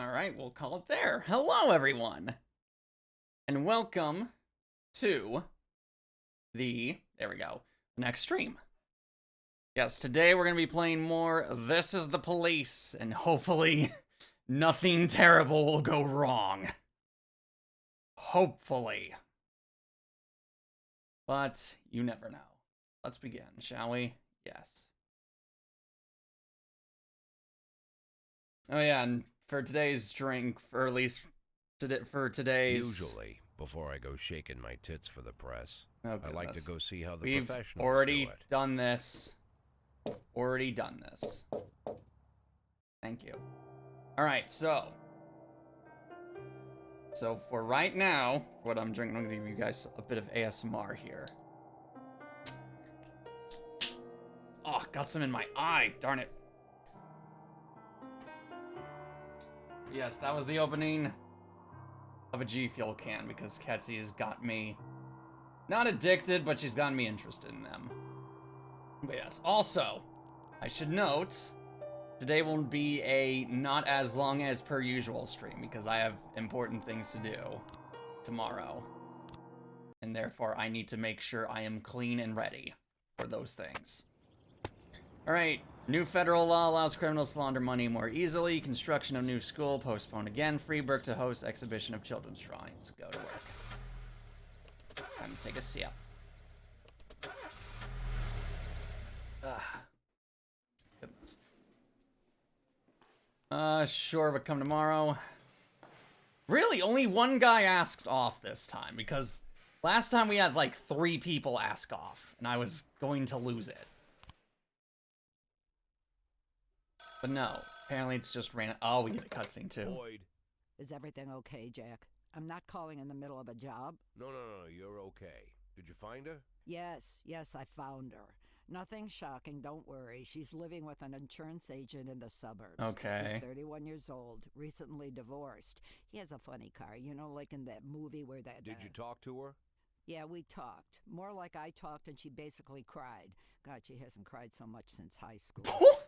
Alright, we'll call it there. Hello, everyone! And welcome to the, there we go, next stream. Yes, today we're going to be playing more This Is the Police, and hopefully nothing terrible will go wrong. Hopefully. But you never know. Let's begin, shall we? Yes. Oh yeah, and for today's drink, or at least for today's... Usually, before I go shaking my tits for the press, I like to go see how the We've professionals already do it. done this. Already done this. Thank you. Alright, so for right now, what I'm drinking, I'm going to give you guys a bit of ASMR here. Oh, got some in my eye. Darn it. Yes, that was the opening of a G Fuel can because Ketsi has got me not addicted, but she's gotten me interested in them. But yes, also, I should note, today will be a not as long as per usual stream because I have important things to do tomorrow. And therefore, I need to make sure I am clean and ready for those things. Alright, new federal law allows criminals to launder money more easily. Construction of new school postponed again. Freeburg to host exhibition of children's drawings. Go to work. Time to take a sip. Goodness. Sure, but come tomorrow. Really, only one guy asked off this time, because last time we had like 3 people ask off, and I was going to lose it. But no, apparently it's just random. Oh, we get a cutscene too. Boyd. Is everything okay, Jack? I'm not calling in the middle of a job. No, you're okay. Did you find her? Yes, I found her. Nothing shocking, don't worry. She's living with an insurance agent in the suburbs. Okay. He's 31 years old, recently divorced. He has a funny car, you know, like in that movie where that... Did you talk to her? Yeah, we talked. More like I talked and she basically cried. God, she hasn't cried so much since high school.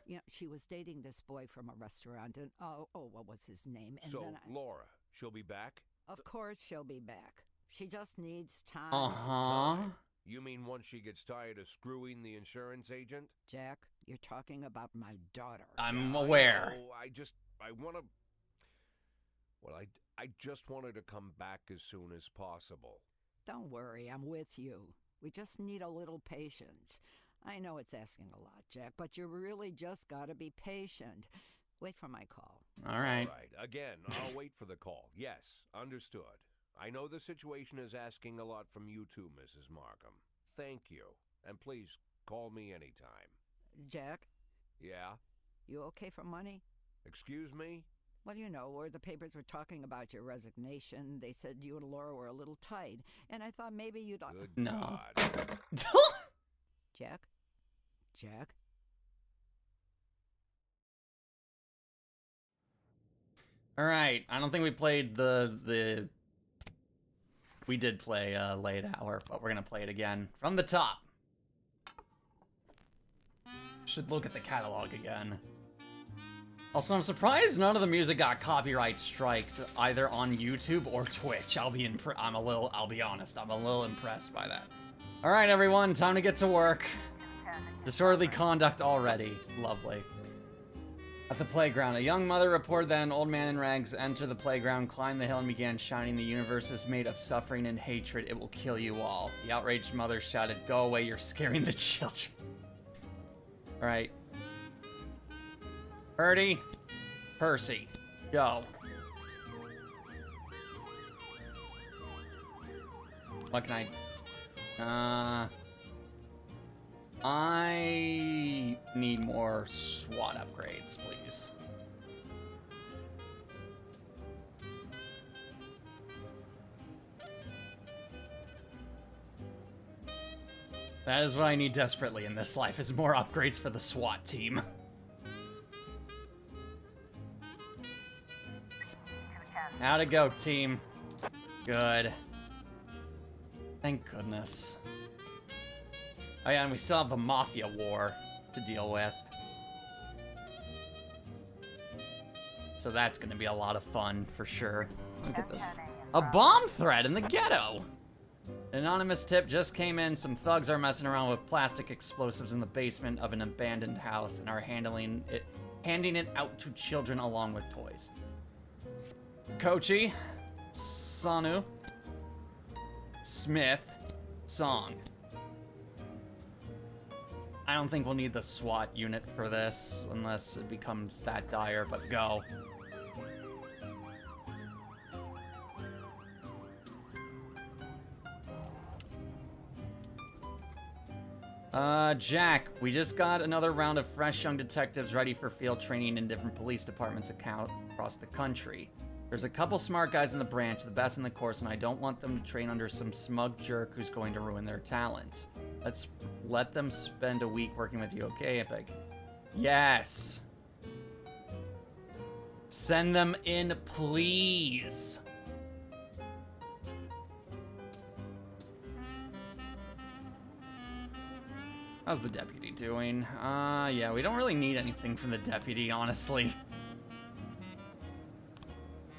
You know, she was dating this boy from a restaurant and, what was his name? And so, then Laura, she'll be back? Of course she'll be back. She just needs time. Uh-huh. You mean once she gets tired of screwing the insurance agent? Jack, you're talking about my daughter. I'm aware. I want to... Well, I just want her to come back as soon as possible. Don't worry, I'm with you. We just need a little patience. I know it's asking a lot, Jack, but you really just gotta be patient. Wait for my call. All right. All right. Again, I'll wait for the call. Yes, understood. I know the situation is asking a lot from you too, Mrs. Markham. Thank you. And please, call me anytime. Jack? Yeah? You okay for money? Excuse me? Well, you know, where the papers were talking about your resignation, they said you and Laura were a little tight, and I thought maybe you'd... Good No. God. Jack? Jack? All right. I don't think we played the... We did play Late Hour, but we're going to play it again from the top. Should look at the catalog again. Also, I'm surprised none of the music got copyright striked either on YouTube or Twitch. I'll be honest, I'm a little impressed by that. All right, everyone, time to get to work. Disorderly conduct already. Lovely. At the playground, a young mother reported that an old man in rags entered the playground, climbed the hill, and began shouting, "The universe is made of suffering and hatred. It will kill you all." The outraged mother shouted, "Go away, you're scaring the children." All right. Birdie, Percy, go. What can I need more SWAT upgrades, please. That is what I need desperately in this life, is more upgrades for the SWAT team. How'd it go, team? Good. Thank goodness. Oh yeah, and we still have the Mafia War to deal with. So that's gonna be a lot of fun for sure. Look at this. A bomb threat in the ghetto! An anonymous tip just came in. Some thugs are messing around with plastic explosives in the basement of an abandoned house and are handing it out to children along with toys. Kochi, Sanu, Smith, Song. I don't think we'll need the SWAT unit for this unless it becomes that dire, but go. Jack, we just got another round of fresh young detectives ready for field training in different police departments across the country. There's a couple smart guys in the branch, the best in the course, and I don't want them to train under some smug jerk who's going to ruin their talents. Let's let them spend a week working with you, okay, Epic? Yes! Send them in, please! How's the deputy doing? Yeah, we don't really need anything from the deputy, honestly.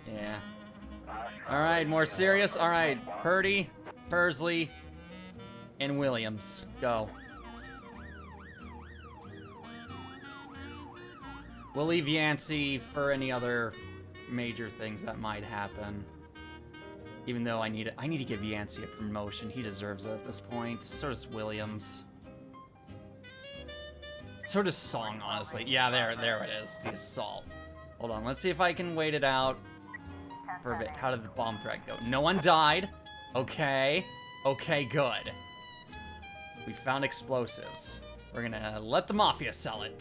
Yeah. Alright, more serious? Alright, Purdy, Pursley, and Williams. Go. We'll leave Yancey for any other major things that might happen. Even though I need to give Yancey a promotion. He deserves it at this point. So does Williams. So does Song, honestly. Yeah, there it is. The assault. Hold on, let's see if I can wait it out for a bit. How did the bomb threat go? No one died. Okay. Okay, good. We found explosives. We're gonna let the Mafia sell it.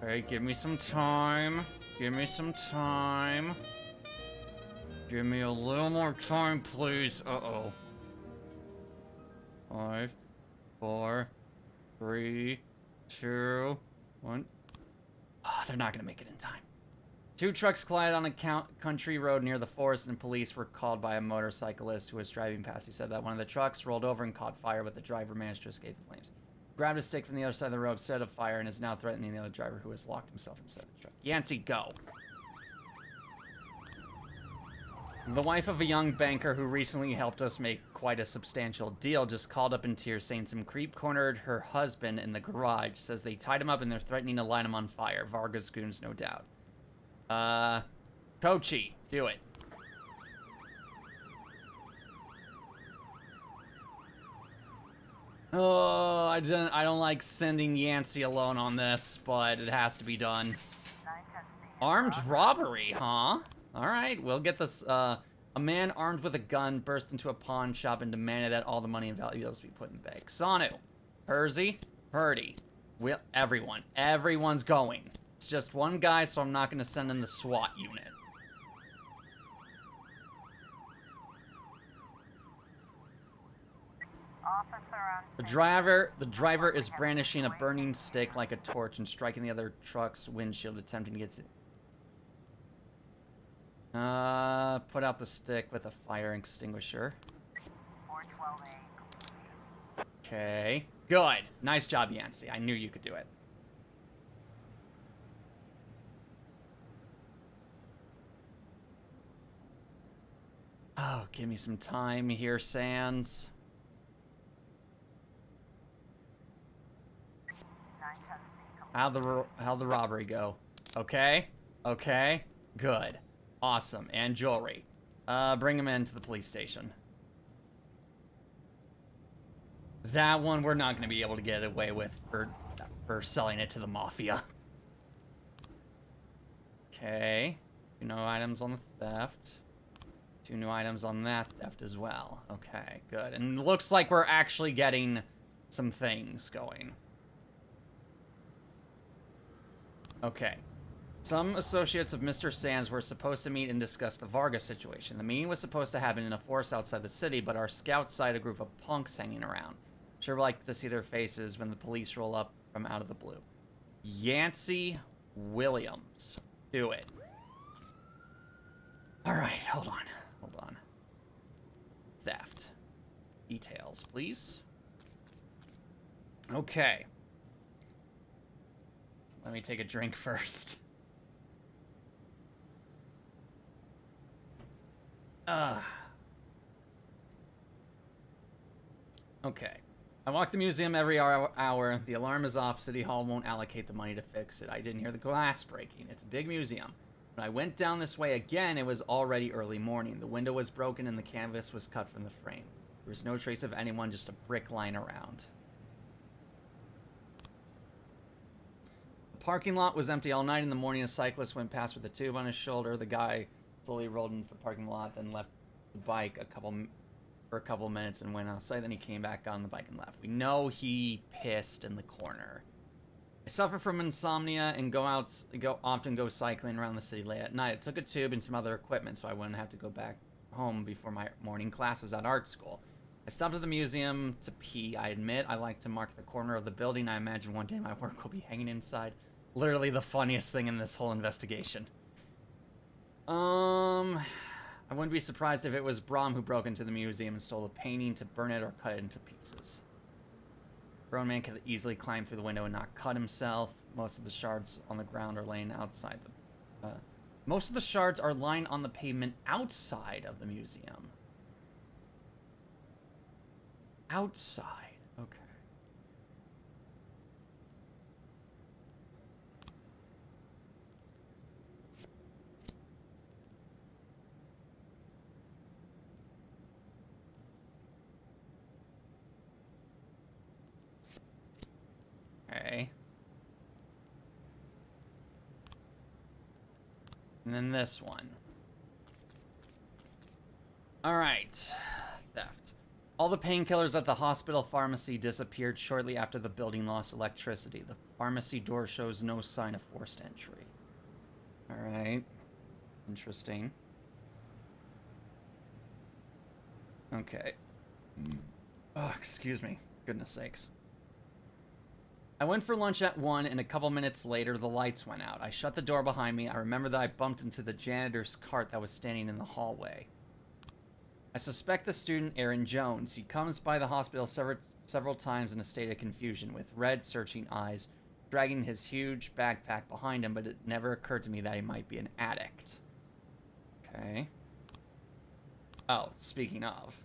Alright, give me some time. Give me some time. Give me a little more time, please. Uh-oh. 5, 4, 3, 2, 1. Oh, they're not gonna make it in time. 2 trucks collided on a country road near the forest, and police were called by a motorcyclist who was driving past. He said that one of the trucks rolled over and caught fire, but the driver managed to escape the flames. He grabbed a stick from the other side of the road, set a fire, and is now threatening the other driver who has locked himself inside the truck. Yancey, go! The wife of a young banker who recently helped us make quite a substantial deal just called up in tears saying some creep cornered her husband in the garage. Says they tied him up and they're threatening to light him on fire. Vargas goons, no doubt. Kochi, do it. Oh, I don't like sending Yancey alone on this, but it has to be done. Armed robbery, huh? Alright, we'll get this, a man armed with a gun burst into a pawn shop and demanded that all the money and valuables be put in the bag. Sanu, Percy, Purdy, everyone's going. It's just one guy, so I'm not gonna send in the SWAT unit. The driver is brandishing a burning stick like a torch and striking the other truck's windshield, attempting to get to... put out the stick with a fire extinguisher. Okay. Good. Nice job, Yancey. I knew you could do it. Oh, give me some time here, Sans. How'd the robbery go? Okay. Okay. Good. Awesome. And jewelry. Bring him into the police station. That one we're not going to be able to get away with for selling it to the Mafia. Okay. 2 new items on the theft. 2 new items on that theft as well. Okay, good. And it looks like we're actually getting some things going. Okay. Some associates of Mr. Sands were supposed to meet and discuss the Vargas situation. The meeting was supposed to happen in a forest outside the city, but our scouts sighted a group of punks hanging around. Sure would like to see their faces when the police roll up from out of the blue. Yancey Williams. Do it. Alright, hold on. Theft. Details, please. Okay. Let me take a drink first. Okay. I walk the museum every hour. The alarm is off. City Hall won't allocate the money to fix it. I didn't hear the glass breaking. It's a big museum. When I went down this way again, it was already early morning. The window was broken and the canvas was cut from the frame. There was no trace of anyone, just a brick lying around. The parking lot was empty all night. In the morning, a cyclist went past with a tube on his shoulder. The guy slowly rolled into the parking lot, then left the bike for a couple minutes and went outside. Then he came back on the bike and left. We know he pissed in the corner. I suffer from insomnia and often go cycling around the city late at night. I took a tube and some other equipment so I wouldn't have to go back home before my morning classes at art school. I stopped at the museum to pee. I admit I like to mark the corner of the building. I imagine one day my work will be hanging inside. Literally the funniest thing in this whole investigation. I wouldn't be surprised if it was Brahm who broke into the museum and stole the painting to burn it or cut it into pieces. Grown man could easily climb through the window and not cut himself. Most of the shards on the ground are laying outside the... most of the shards are lying on the pavement outside of the museum. Outside. Okay. Okay. And then this one. Alright. Theft. All the painkillers at the hospital pharmacy disappeared shortly after the building lost electricity. The pharmacy door shows no sign of forced entry. Alright. Interesting. Okay. Oh, excuse me. Goodness sakes. I went for lunch at 1, and a couple minutes later, the lights went out. I shut the door behind me. I remember that I bumped into the janitor's cart that was standing in the hallway. I suspect the student, Aaron Jones. He comes by the hospital several times in a state of confusion, with red, searching eyes, dragging his huge backpack behind him, but it never occurred to me that he might be an addict. Okay. Oh, speaking of.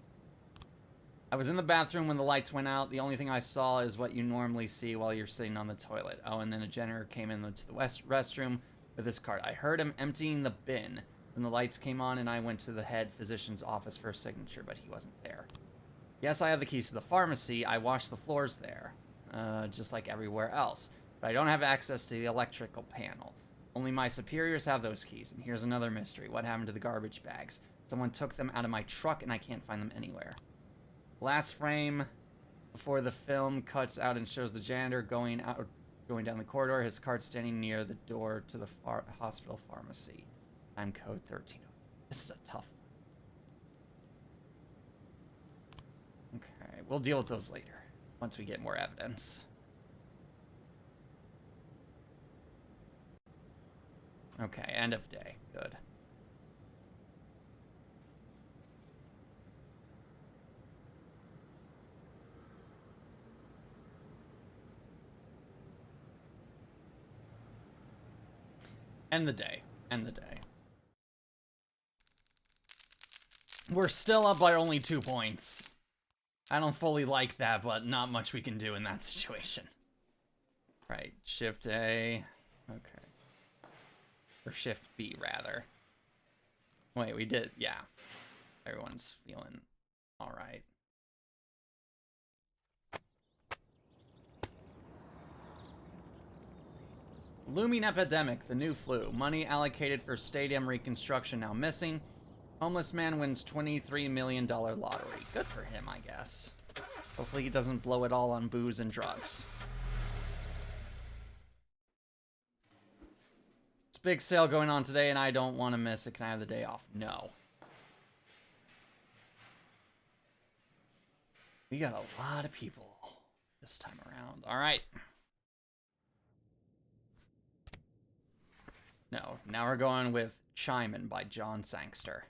I was in the bathroom when the lights went out. The only thing I saw is what you normally see while you're sitting on the toilet. Oh, and then a janitor came into the restroom with his cart. I heard him emptying the bin. Then the lights came on and I went to the head physician's office for a signature, but he wasn't there. Yes, I have the keys to the pharmacy. I washed the floors there, just like everywhere else. But I don't have access to the electrical panel. Only my superiors have those keys. And here's another mystery. What happened to the garbage bags? Someone took them out of my truck and I can't find them anywhere. Last frame before the film cuts out and shows the janitor going down the corridor, his cart standing near the door to the hospital pharmacy. Time code 13. This is a tough one. Okay, we'll deal with those later, once we get more evidence. Okay, end of day. Good. End the day. End the day. We're still up by only 2 points. I don't fully like that, but not much we can do in that situation. Right, Shift A. Okay. Or Shift B, rather. Wait, we did, yeah. Everyone's feeling alright. Looming epidemic, the new flu. Money allocated for stadium reconstruction now missing. Homeless man wins $23 million lottery. Good for him, I guess. Hopefully he doesn't blow it all on booze and drugs. It's a big sale going on today and I don't want to miss it. Can I have the day off? No. We got a lot of people this time around. All right. No, now we're going with Chimin by John Sangster.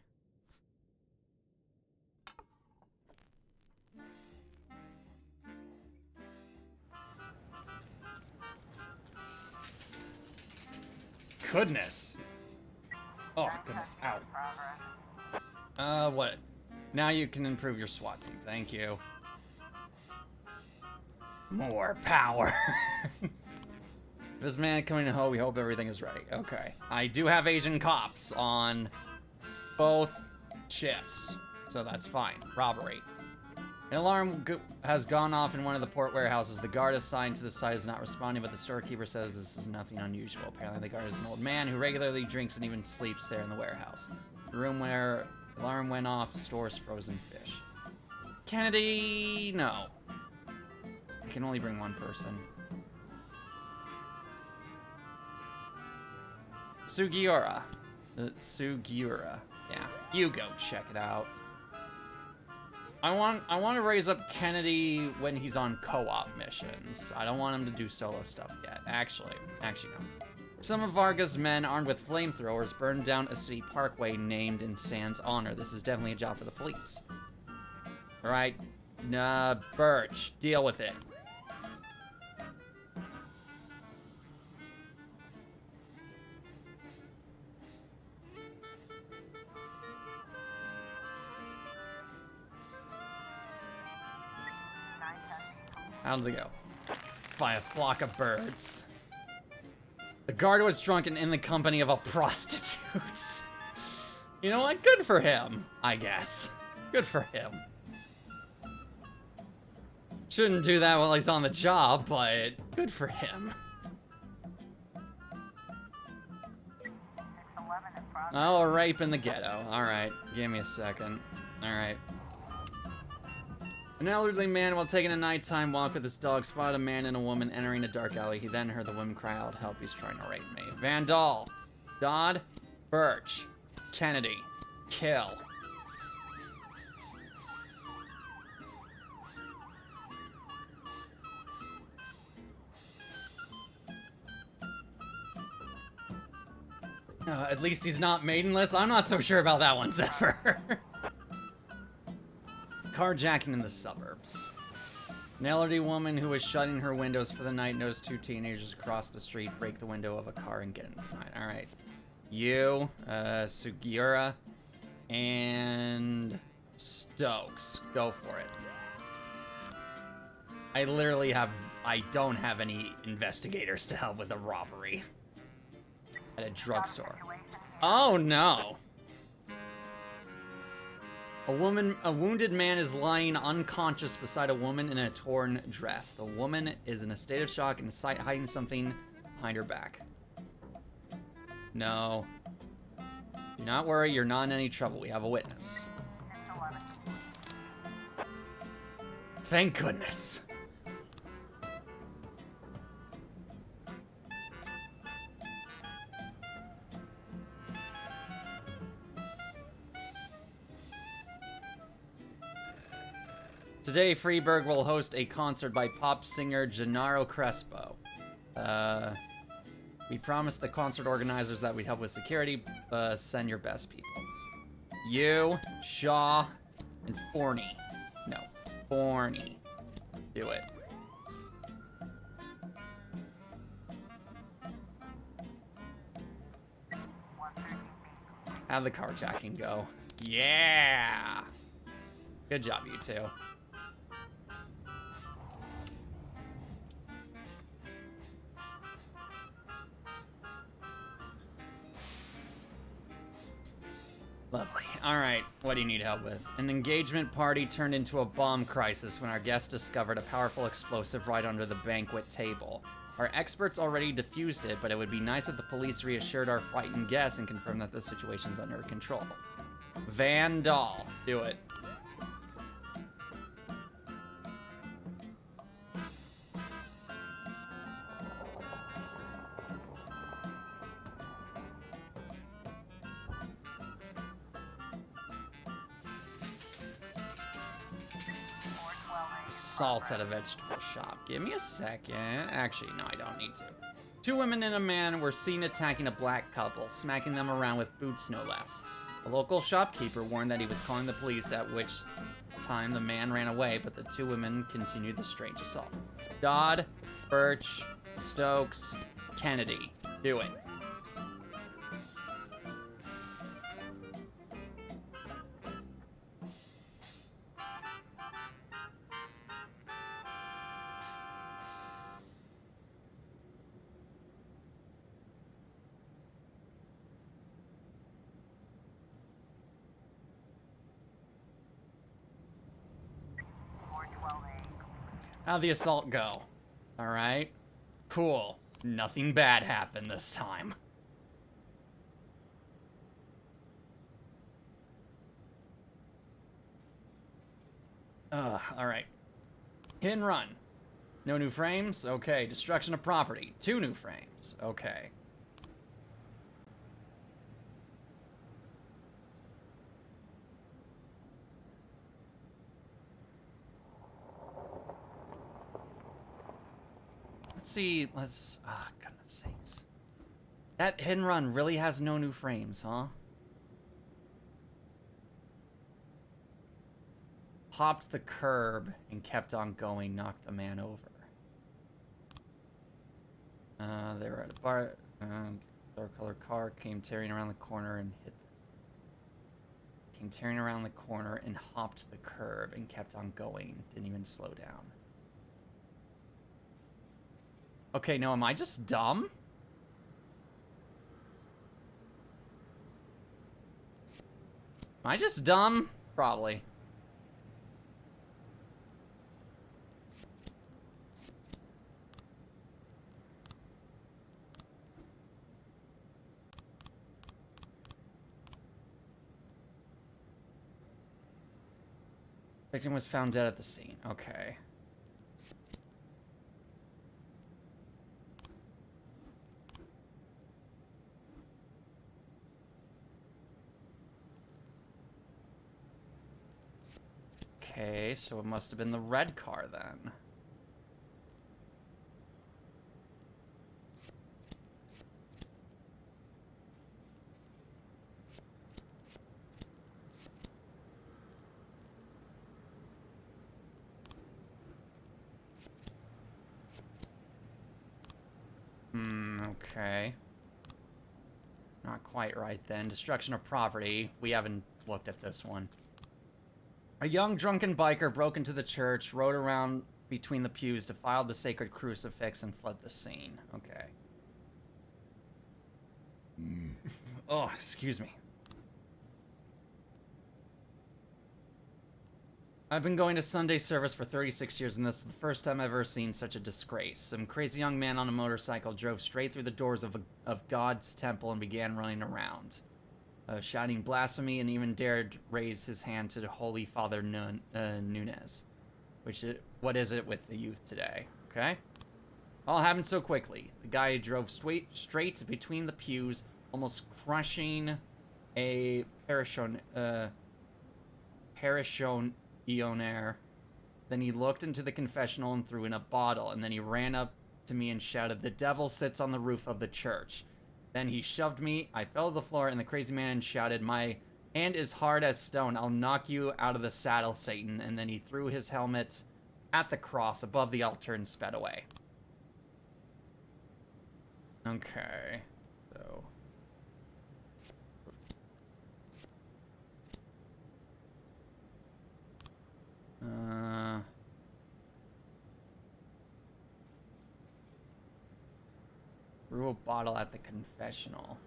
Goodness. Oh, goodness. Ow. What? Now you can improve your SWAT team. Thank you. More power. This man coming to Ho, we hope everything is ready. Okay. I do have Asian cops on both shifts, so that's fine. Robbery. An alarm has gone off in one of the port warehouses. The guard assigned to the site is not responding, but the storekeeper says this is nothing unusual. Apparently the guard is an old man who regularly drinks and even sleeps there in the warehouse. The room where the alarm went off stores frozen fish. Kennedy, no. I can only bring one person. Sugiura. Sugiura. Yeah. You go check it out. I want to raise up Kennedy when he's on co-op missions. I don't want him to do solo stuff yet. Actually no. Some of Varga's men armed with flamethrowers burned down a city parkway named in Sand's honor. This is definitely a job for the police. All right, Birch, deal with it. How'd they go? By a flock of birds. The guard was drunk and in the company of a prostitute. You know what? Good for him, I guess. Good for him. Shouldn't do that while he's on the job, but good for him. Oh, a rape in the ghetto. Alright, give me a second. Alright. An elderly man, while taking a nighttime walk with his dog, spotted a man and a woman entering a dark alley. He then heard the woman cry out, "Help, he's trying to rape me." Vandal, Dodd, Birch, Kennedy, kill. At least he's not maidenless. I'm not so sure about that one, Zephyr. Carjacking in the suburbs. An elderly woman who was shutting her windows for the night noticed two teenagers across the street break the window of a car and get inside. All right. You, Sugiura, and Stokes. Go for it. I don't have any investigators to help with a robbery at a drugstore. Oh no. A wounded man is lying unconscious beside a woman in a torn dress. The woman is in a state of shock and hiding something behind her back. No. Do not worry, you're not in any trouble. We have a witness. Thank goodness. Today, Freeburg will host a concert by pop singer Gennaro Crespo. We promised the concert organizers that we'd help with security. Send your best people. You, Shaw, and Forney. No, Forney. Do it. How'd the carjacking go? Yeah! Good job, you two. Lovely. Alright, what do you need help with? An engagement party turned into a bomb crisis when our guests discovered a powerful explosive right under the banquet table. Our experts already defused it, but it would be nice if the police reassured our frightened guests and confirmed that the situation's under control. Vandal, do it. Assault at a vegetable shop. Give me a second. Actually, no, I don't need to. Two women and a man were seen attacking a black couple, smacking them around with boots no less. A local shopkeeper warned that he was calling the police, at which time the man ran away, but the two women continued the strange assault. Dodd, Birch, Stokes, Kennedy. Do it. How'd the assault go? Alright. Cool. Nothing bad happened this time. Alright. Hit and run. No new frames? Okay. Destruction of property. 2 new frames. Okay. Let's see. Let's... Ah, goodness sakes. That hit and run really has no new frames, huh? Hopped the curb and kept on going, knocked the man over. They were at a bar. Dark colored car came tearing around the corner and hit. Came tearing around the corner and hopped the curb and kept on going. Didn't even slow down. Okay, no, am I just dumb? Am I just dumb? Probably. Victim was found dead at the scene. Okay. Okay, so it must have been the red car then. Okay. Not quite right then. Destruction of property. We haven't looked at this one. A young drunken biker broke into the church, rode around between the pews, defiled the sacred crucifix, and fled the scene. Okay. Oh, excuse me. I've been going to Sunday service for 36 years, and this is the first time I've ever seen such a disgrace. Some crazy young man on a motorcycle drove straight through the doors of God's temple and began running around, shouting blasphemy, and even dared raise his hand to the Holy Father Nunez. What is it with the youth today? Okay? All happened so quickly. The guy drove straight between the pews, almost crushing a parishioner. Then he looked into the confessional and threw in a bottle, and then he ran up to me and shouted, "The devil sits on the roof of the church." Then he shoved me, I fell to the floor, and the crazy man shouted, "My hand is hard as stone, I'll knock you out of the saddle, Satan." And then he threw his helmet at the cross above the altar and sped away. Okay, so... Threw a bottle at the confessional.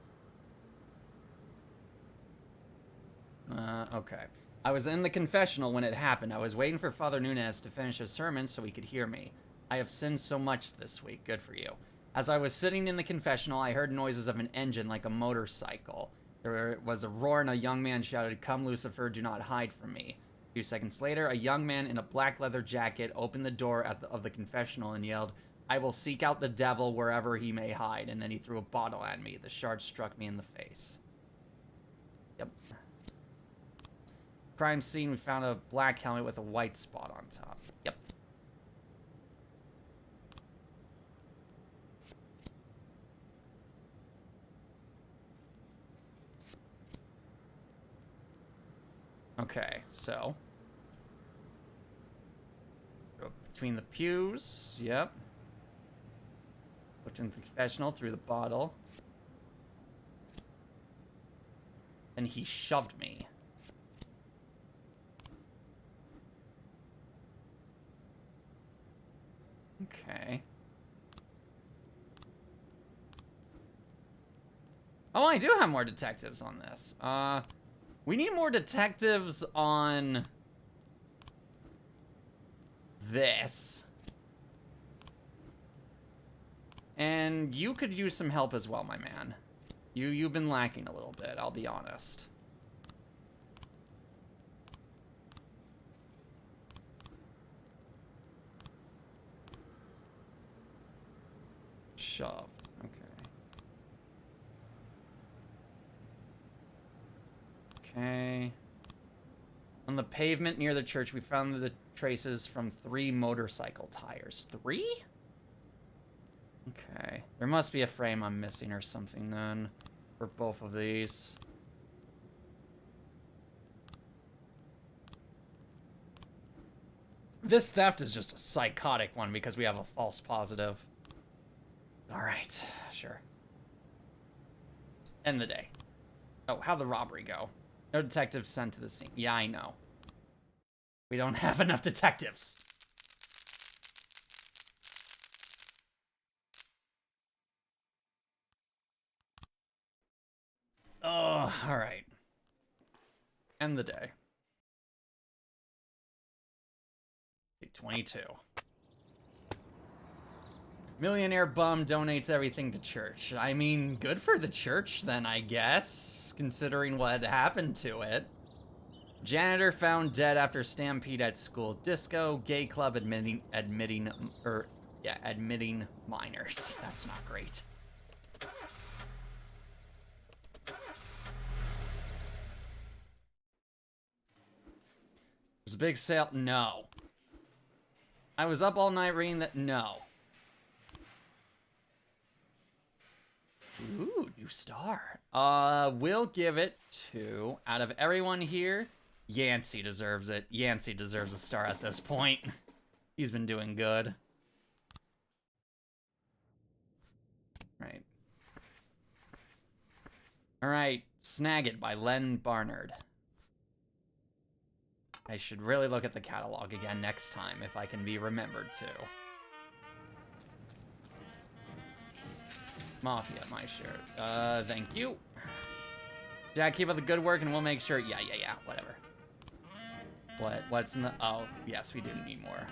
Okay. I was in the confessional when it happened. I was waiting for Father Nunez to finish his sermon so he could hear me. I have sinned so much this week. Good for you. As I was sitting in the confessional, I heard noises of an engine like a motorcycle. There was a roar and a young man shouted, "Come, Lucifer, do not hide from me." A few seconds later, a young man in a black leather jacket opened the door of the confessional and yelled, "I will seek out the devil wherever he may hide." And then he threw a bottle at me. The shard struck me in the face. Yep. Crime scene, we found a black helmet with a white spot on top. Yep. Okay, so... between the pews, yep. Looked in the confessional, threw the bottle. And he shoved me. Okay. Oh, I do have more detectives on this. We need more detectives on this. And you could use some help as well, my man. You've been lacking a little bit, I'll be honest. Shove. Okay. On the pavement near the church, we found the traces from 3 motorcycle tires. 3? Okay. There must be a frame I'm missing or something then for both of these. This theft is just a psychotic one because we have a false positive. Alright, sure. End the day. Oh, how'd the robbery go? No detectives sent to the scene. Yeah, I know. We don't have enough detectives. Oh, alright. End the day. 22. Millionaire bum donates everything to church. I mean, good for the church then, I guess, considering what happened to it. Janitor found dead after stampede at school. Disco, gay club admitting minors. That's not great. There's a big sale. No. I was up all night reading that. No. Ooh, new star. We'll give it to, out of everyone here, Yancey deserves it. Yancey deserves a star at this point. He's been doing good. Right. Alright, Snag It by Len Barnard. I should really look at the catalog again next time if I can be remembered to. Mafia, my share. Thank you. Jack, keep up the good work and we'll make sure. Yeah, whatever. What's in the... Oh, yes, we do need more.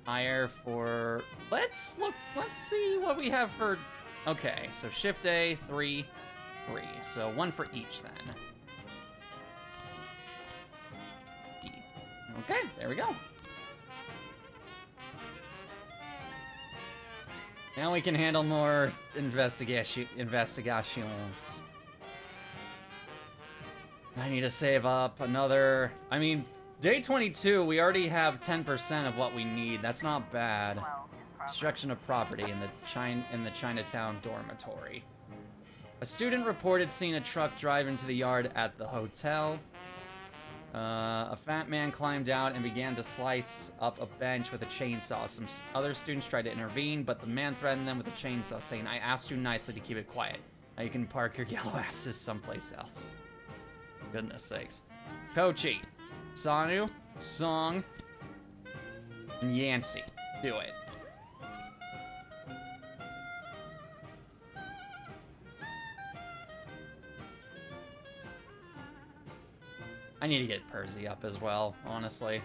Hire for... Let's see what we have for... Okay, so Shift A, 3, 3. So 1 for each then. E. Okay, there we go. Now we can handle more investigations. I need to save up another... I mean, day 22, we already have 10% of what we need. That's not bad. Destruction of property in the Chinatown dormitory. A student reported seeing a truck drive into the yard at the hotel. A fat man climbed out and began to slice up a bench with a chainsaw. Some other students tried to intervene, but the man threatened them with a chainsaw, saying, "I asked you nicely to keep it quiet. Now you can park your yellow asses someplace else." Goodness sakes. Kochi, Sanu, Song, and Yancey. Do it. I need to get Percy up as well, honestly.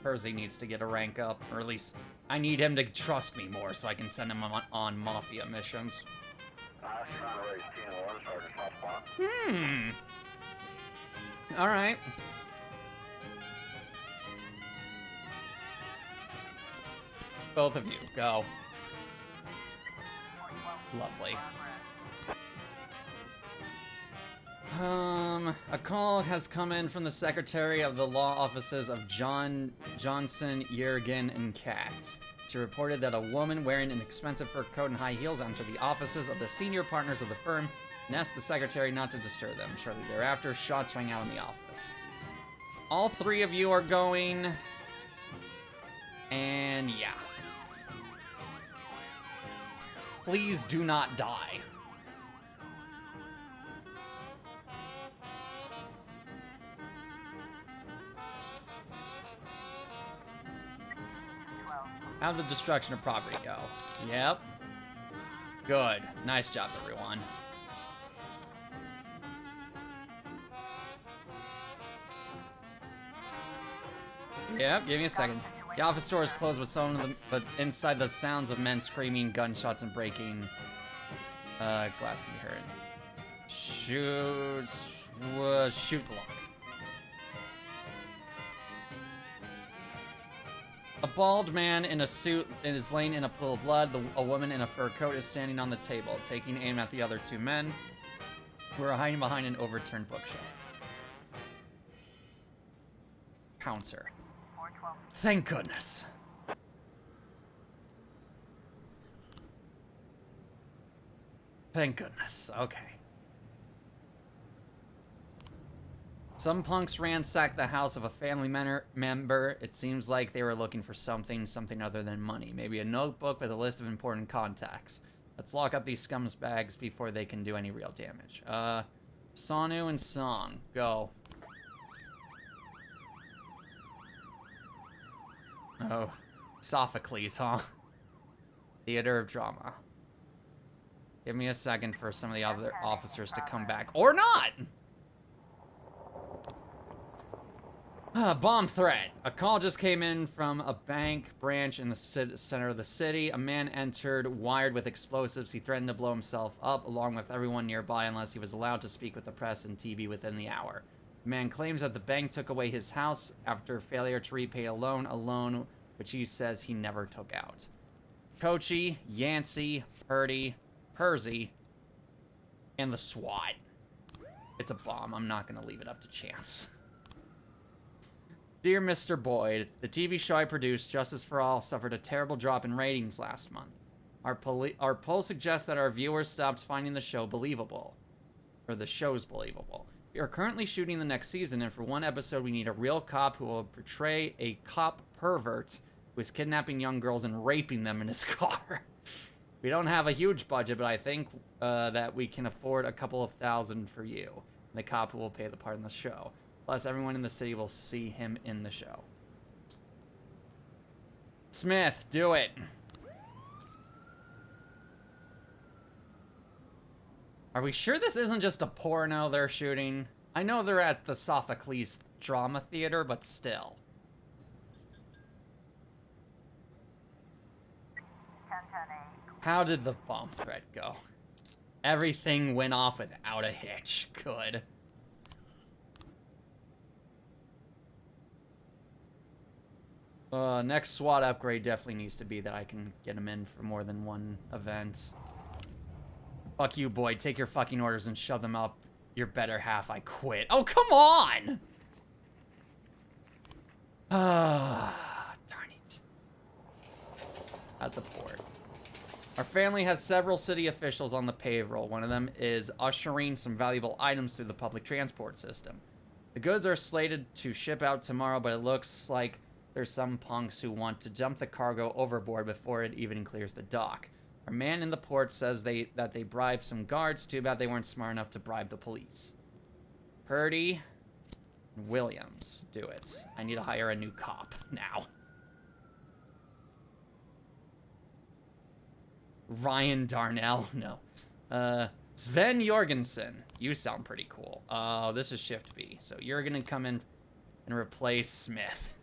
Percy needs to get a rank up, or at least I need him to trust me more so I can send him on Mafia missions. Alright. Both of you, go. Lovely. A call has come in from the Secretary of the Law Offices of Johnson, Yergin, and Katz. She reported that a woman wearing an expensive fur coat and high heels entered the offices of the senior partners of the firm and asked the secretary not to disturb them. Shortly thereafter, shots rang out in the office. All 3 of you are going... And yeah. Please do not die. How'd the destruction of property go? Yep. Good. Nice job, everyone. Yep, give me a second. The office door is closed, but inside the sounds of men screaming, gunshots, and breaking glass can be heard. Shoot the lock. A bald man in a suit is laying in a pool of blood. A woman in a fur coat is standing on the table, taking aim at the other two men who are hiding behind an overturned bookshelf. Pouncer. Thank goodness. Thank goodness. Okay. Some punks ransacked the house of a family member. It seems like they were looking for something other than money. Maybe a notebook with a list of important contacts. Let's lock up these scumbags before they can do any real damage. Sonu and Song, go. Oh, Sophocles, huh? Theater of drama. Give me a second for some of the other officers to come back. Or not! Bomb threat. A call just came in from a bank branch in the center of the city. A man entered wired with explosives. He threatened to blow himself up along with everyone nearby unless he was allowed to speak with the press and TV within the hour. The man claims that the bank took away his house after failure to repay a loan which he says he never took out. Kochi, Yancey, Purdy, Percy, and the SWAT. It's a bomb. I'm not going to leave it up to chance. Dear Mr. Boyd, the TV show I produced, Justice for All, suffered a terrible drop in ratings last month. Our poll suggests that our viewers stopped finding the show believable. Or the show's believable. We are currently shooting the next season, and for one episode we need a real cop who will portray a cop pervert who is kidnapping young girls and raping them in his car. We don't have a huge budget, but I think that we can afford a couple of $1,000 for you. The cop who will play the part in the show. Plus, everyone in the city will see him in the show. Smith, do it. Are we sure this isn't just a porno they're shooting? I know they're at the Sophocles Drama Theater, but still. How did the bomb threat go? Everything went off without a hitch. Good. Next SWAT upgrade definitely needs to be that I can get him in for more than one event. Fuck you, Boyd. Take your fucking orders and shove them up your better half. I quit. Oh, come on! Darn it. At the port. Our family has several city officials on the payroll. One of them is ushering some valuable items through the public transport system. The goods are slated to ship out tomorrow, but it looks like there's some punks who want to dump the cargo overboard before it even clears the dock. Our man in the port says that they bribed some guards. Too bad they weren't smart enough to bribe the police. Purdy, Williams, do it. I need to hire a new cop now. Ryan Darnell, no. Sven Jorgensen, you sound pretty cool. This is Shift B, so you're gonna come in and replace Smith.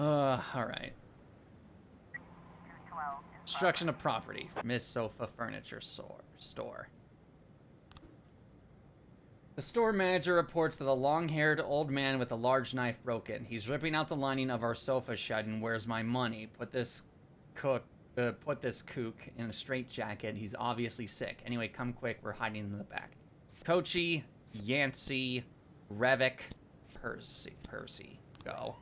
Alright. Destruction of property. Miss Sofa Furniture Store. The store manager reports that a long-haired old man with a large knife broke in. He's ripping out the lining of our sofa shed and where's my money? Put this kook in a straitjacket. He's obviously sick. Anyway, come quick. We're hiding in the back. Kochi, Yancey, Revik, Percy. Go.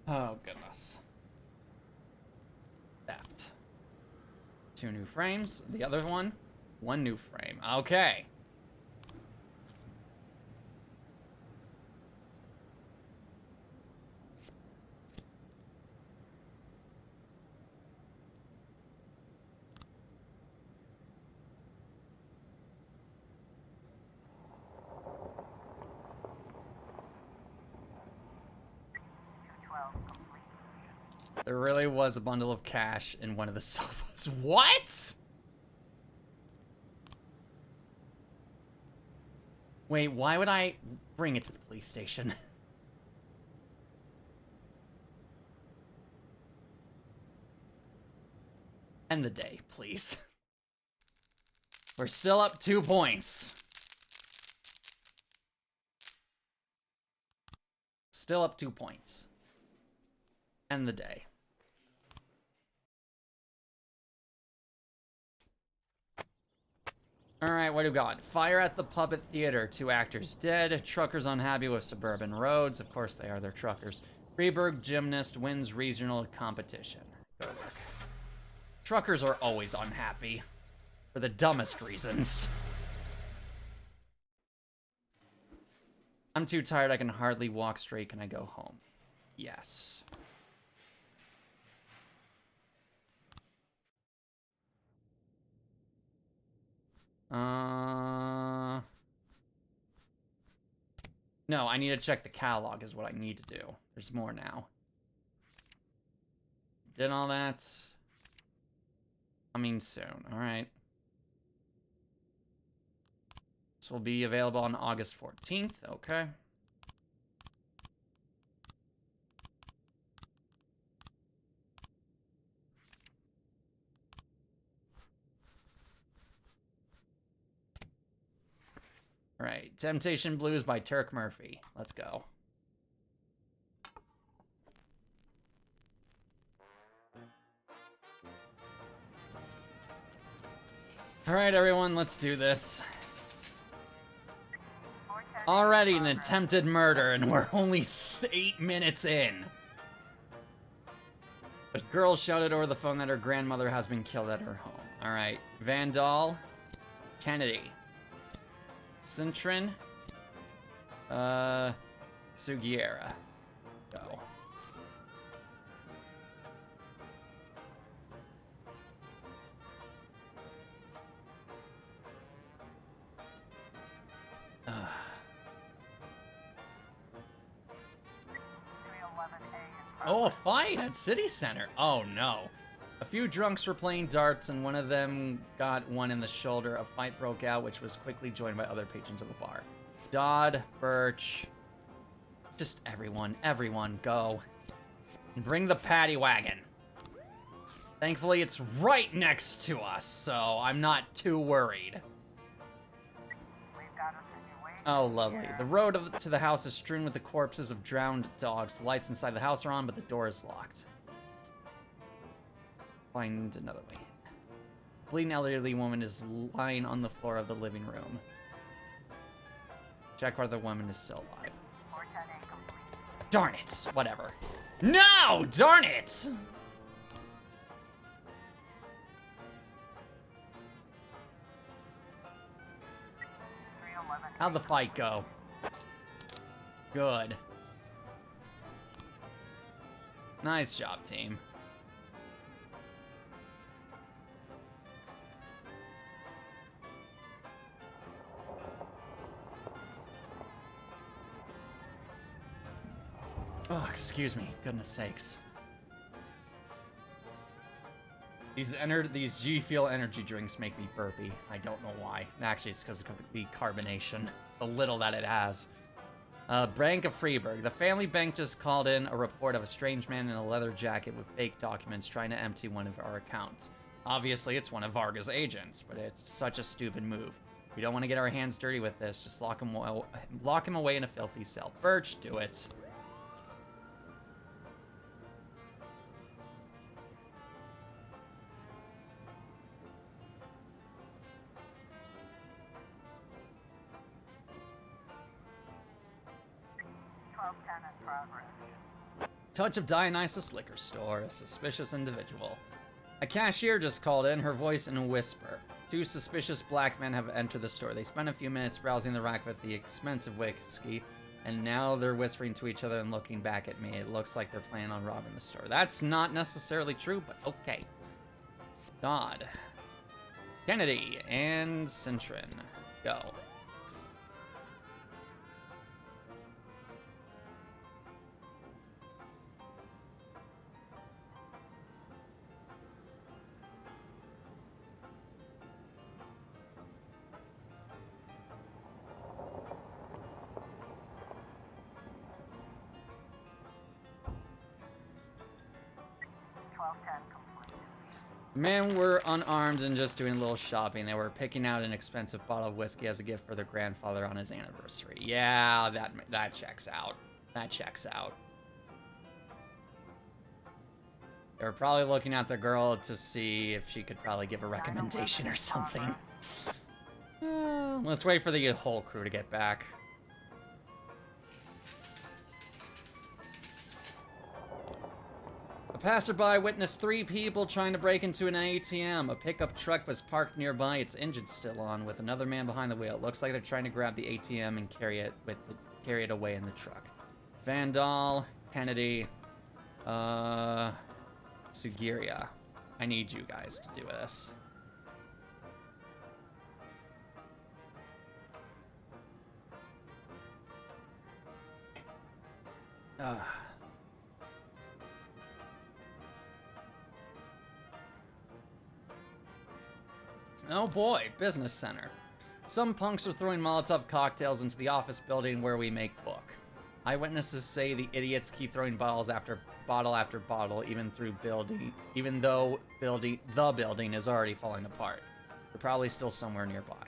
Oh, goodness. Theft. 2 new frames. The other one, 1 new frame. Okay. There really was a bundle of cash in one of the sofas. What? Wait, why would I bring it to the police station? End the day, please. We're still up 2 points. Still up 2 points. End the day. Alright, what do we got? Fire at the Puppet Theater. 2 actors dead. Truckers unhappy with suburban roads. Of course they are, they're truckers. Freeburg gymnast wins regional competition. Go to work. Truckers are always unhappy. For the dumbest reasons. I'm too tired, I can hardly walk straight. Can I go home? Yes. No, I need to check the catalog is what I need to do. There's more now. Did all that. Coming soon. Alright. This will be available on August 14th. Okay. Alright. Temptation Blues by Turk Murphy. Let's go. Alright, everyone, let's do this. Already an attempted murder, and we're only 8 minutes in. A girl shouted over the phone that her grandmother has been killed at her home. Alright. Vandal. Kennedy. Cintron. Sugiera. Go. Oh, a fight at City Center. Oh, no. A few drunks were playing darts, and one of them got one in the shoulder. A fight broke out, which was quickly joined by other patrons of the bar. Dodd, Birch, just everyone, go. And bring the paddy wagon. Thankfully, it's right next to us, so I'm not too worried. Oh, lovely. The road to the house is strewn with the corpses of drowned dogs. The lights inside the house are on, but the door is locked. Find another way in. A bleeding elderly woman is lying on the floor of the living room. Check whether the woman is still alive. Darn it! Whatever. No! Darn it! How'd the fight go? Good. Nice job, team. Oh, excuse me. Goodness sakes. These G Fuel energy drinks make me burpy. I don't know why. Actually, it's because of the carbonation. The little that it has. Bank of Freeburg. The family bank just called in a report of a strange man in a leather jacket with fake documents trying to empty one of our accounts. Obviously, it's one of Varga's agents, but it's such a stupid move. We don't want to get our hands dirty with this. Just lock him away in a filthy cell. Birch, do it. Touch of Dionysus Liquor Store, a suspicious individual. A cashier just called in, her voice in a whisper. 2 suspicious black men have entered the store. They spent a few minutes browsing the rack with the expensive whiskey, and now they're whispering to each other and looking back at me. It looks like they're planning on robbing the store. That's not necessarily true, but okay. Dodd. Kennedy and Cintron. Go. Men were unarmed and just doing a little shopping. They were picking out an expensive bottle of whiskey as a gift for their grandfather on his anniversary. Yeah, that checks out. That checks out. They were probably looking at the girl to see if she could probably give a recommendation or something. Let's wait for the whole crew to get back. A passerby witnessed 3 people trying to break into an ATM. A pickup truck was parked nearby, its engine still on, with another man behind the wheel. Looks like they're trying to grab the ATM and carry it away in the truck. Vandal, Kennedy, Sugiria. I need you guys to do this. Oh boy, business center. Some punks are throwing Molotov cocktails into the office building where we make book. Eyewitnesses say the idiots keep throwing bottle after bottle, even though the building is already falling apart. They're probably still somewhere nearby.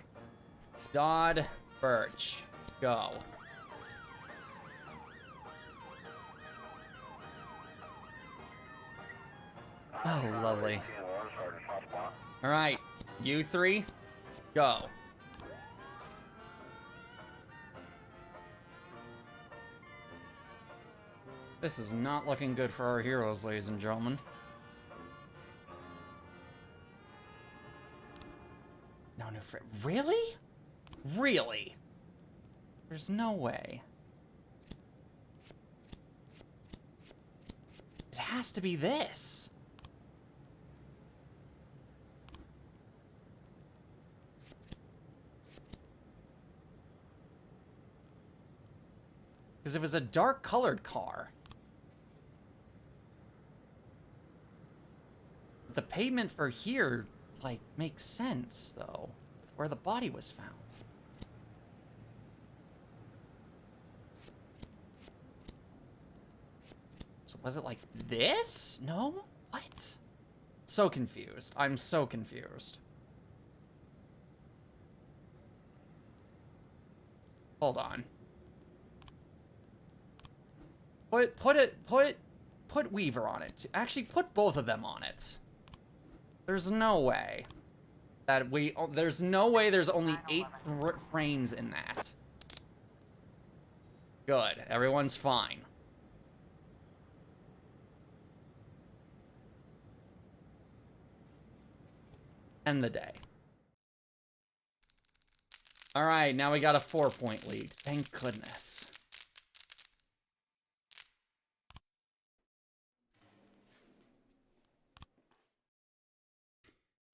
Dodd, Birch, go. Oh, lovely. Alright, you 3, go. This is not looking good for our heroes, ladies and gentlemen. No, really? Really? There's no way. It has to be this. Because it was a dark-colored car. The pavement for here, like, makes sense, though. Where the body was found. So was it like this? No? What? So confused. I'm so confused. Hold on. Put Weaver on it. Actually, put both of them on it. There's no way that there's no way there's only 8 frames in that. Good. Everyone's fine. End the day. Alright, now we got a 4-point lead. Thank goodness.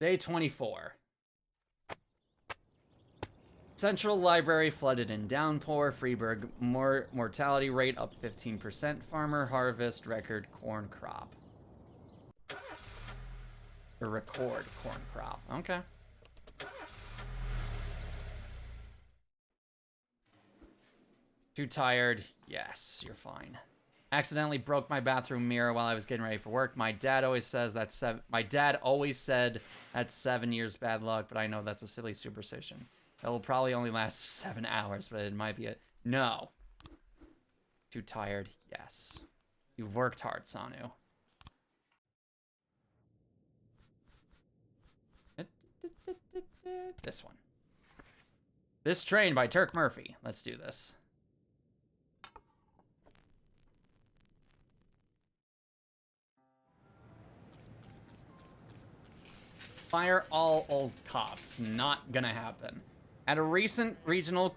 Day 24. Central Library flooded in downpour. Freeburg mortality rate up 15%. Farmer harvest record corn crop. Or record corn crop. Okay. Too tired? Yes, you're fine. Accidentally broke my bathroom mirror while I was getting ready for work. My dad always says that's my dad always said that's 7 years bad luck, but I know that's a silly superstition. That will probably only last 7 hours, but it might be a no. Too tired? Yes. You've worked hard, Sanu. This one. This Train by Turk Murphy. Let's do this. Fire all old cops. Not gonna happen. At a recent regional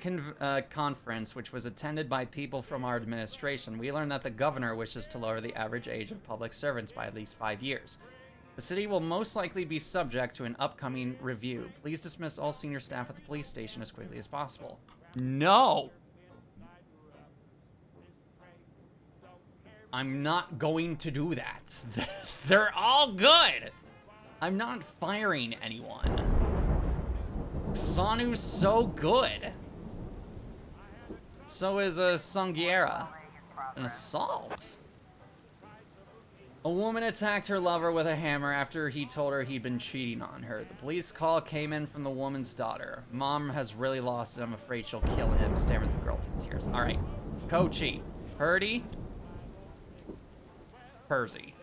conference, which was attended by people from our administration, we learned that the governor wishes to lower the average age of public servants by at least 5 years. The city will most likely be subject to an upcoming review. Please dismiss all senior staff at the police station as quickly as possible. No! I'm not going to do that. They're all good! I'm not firing anyone. Sanu's so good. So is a Sangiera. An assault. A woman attacked her lover with a hammer after he told her he'd been cheating on her. The police call came in from the woman's daughter. Mom has really lost it. I'm afraid she'll kill him. Staring at the girl through tears. All right. Coachy. Purdy. Percy.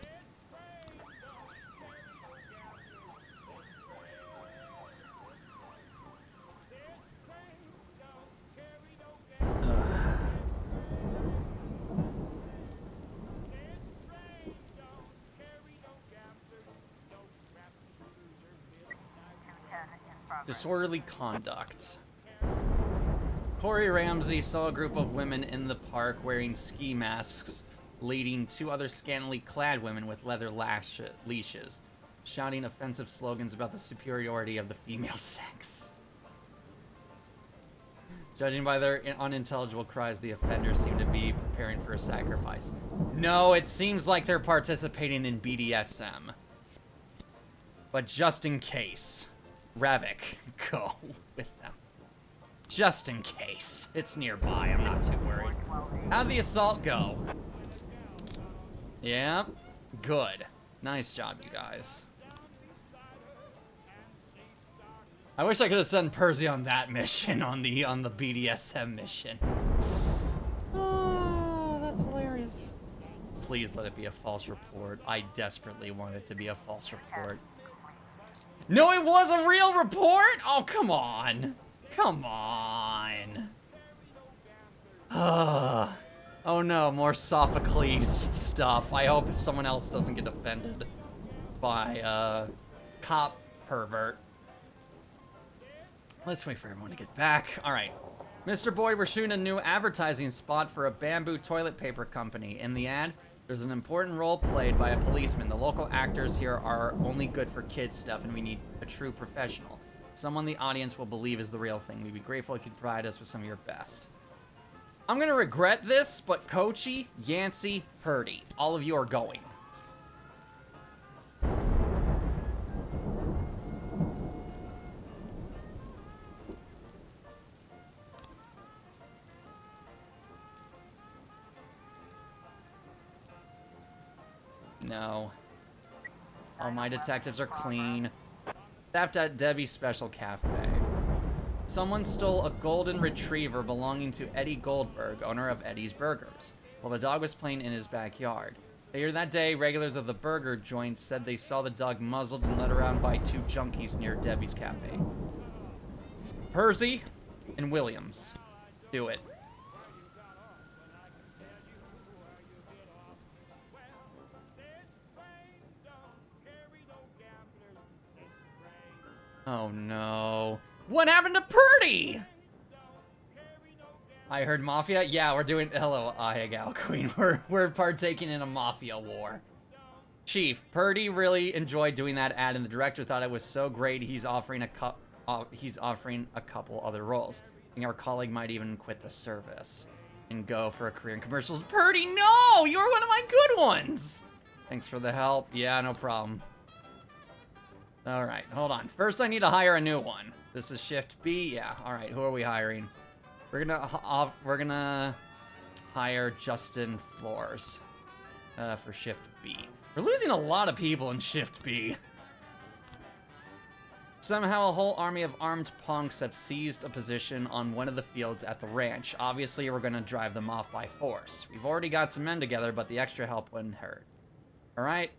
Disorderly conduct. Corey Ramsey saw a group of women in the park wearing ski masks, leading two other scantily clad women with leather leashes, shouting offensive slogans about the superiority of the female sex. Judging by their unintelligible cries, the offenders seem to be preparing for a sacrifice. No, it seems like they're participating in BDSM. But just in case, Revik, go with them. Just in case. It's nearby, I'm not too worried. How'd the assault go? Yeah, good. Nice job, you guys. I wish I could have sent Percy on that mission, on the BDSM mission. Oh, that's hilarious. Please let it be a false report. I desperately want it to be a false report. No, it was a real report? Oh, come on. Come on. Oh no, more Sophocles stuff. I hope someone else doesn't get offended by cop pervert. Let's wait for everyone to get back. All right. Mr. Boyd, we're shooting a new advertising spot for a bamboo toilet paper company. In the ad, there's an important role played by a policeman. The local actors here are only good for kids stuff, and we need a true professional. Someone the audience will believe is the real thing. We'd be grateful if you could provide us with some of your best. I'm going to regret this, but Kochi, Yancey, Purdy, all of you are going. No. All my detectives are clean. Staffed at Debbie's Special Cafe. Someone stole a golden retriever belonging to Eddie Goldberg, owner of Eddie's Burgers, while the dog was playing in his backyard. Later that day, regulars of the burger joint said they saw the dog muzzled and led around by two junkies near Debbie's Cafe. Percy and Williams. Do it. Oh no. What happened to Purdy? I heard Mafia? Yeah, we're doing... Hello, Ahigal Queen. We're partaking in a Mafia war. Chief, Purdy really enjoyed doing that ad, and the director thought it was so great he's offering a couple other roles. I think our colleague might even quit the service and go for a career in commercials. Purdy, no! You're one of my good ones! Thanks for the help. Yeah, no problem. Alright, hold on. First, I need to hire a new one. This is Shift B. Yeah, alright. Who are we hiring? We're gonna hire Justin Flores for Shift B. We're losing a lot of people in Shift B. Somehow, a whole army of armed punks have seized a position on one of the fields at the ranch. Obviously, we're gonna drive them off by force. We've already got some men together, but the extra help wouldn't hurt. Alright.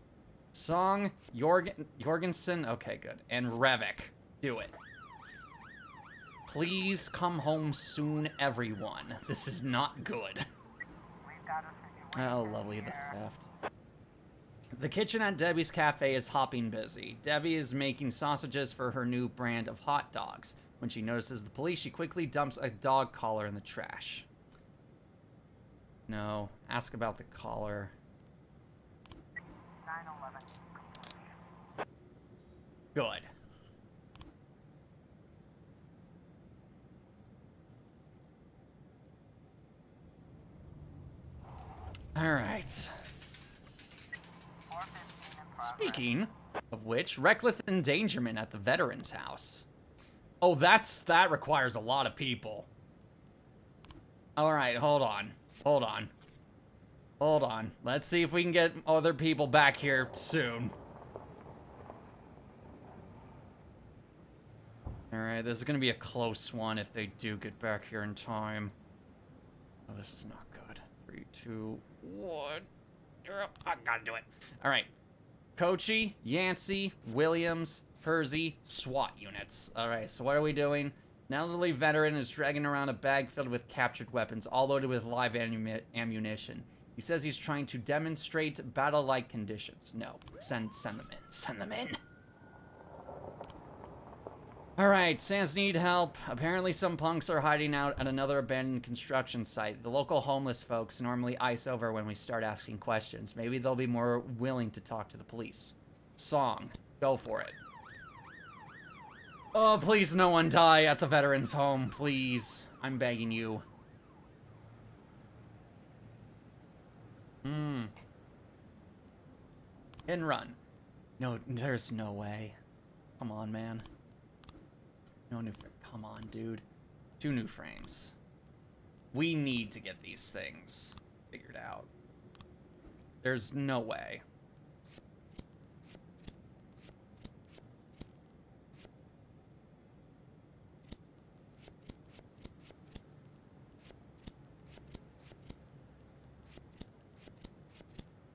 Song, Jorgensen, okay, good. And Revik, do it. Please come home soon, everyone. This is not good. Oh, lovely, the theft. The kitchen at Debbie's Cafe is hopping busy. Debbie is making sausages for her new brand of hot dogs. When she notices the police, she quickly dumps a dog collar in the trash. No, ask about the collar. 911. Good. All right. Speaking of which, reckless endangerment at the veterans' house. Oh, that requires a lot of people. All right, hold on. Hold on. Let's see if we can get other people back here soon. Alright, this is gonna be a close one if they do get back here in time. Oh, this is not good. 3, 2, 1. I gotta do it. Alright. Kochi, Yancey, Williams, Hersey, SWAT units. Alright, so what are we doing? An elderly veteran is dragging around a bag filled with captured weapons, all loaded with live ammunition. He says he's trying to demonstrate battle-like conditions. No, send them in. Send them in. Alright, Sans need help. Apparently some punks are hiding out at another abandoned construction site. The local homeless folks normally ice over when we start asking questions. Maybe they'll be more willing to talk to the police. Song. Go for it. Oh, please no one die at the veterans' home, please. I'm begging you. And run. No, there's no way. Come on, man. No new frame. Come on, dude. 2 new frames. We need to get these things figured out. There's no way.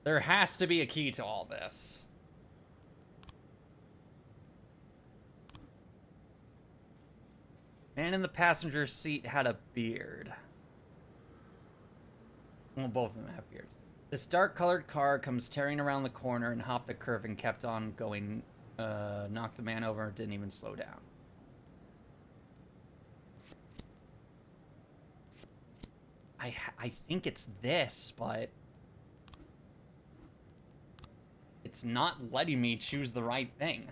There has to be a key to all this. Man in the passenger seat had a beard. Well, both of them have beards. This dark-colored car comes tearing around the corner and hopped the curve and kept on going. Knocked the man over and didn't even slow down. I think it's this, but it's not letting me choose the right thing.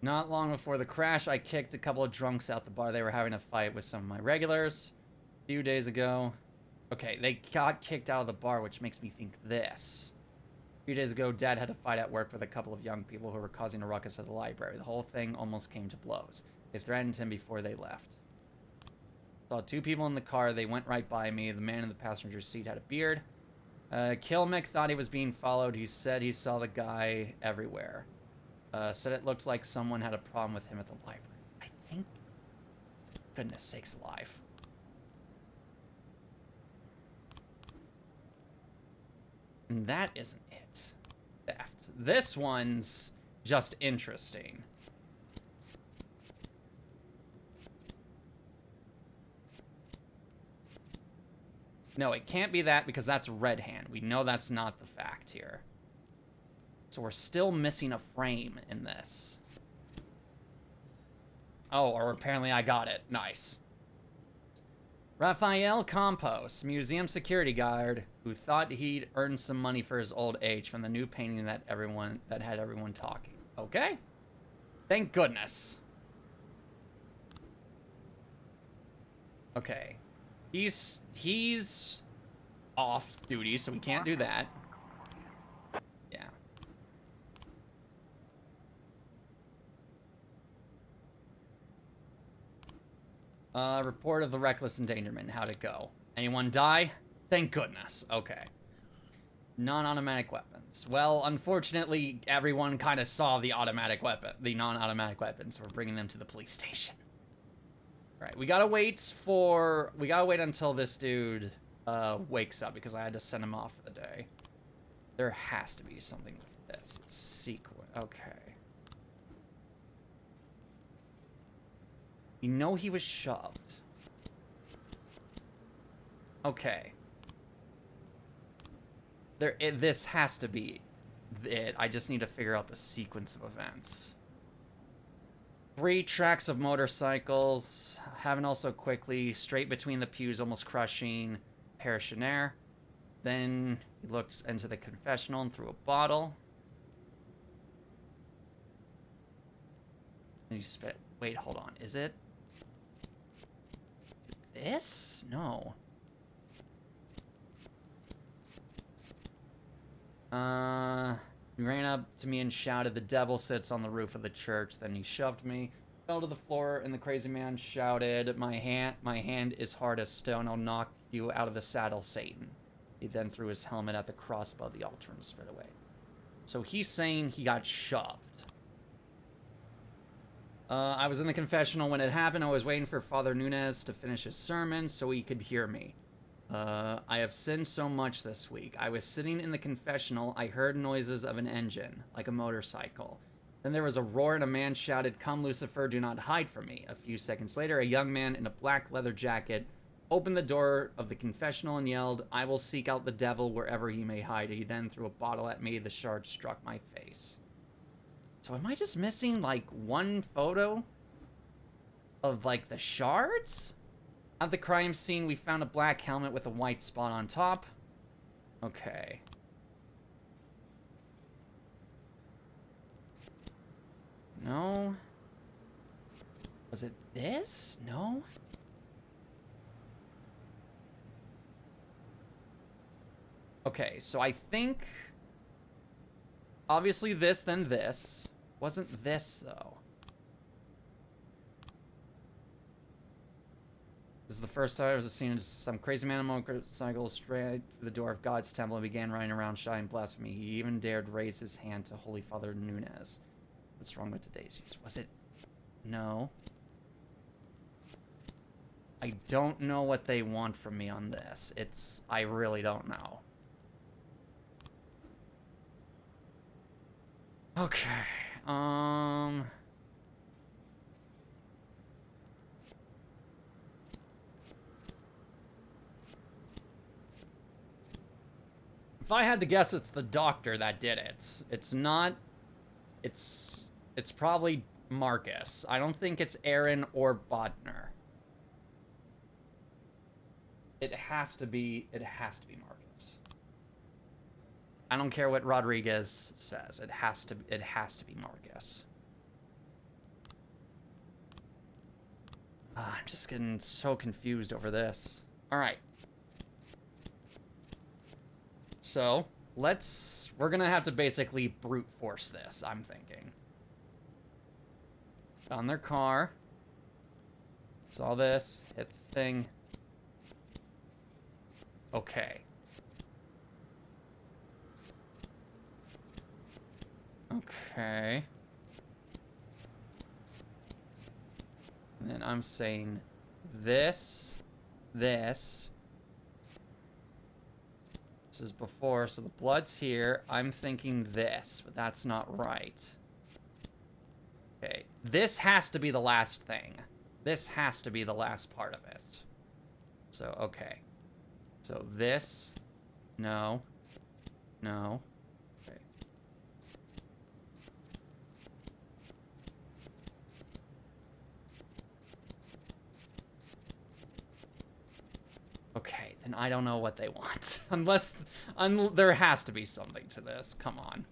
Not long before the crash, I kicked a couple of drunks out the bar. They were having a fight with some of my regulars a few days ago. Okay, they got kicked out of the bar, which makes me think this. A few days ago, Dad had a fight at work with a couple of young people who were causing a ruckus at the library. The whole thing almost came to blows. They threatened him before they left. Saw 2 people in the car. They went right by me. The man in the passenger seat had a beard. Kilmick thought he was being followed. He said he saw the guy everywhere. Said it looked like someone had a problem with him at the library. I think... Goodness sakes alive. And that isn't it. Theft. This one's just interesting. No, it can't be that because that's Red Hand. We know that's not the fact here. So we're still missing a frame in this. Oh, or apparently I got it. Nice. Raphael Campos, museum security guard, who thought he'd earned some money for his old age from the new painting that had everyone talking. Okay. Thank goodness. Okay. He's off duty, so we can't do that. Report of the reckless endangerment. How'd it go? Anyone die? Thank goodness. Okay. Non-automatic weapons. Well, unfortunately, everyone kind of saw the non-automatic weapons, so we're bringing them to the police station. Right, we gotta wait until this dude, wakes up, because I had to send him off for the day. There has to be something with this. Sequence. Okay. You know he was shoved. Okay. This has to be it. I just need to figure out the sequence of events. 3 tracks of motorcycles. Having also quickly, straight between the pews, almost crushing Parachenaire. Then he looked into the confessional and threw a bottle. And he spit. Wait, hold on. Is it this? No. He ran up to me and shouted, "The devil sits on the roof of the church." Then he shoved me, fell to the floor, and the crazy man shouted, my hand is hard as stone. I'll knock you out of the saddle, Satan. He then threw his helmet at the cross above the altar and sped away. So he's saying he got shoved. I was in the confessional when it happened. I was waiting for Father Nunez to finish his sermon so he could hear me. I have sinned so much this week. I was sitting in the confessional. I heard noises of an engine, like a motorcycle. Then there was a roar and a man shouted, "Come, Lucifer, do not hide from me." A few seconds later, a young man in a black leather jacket opened the door of the confessional and yelled, "I will seek out the devil wherever he may hide." He then threw a bottle at me. The shard struck my face. So am I just missing, like, one photo of, like, the shards? At the crime scene, we found a black helmet with a white spot on top. Okay. No. Was it this? No. Okay, so I think... obviously this, then this. Wasn't this, though. This is the first time I was seen some crazy man on a motorcycle straight through the door of God's temple and began running around shouting blasphemy. He even dared raise his hand to Holy Father Nunez. What's wrong with today's use? Was it? No. I don't know what they want from me on this. I really don't know. Okay. If I had to guess, it's the doctor that did it. It's not... It's probably Marcus. I don't think it's Aaron or Bodner. It has to be Marcus. I don't care what Rodriguez says. It has to be Marcus. I'm just getting so confused over this. All right. So, we're gonna have to basically brute force this, I'm thinking. Found their car. Saw this. Hit the thing. Okay. Okay. And then I'm saying this. This is before, so the blood's here. I'm thinking this, but that's not right. Okay. This has to be the last thing. This has to be the last part of it. So, okay. So this, no, no, okay. Okay, then I don't know what they want. Unless there has to be something to this. Come on.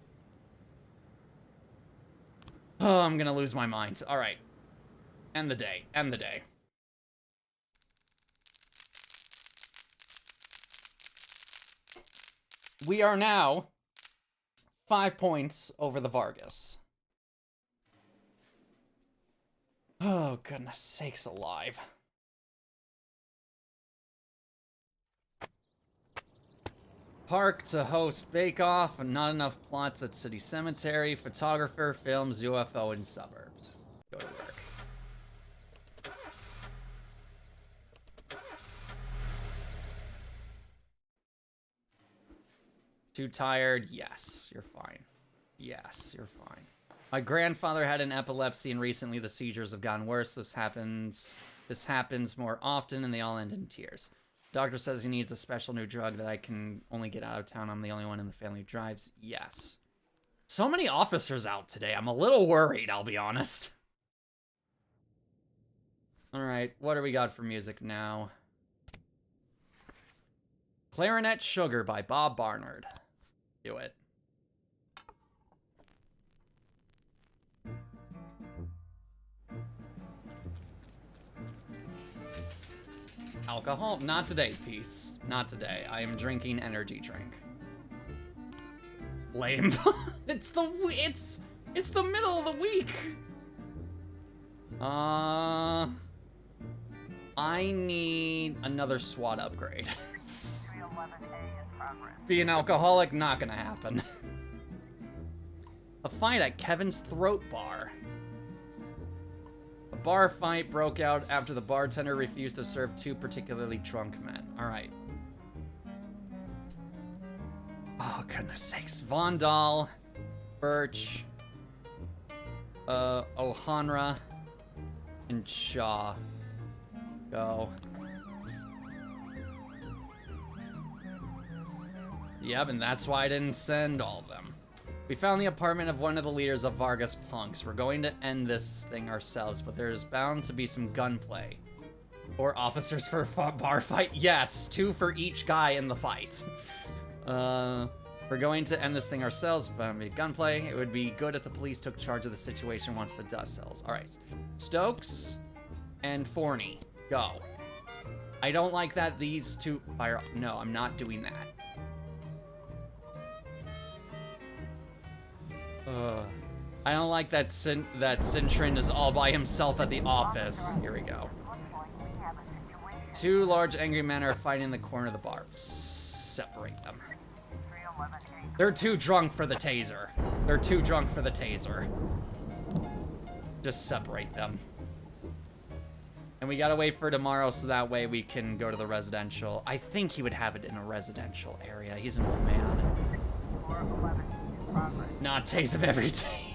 Oh, I'm gonna lose my mind. All right. End the day. End the day. We are now 5 points over the Vargas. Oh, goodness sakes alive. Park to host Bake Off, and not enough plots at City Cemetery. Photographer films UFO in suburbs. Go to work. Too tired? Yes, you're fine. Yes, you're fine. My grandfather had an epilepsy, and recently the seizures have gotten worse. This happens more often, and they all end in tears. Doctor says he needs a special new drug that I can only get out of town. I'm the only one in the family who drives. Yes. So many officers out today. I'm a little worried, I'll be honest. Alright, what do we got for music now? Clarinet Sugar by Bob Barnard. Do it. Alcohol? Not today, peace. Not today. I am drinking energy drink. Lame. It's the middle of the week. I need another SWAT upgrade. 311A in progress. Be an alcoholic, not gonna happen. A fight at Kevin's Throat Bar. A bar fight broke out after the bartender refused to serve two particularly drunk men. Alright. Oh, goodness sakes. Vondal, Birch, Ohanra, and Shaw. Go. Yep, and that's why I didn't send all of them. We found the apartment of one of the leaders of Vargas punks. We're going to end this thing ourselves, but there's bound to be some gunplay. 4 officers for a bar fight? Yes, 2 for each guy in the fight. We're going to end this thing ourselves, but be gunplay. It would be good if the police took charge of the situation once the dust settles. Alright. Stokes and Forney. Go. I don't like that these two fire. No, I'm not doing that. I don't like that Cintron is all by himself at the office. Here we go. Looks like we have a situation. 2 large angry men are fighting in the corner of the bar. Separate them. 311A. They're too drunk for the taser. They're too drunk for the taser. Just separate them. And we gotta wait for tomorrow so that way we can go to the residential. I think he would have it in a residential area. He's an old man. 411 in progress. Not taste of every day.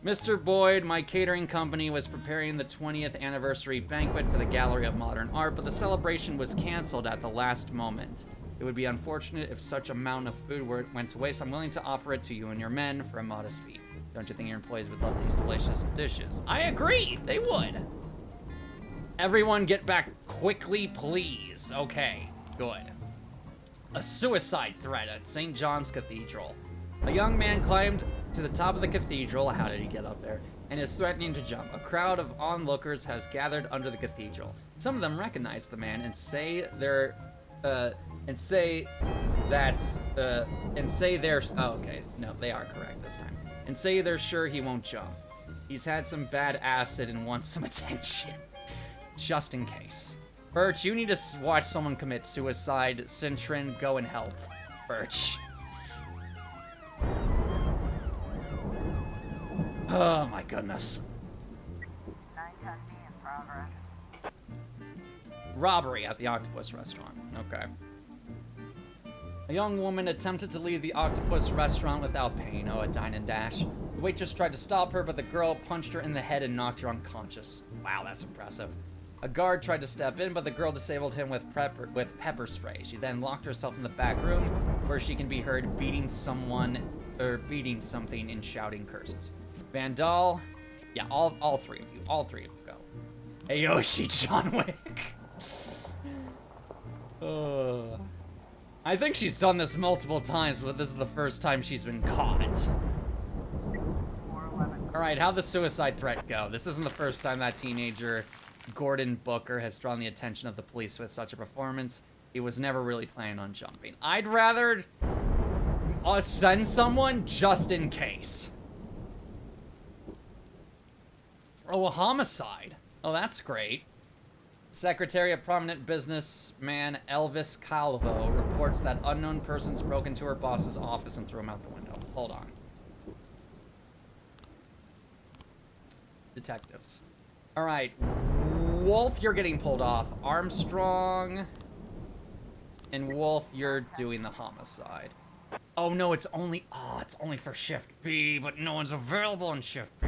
Mr. Boyd, my catering company was preparing the 20th anniversary banquet for the Gallery of Modern Art, but the celebration was canceled at the last moment. It would be unfortunate if such amount of food went to waste. I'm willing to offer it to you and your men for a modest fee. Don't you think your employees would love these delicious dishes? I agree, they would. Everyone get back quickly, please. Okay, good. A suicide threat at St. John's Cathedral. A young man climbed to the top of the cathedral. How did he get up there? And is threatening to jump. A crowd of onlookers has gathered under the cathedral. Some of them recognize the man and say they're, oh, okay, no, they are correct this time. And say they're sure he won't jump. He's had some bad acid and wants some attention. Just in case. Birch, you need to watch someone commit suicide. Cintron, go and help. Birch. Oh my goodness. 910B in progress. Robbery at the Octopus Restaurant. Okay. A young woman attempted to leave the Octopus Restaurant without paying. Oh, a dine and dash. The waitress tried to stop her, but the girl punched her in the head and knocked her unconscious. Wow, that's impressive. A guard tried to step in, but the girl disabled him with pepper spray. She then locked herself in the back room, where she can be heard beating something and shouting curses. Vandal, yeah, all 3 of you, all 3 of you go. Hey Yoshi, John Wick. I think she's done this multiple times, but this is the first time she's been caught. 411. Alright, how'd the suicide threat go? This isn't the first time that teenager, Gordon Booker, has drawn the attention of the police with such a performance. He was never really planning on jumping. I'd rather send someone just in case. Oh, a homicide. Oh, that's great. Secretary of prominent businessman Elvis Calvo reports that unknown persons broke into her boss's office and threw him out the window. Hold on. Detectives. All right. Wolf, you're getting pulled off. Armstrong and Wolf, you're doing the homicide. Oh no, it's only for shift B, but no one's available on shift B.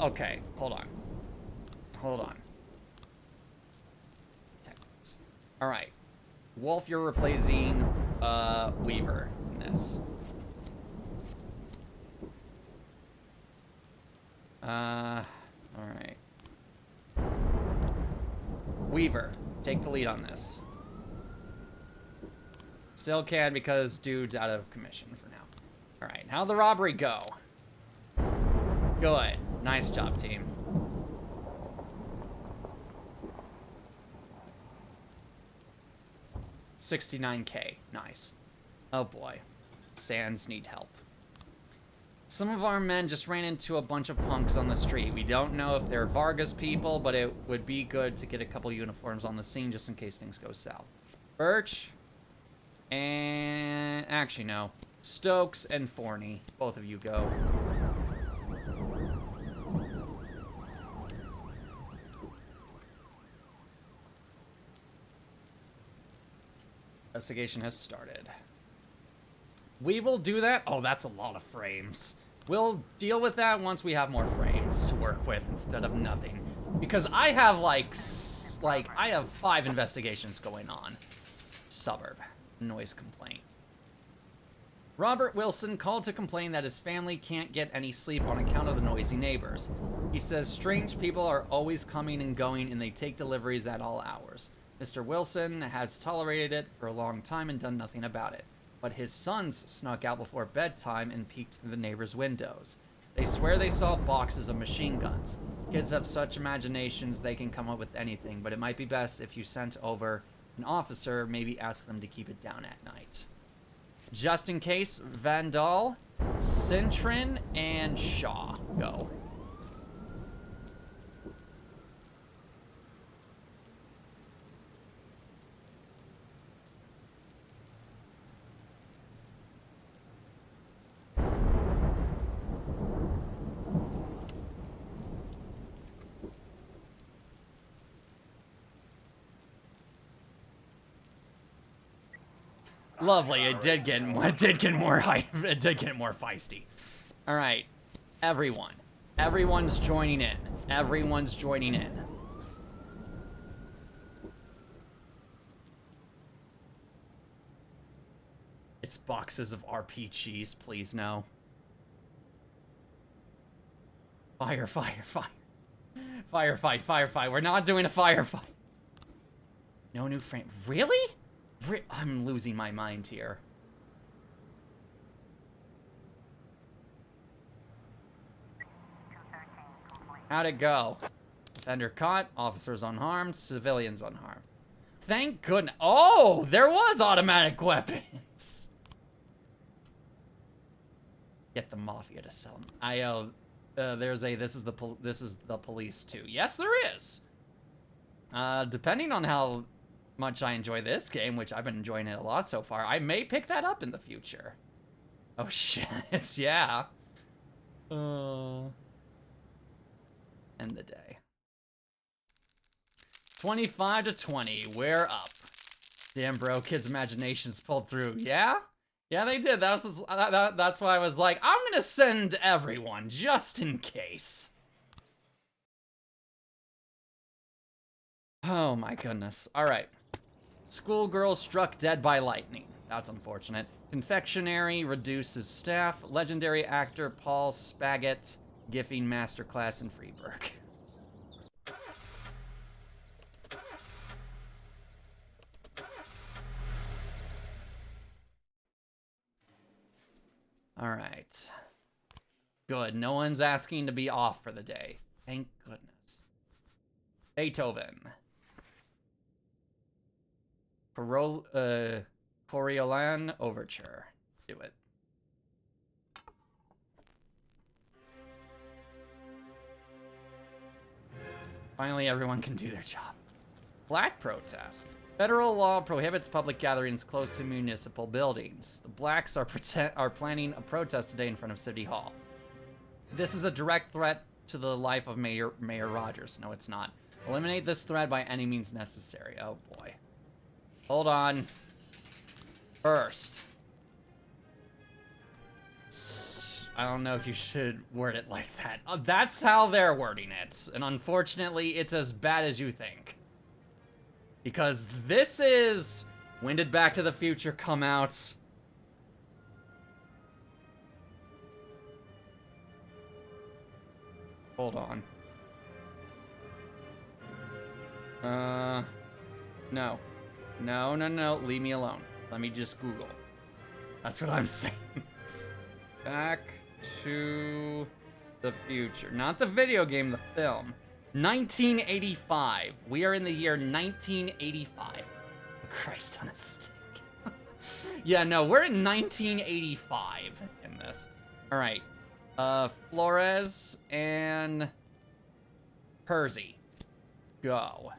Okay, hold on. Detectives. All right. Wolf, you're replacing Weaver in this. All right. Weaver, take the lead on this. Still can because dude's out of commission for now. All right, how'd the robbery go? Good. Nice job, team. $69K. Nice. Oh boy. Sands need help. Some of our men just ran into a bunch of punks on the street. We don't know if they're Vargas people, but it would be good to get a couple uniforms on the scene just in case things go south. Birch and... actually, no. Stokes and Forney. Both of you go. Investigation has started. We will do that. Oh, that's a lot of frames. We'll deal with that once we have more frames to work with instead of nothing. Because I have I have 5 investigations going on. Suburb. Noise complaint. Robert Wilson called to complain that his family can't get any sleep on account of the noisy neighbors. He says strange people are always coming and going and they take deliveries at all hours. Mr. Wilson has tolerated it for a long time and done nothing about it. But his sons snuck out before bedtime and peeked through the neighbors' windows. They swear they saw boxes of machine guns. Kids have such imaginations they can come up with anything, but it might be best if you sent over an officer, maybe ask them to keep it down at night. Just in case, Vandal, Cintron, and Shaw go. Lovely. It did get more feisty. All right, everyone's joining in. Everyone's joining in. It's boxes of RPGs, please no. Fire, fire, fire. Firefight, firefight. We're not doing a firefight. No new frame. Really? I'm losing my mind here. How'd it go? Offender caught, officers unharmed, civilians unharmed. Thank goodness. Oh, there was automatic weapons. Get the Mafia to sell them. This is the police too. Yes, there is. Depending on how much I enjoy this game, which I've been enjoying it a lot so far, I may pick that up in the future. Oh shit, yeah. End the day. 25 to 20, we're up. Damn, bro, kids' imaginations pulled through. Yeah? Yeah, they did. That's why I was like, I'm gonna send everyone, just in case. Oh my goodness. Alright. Schoolgirl struck dead by lightning. That's unfortunate. Confectionery reduces staff. Legendary actor Paul Spaggett gifting masterclass in Freeburg. Alright. Good. No one's asking to be off for the day. Thank goodness. Beethoven. Coriolan Overture. Do it. Finally, everyone can do their job. Black protest. Federal law prohibits public gatherings close to municipal buildings. The blacks are planning a protest today in front of City Hall. This is a direct threat to the life of Mayor Rogers. No, it's not. Eliminate this threat by any means necessary. Oh boy. Hold on. First. I don't know if you should word it like that. That's how they're wording it. And unfortunately, it's as bad as you think. Because this is... When did Back to the Future come out? Hold on. No. No. Leave me alone. Let me just Google. That's what I'm saying. Back to the Future. Not the video game, the film. 1985. We are in the year 1985. Christ on a stick. Yeah, no, we're in 1985 in this. All right. Flores and Percy. Go.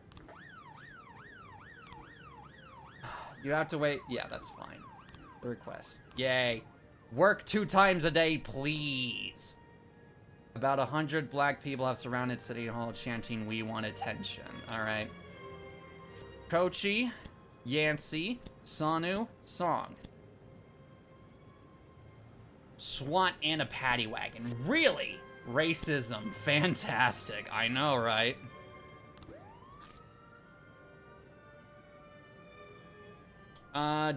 You have to wait. Yeah, that's fine. The request. Yay. Work 2 times a day, please. About 100 black people have surrounded City Hall chanting, "We want attention." Alright. Kochi, Yancey, Sanu, Song. SWAT and a paddy wagon. Really? Racism. Fantastic. I know, right?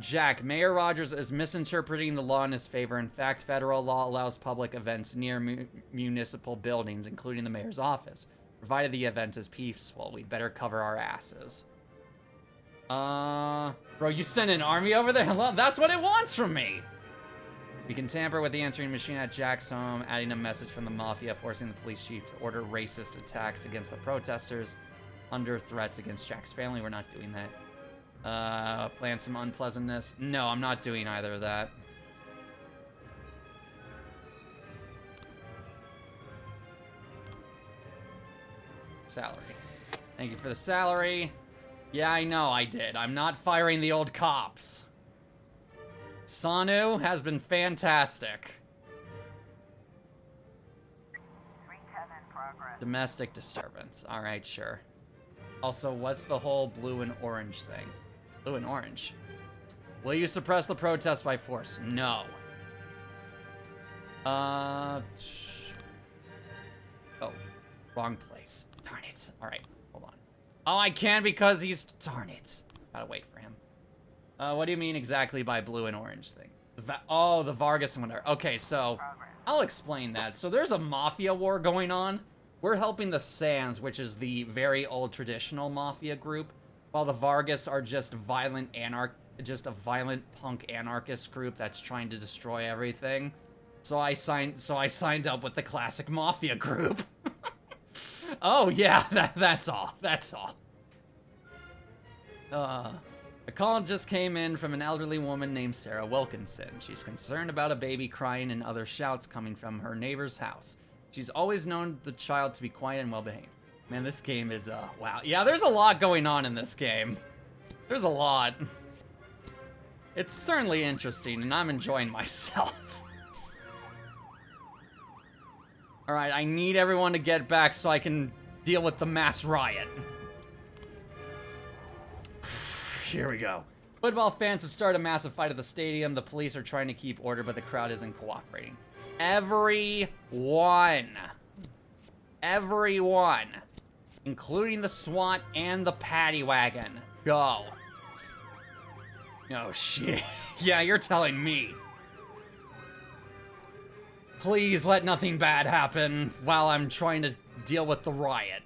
Jack, Mayor Rogers is misinterpreting the law in his favor. In fact, federal law allows public events near municipal buildings, including the mayor's office. Provided the event is peaceful, we'd better cover our asses. Bro, you sent an army over there? Hello? That's what it wants from me! We can tamper with the answering machine at Jack's home, adding a message from the Mafia, forcing the police chief to order racist attacks against the protesters under threats against Jack's family. We're not doing that. Plan some unpleasantness. No, I'm not doing either of that. Salary. Thank you for the salary. Yeah, I know I did. I'm not firing the old cops. Sanu has been fantastic. 310 in progress. Domestic disturbance. Alright, sure. Also, what's the whole blue and orange thing? Blue and orange. Will you suppress the protest by force? No. Oh, wrong place. Darn it. Alright, hold on. Oh, I can because he's... Darn it. Gotta wait for him. What do you mean exactly by blue and orange thing? Oh, the Vargas and whatever. Okay, so... I'll explain that. So there's a mafia war going on. We're helping the Sands, which is the very old traditional mafia group, while the Vargas are just a violent punk anarchist group that's trying to destroy everything. So I signed up with the classic mafia group. Oh yeah, that's all. That's all. A call just came in from an elderly woman named Sarah Wilkinson. She's concerned about a baby crying and other shouts coming from her neighbor's house. She's always known the child to be quiet and well-behaved. Man, this game is, wow. Yeah, there's a lot going on in this game. There's a lot. It's certainly interesting, and I'm enjoying myself. Alright, I need everyone to get back so I can deal with the mass riot. Here we go. Football fans have started a massive fight at the stadium. The police are trying to keep order, but the crowd isn't cooperating. Everyone, including the SWAT and the paddy wagon, go. Oh shit. Yeah, you're telling me. Please let nothing bad happen while I'm trying to deal with the riot.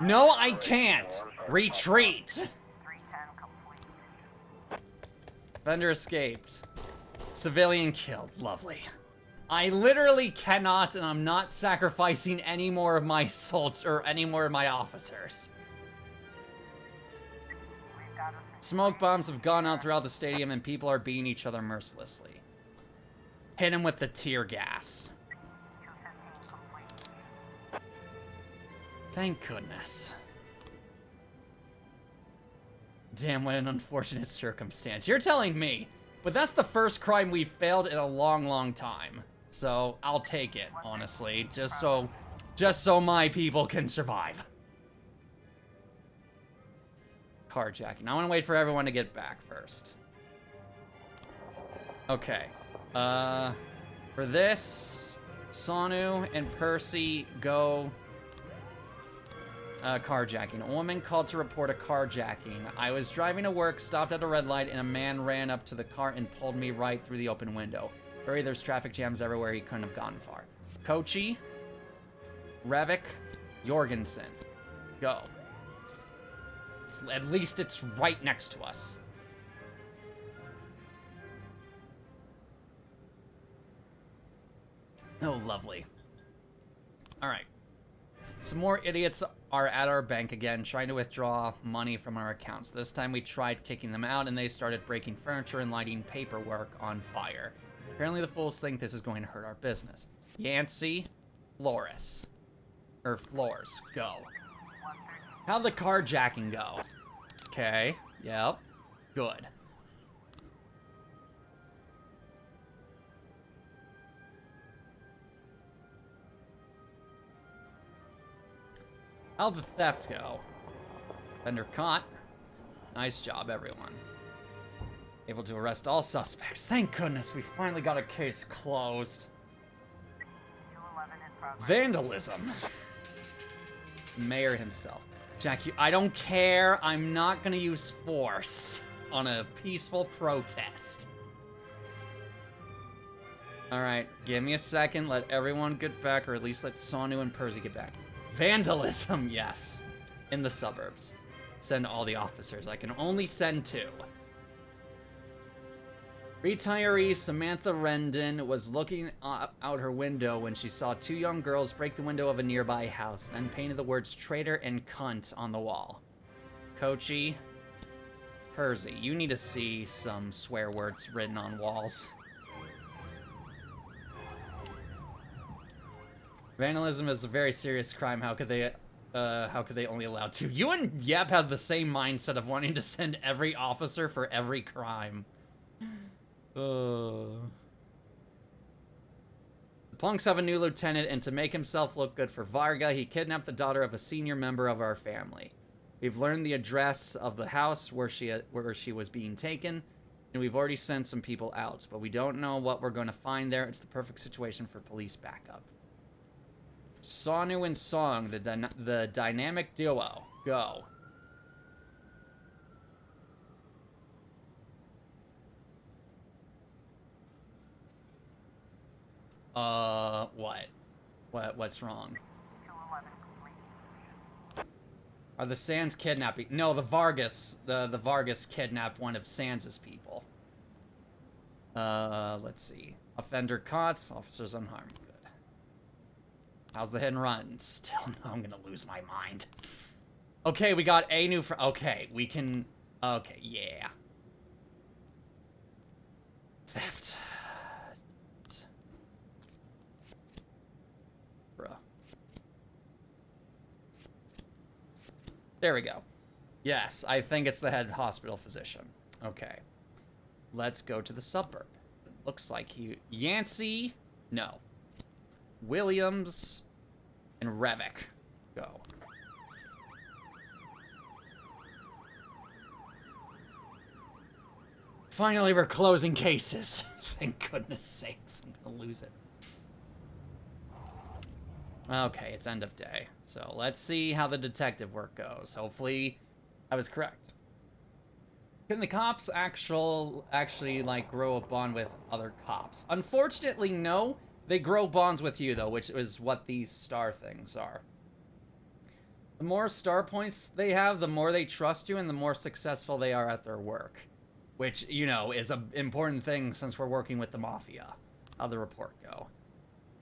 No, I can't. Retreat. 310 complete. Vendor escaped. Civilian killed. Lovely. I literally cannot, and I'm not sacrificing any more of my soldiers or any more of my officers. We've got a Smoke bombs have gone out throughout the stadium, and people are beating each other mercilessly. Hit him with the tear gas. 215 complete. Thank goodness. Damn, what an unfortunate circumstance. You're telling me. But that's the first crime we've failed in a long, long time. So, I'll take it, honestly. Just so my people can survive. Carjacking. I want to wait for everyone to get back first. Okay. For this, Sanu and Percy go... carjacking. A woman called to report a carjacking. I was driving to work, stopped at a red light, and a man ran up to the car and pulled me right through the open window. Hurry, there's traffic jams everywhere. He couldn't have gone far. Kochi, Revik, Jorgensen. Go. At least it's right next to us. Oh, lovely. Alright. Some more idiots are at our bank again, trying to withdraw money from our accounts. This time we tried kicking them out, and they started breaking furniture and lighting paperwork on fire. Apparently the fools think this is going to hurt our business. Yancey, Flores. Or Floors, go. How'd the carjacking go? Okay, yep, good. How'd the theft go? Vendor caught. Nice job, everyone. Able to arrest all suspects. Thank goodness, we finally got a case closed. 211 in progress. Vandalism. Mayor himself. Jack, I don't care. I'm not gonna use force on a peaceful protest. Alright, give me a second. Let everyone get back, or at least let Sonu and Percy get back. Vandalism, yes. In the suburbs. Send all the officers. I can only send 2. Retiree Samantha Rendon was looking out her window when she saw 2 young girls break the window of a nearby house, then painted the words traitor and cunt on the wall. Kochi, Percy, you need to see some swear words written on walls. Vandalism is a very serious crime. How could they only allow 2? You and Yep have the same mindset of wanting to send every officer for every crime. The punks have a new lieutenant, and to make himself look good for Varga, he kidnapped the daughter of a senior member of our family. We've learned the address of the house where she was being taken, and we've already sent some people out, but we don't know what we're going to find there. It's the perfect situation for police backup. Sonu and Song, the dynamic duo. Go. What's wrong? 211 complete. Are the Sands kidnapping? No, the Vargas kidnapped one of Sands' people. Let's see. Offender caught, officers unharmed. Good. How's the hit and run? Still, no, I'm gonna lose my mind. Okay, we got a new okay, we can... Okay, yeah. Theft. Bruh. There we go. Yes, I think it's the head hospital physician. Okay. Let's go to the suburb. Looks like Yancey... No. Williams and Revick. Go. Finally, we're closing cases. Thank goodness sakes, I'm gonna lose it. Okay, it's end of day. So let's see how the detective work goes. Hopefully, I was correct. Can the cops actually like grow a bond with other cops? Unfortunately, no. They grow bonds with you, though, which is what these star things are. The more star points they have, the more they trust you and the more successful they are at their work. Which, you know, is an important thing since we're working with the Mafia. How'd the report go?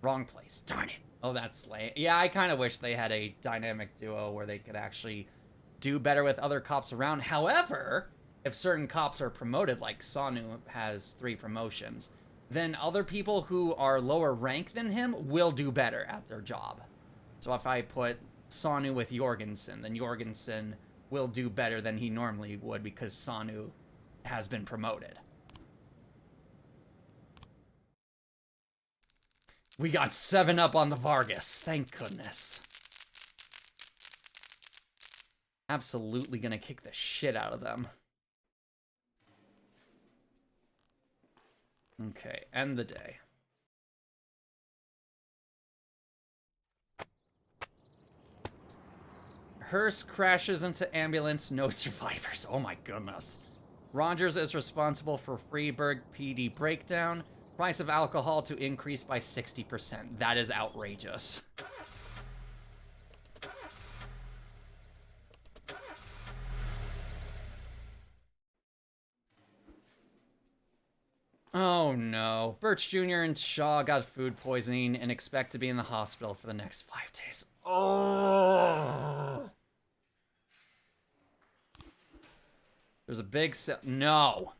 Wrong place. Darn it. Oh, that's lame. Yeah, I kind of wish they had a dynamic duo where they could actually do better with other cops around. However, if certain cops are promoted, like Sonu has 3 promotions, then other people who are lower rank than him will do better at their job. So if I put Sonu with Jorgensen, then Jorgensen will do better than he normally would because Sonu has been promoted. We got 7 up on the Vargas. Thank goodness. Absolutely gonna kick the shit out of them. Okay, end the day. Hearst crashes into ambulance, no survivors. Oh my goodness. Rogers is responsible for Freeburg PD breakdown. Price of alcohol to increase by 60%. That is outrageous. Oh no. Birch Jr. and Shaw got food poisoning and expect to be in the hospital for the next 5 days. Oh. There's a big no.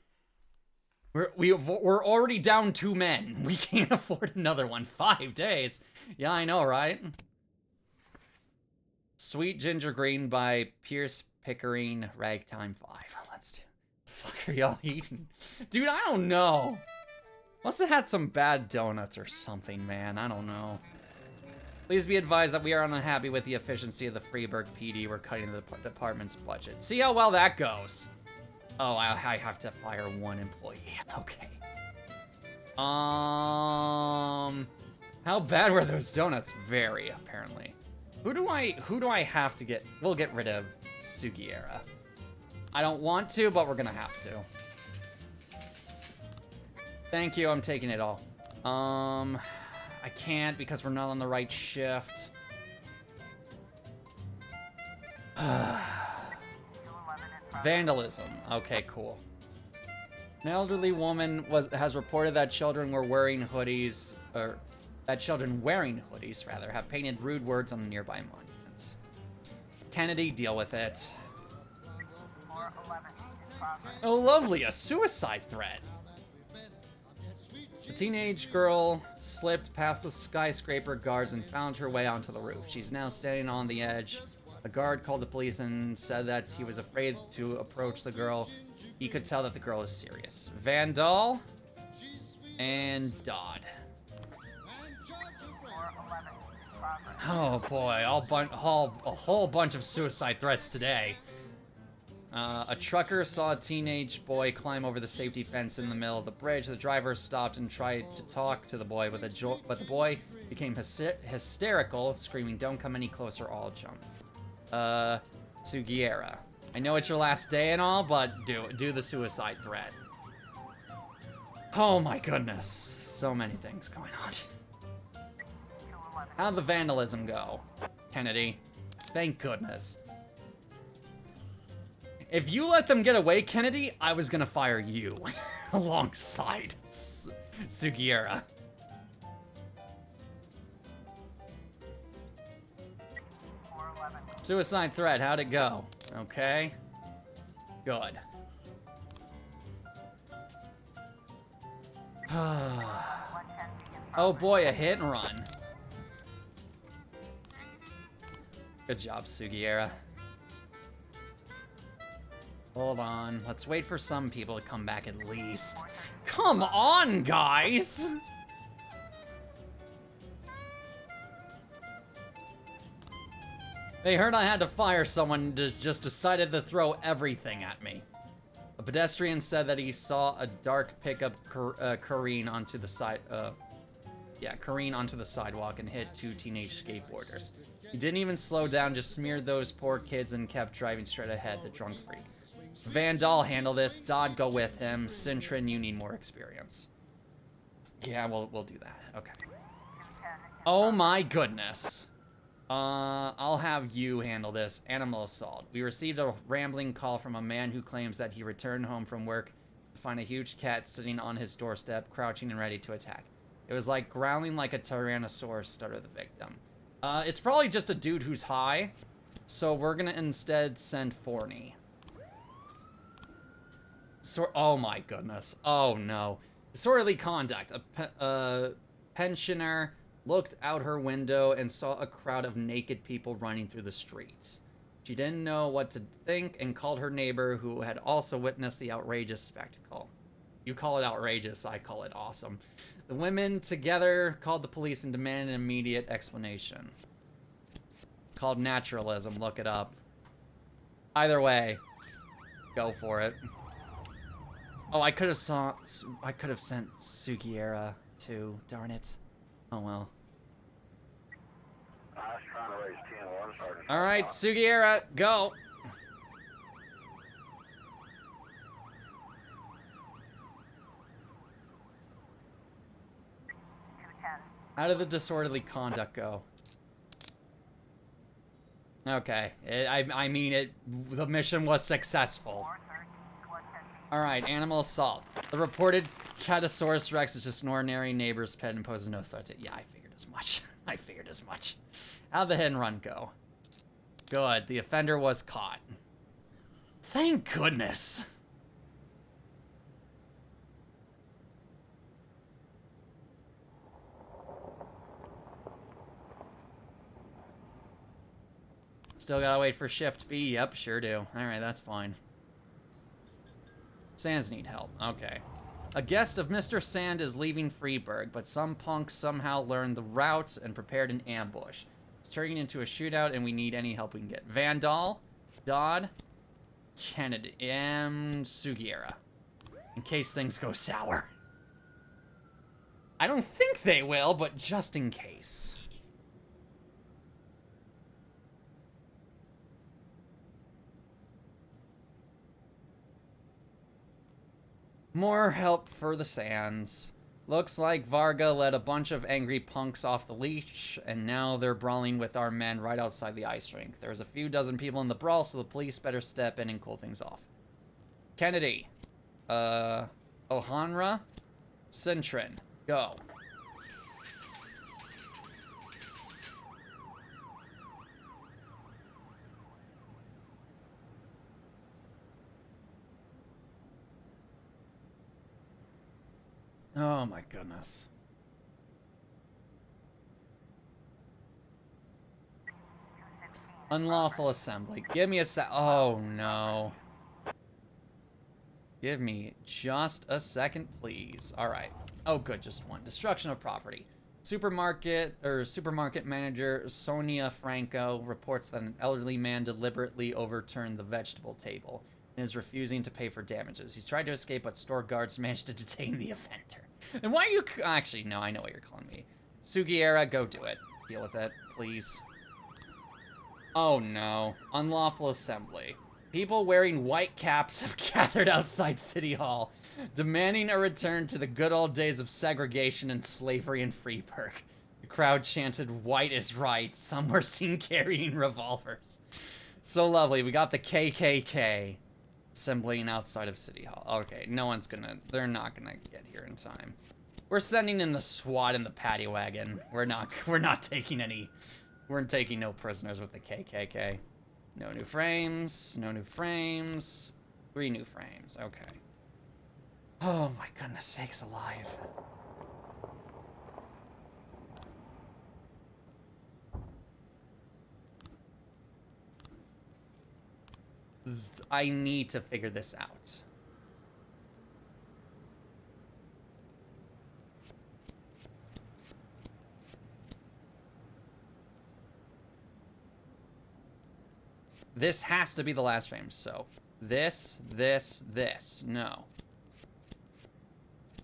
We're already down 2 men. We can't afford another one. 5 days. Yeah, I know, right? Sweet Ginger Green by Pierce Pickering, Ragtime 5. Let's do. The fuck are y'all eating? Dude, I don't know. Must have had some bad donuts or something, man. I don't know. Please be advised that we are unhappy with the efficiency of the Freeburg PD. We're cutting the department's budget. See how well that goes. Oh, I have to fire 1 employee. Okay. How bad were those donuts? Very, apparently. Who do I have to get? We'll get rid of Sugiura. I don't want to, but we're gonna have to. Thank you, I'm taking it all. I can't because we're not on the right shift. Vandalism. Okay, cool. An elderly woman has reported that children wearing hoodies have painted rude words on the nearby monuments. Kennedy, deal with it. 411 in progress. Oh, lovely, a suicide threat. The teenage girl slipped past the skyscraper guards and found her way onto the roof. She's now standing on the edge. A guard called the police and said that he was afraid to approach the girl. He could tell that the girl is serious. Vandal and Dodd. 411 in progress. Oh boy, a whole bunch of suicide threats today. A trucker saw a teenage boy climb over the safety fence in the middle of the bridge. The driver stopped and tried to talk to the boy, but the boy became hysterical, screaming, "Don't come any closer, I'll jump." Sugiura. I know it's your last day and all, but do the suicide threat. Oh my goodness. So many things going on. 211 How'd the vandalism go, Kennedy? Thank goodness. If you let them get away, Kennedy, I was gonna fire you alongside Sugiura. 411 Suicide threat, how'd it go? Okay. Good. 110 in Oh boy, a hit and run. Good job, Sugiura. Hold on. Let's wait for some people to come back at least. Come on, guys! They heard I had to fire someone and just decided to throw everything at me. A pedestrian said that he saw a dark pickup careen onto the sidewalk and hit 2 teenage skateboarders. He didn't even slow down, just smeared those poor kids and kept driving straight ahead, the drunk freak. Vandal handle this, Dodd go with him, Cintron, you need more experience. Yeah, we'll do that, okay. 210 Oh my goodness. I'll have you handle this. Animal assault. We received a rambling call from a man who claims that he returned home from work to find a huge cat sitting on his doorstep, crouching and ready to attack. It was like growling like a tyrannosaurus, stuttered the victim. It's probably just a dude who's high, so we're gonna instead send Forney. Oh my goodness. Oh no. Disorderly conduct. A pensioner looked out her window and saw a crowd of naked people running through the streets. She didn't know what to think and called her neighbor, who had also witnessed the outrageous spectacle. You call it outrageous, I call it awesome. The women together called the police and demanded an immediate explanation. Called naturalism, look it up. Either way, go for it. Oh, I could have sent Sugiura too, darn it. Oh well. I was trying to raise 10-1, Sergeant. Alright, Sugiura, go! How did the disorderly conduct go? Okay, I mean, the mission was successful. 413 110 Alright, animal assault. The reported Catosaurus Rex is just an ordinary neighbor's pet and poses no threat to... Yeah, I figured as much. I figured as much. How'd the hit and run go? Good, the offender was caught. Thank goodness. Still gotta wait for Shift B. Yep, sure do. Alright, that's fine. Sands need help. Okay. A guest of Mr. Sand is leaving Freeburg, but some punks somehow learned the routes and prepared an ambush. It's turning into a shootout, and we need any help we can get. Vandal, Dodd, Kennedy, and Sugiera. In case things go sour. I don't think they will, but just in case. More help for the Sands. Looks like Varga let a bunch of angry punks off the leash, and now they're brawling with our men right outside the ice rink. There's a few dozen people in the brawl, so the police better step in and cool things off. Kennedy. Ohanra. Cintron. Go. Oh my goodness. Unlawful assembly. Give me a oh no. Give me just a second, please. Alright. Oh good, just one. Destruction of property. Supermarket manager Sonia Franco reports that an elderly man deliberately overturned the vegetable table and is refusing to pay for damages. He's tried to escape, but store guards managed to detain the offender. And why are you... Actually, no, I know what you're calling me. Sugiera, go do it. Deal with it, please. Oh, no. Unlawful assembly. People wearing white caps have gathered outside City Hall, demanding a return to the good old days of segregation and slavery in Freeburg. The crowd chanted, "White is right." Some were seen carrying revolvers. So lovely. We got the KKK assembling outside of City Hall. Okay, no one's gonna... They're not gonna get here in time. We're sending in the SWAT in the paddy wagon. We're not taking any... We're taking no prisoners with the KKK. No new frames. No new frames. 3 new frames. Okay. Oh my goodness sakes alive. I need to figure this out. This has to be the last frame, so this. No.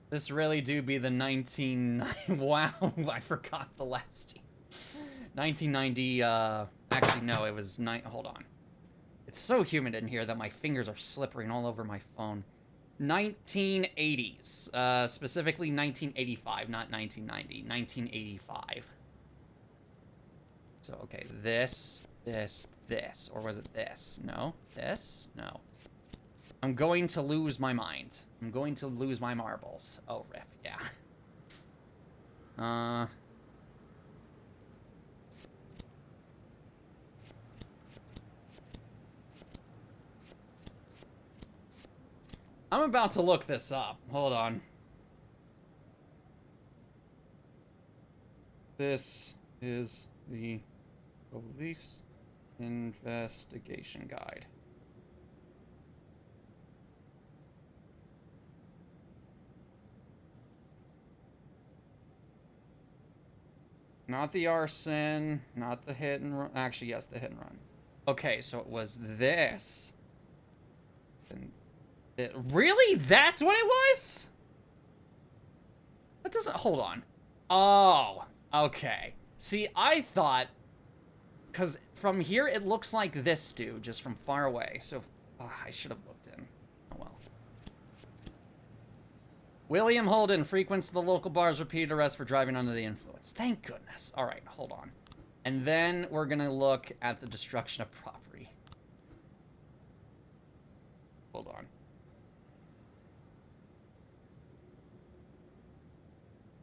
This really do be the 1990... Wow, I forgot the last year. 1990, actually, no, it was... Hold on. It's so humid in here that my fingers are slippering all over my phone. 1980s. Specifically 1985, not 1990. 1985. So, okay, this. Or was it this? No? This? No. I'm going to lose my mind. I'm going to lose my marbles. Oh, rip, yeah. I'm about to look this up. Hold on. This is the police investigation guide. Not the arson, not the hit and run. Actually, yes, the hit and run. Okay, so it was this. And really? That's what it was? That doesn't... Hold on. Oh, okay. See, I thought... Because from here, it looks like this dude, just from far away. So, I should have looked in. Oh, well. William Holden frequents the local bars, repeated arrest for driving under the influence. Thank goodness. All right, hold on. And then we're going to look at the destruction of property. Hold on.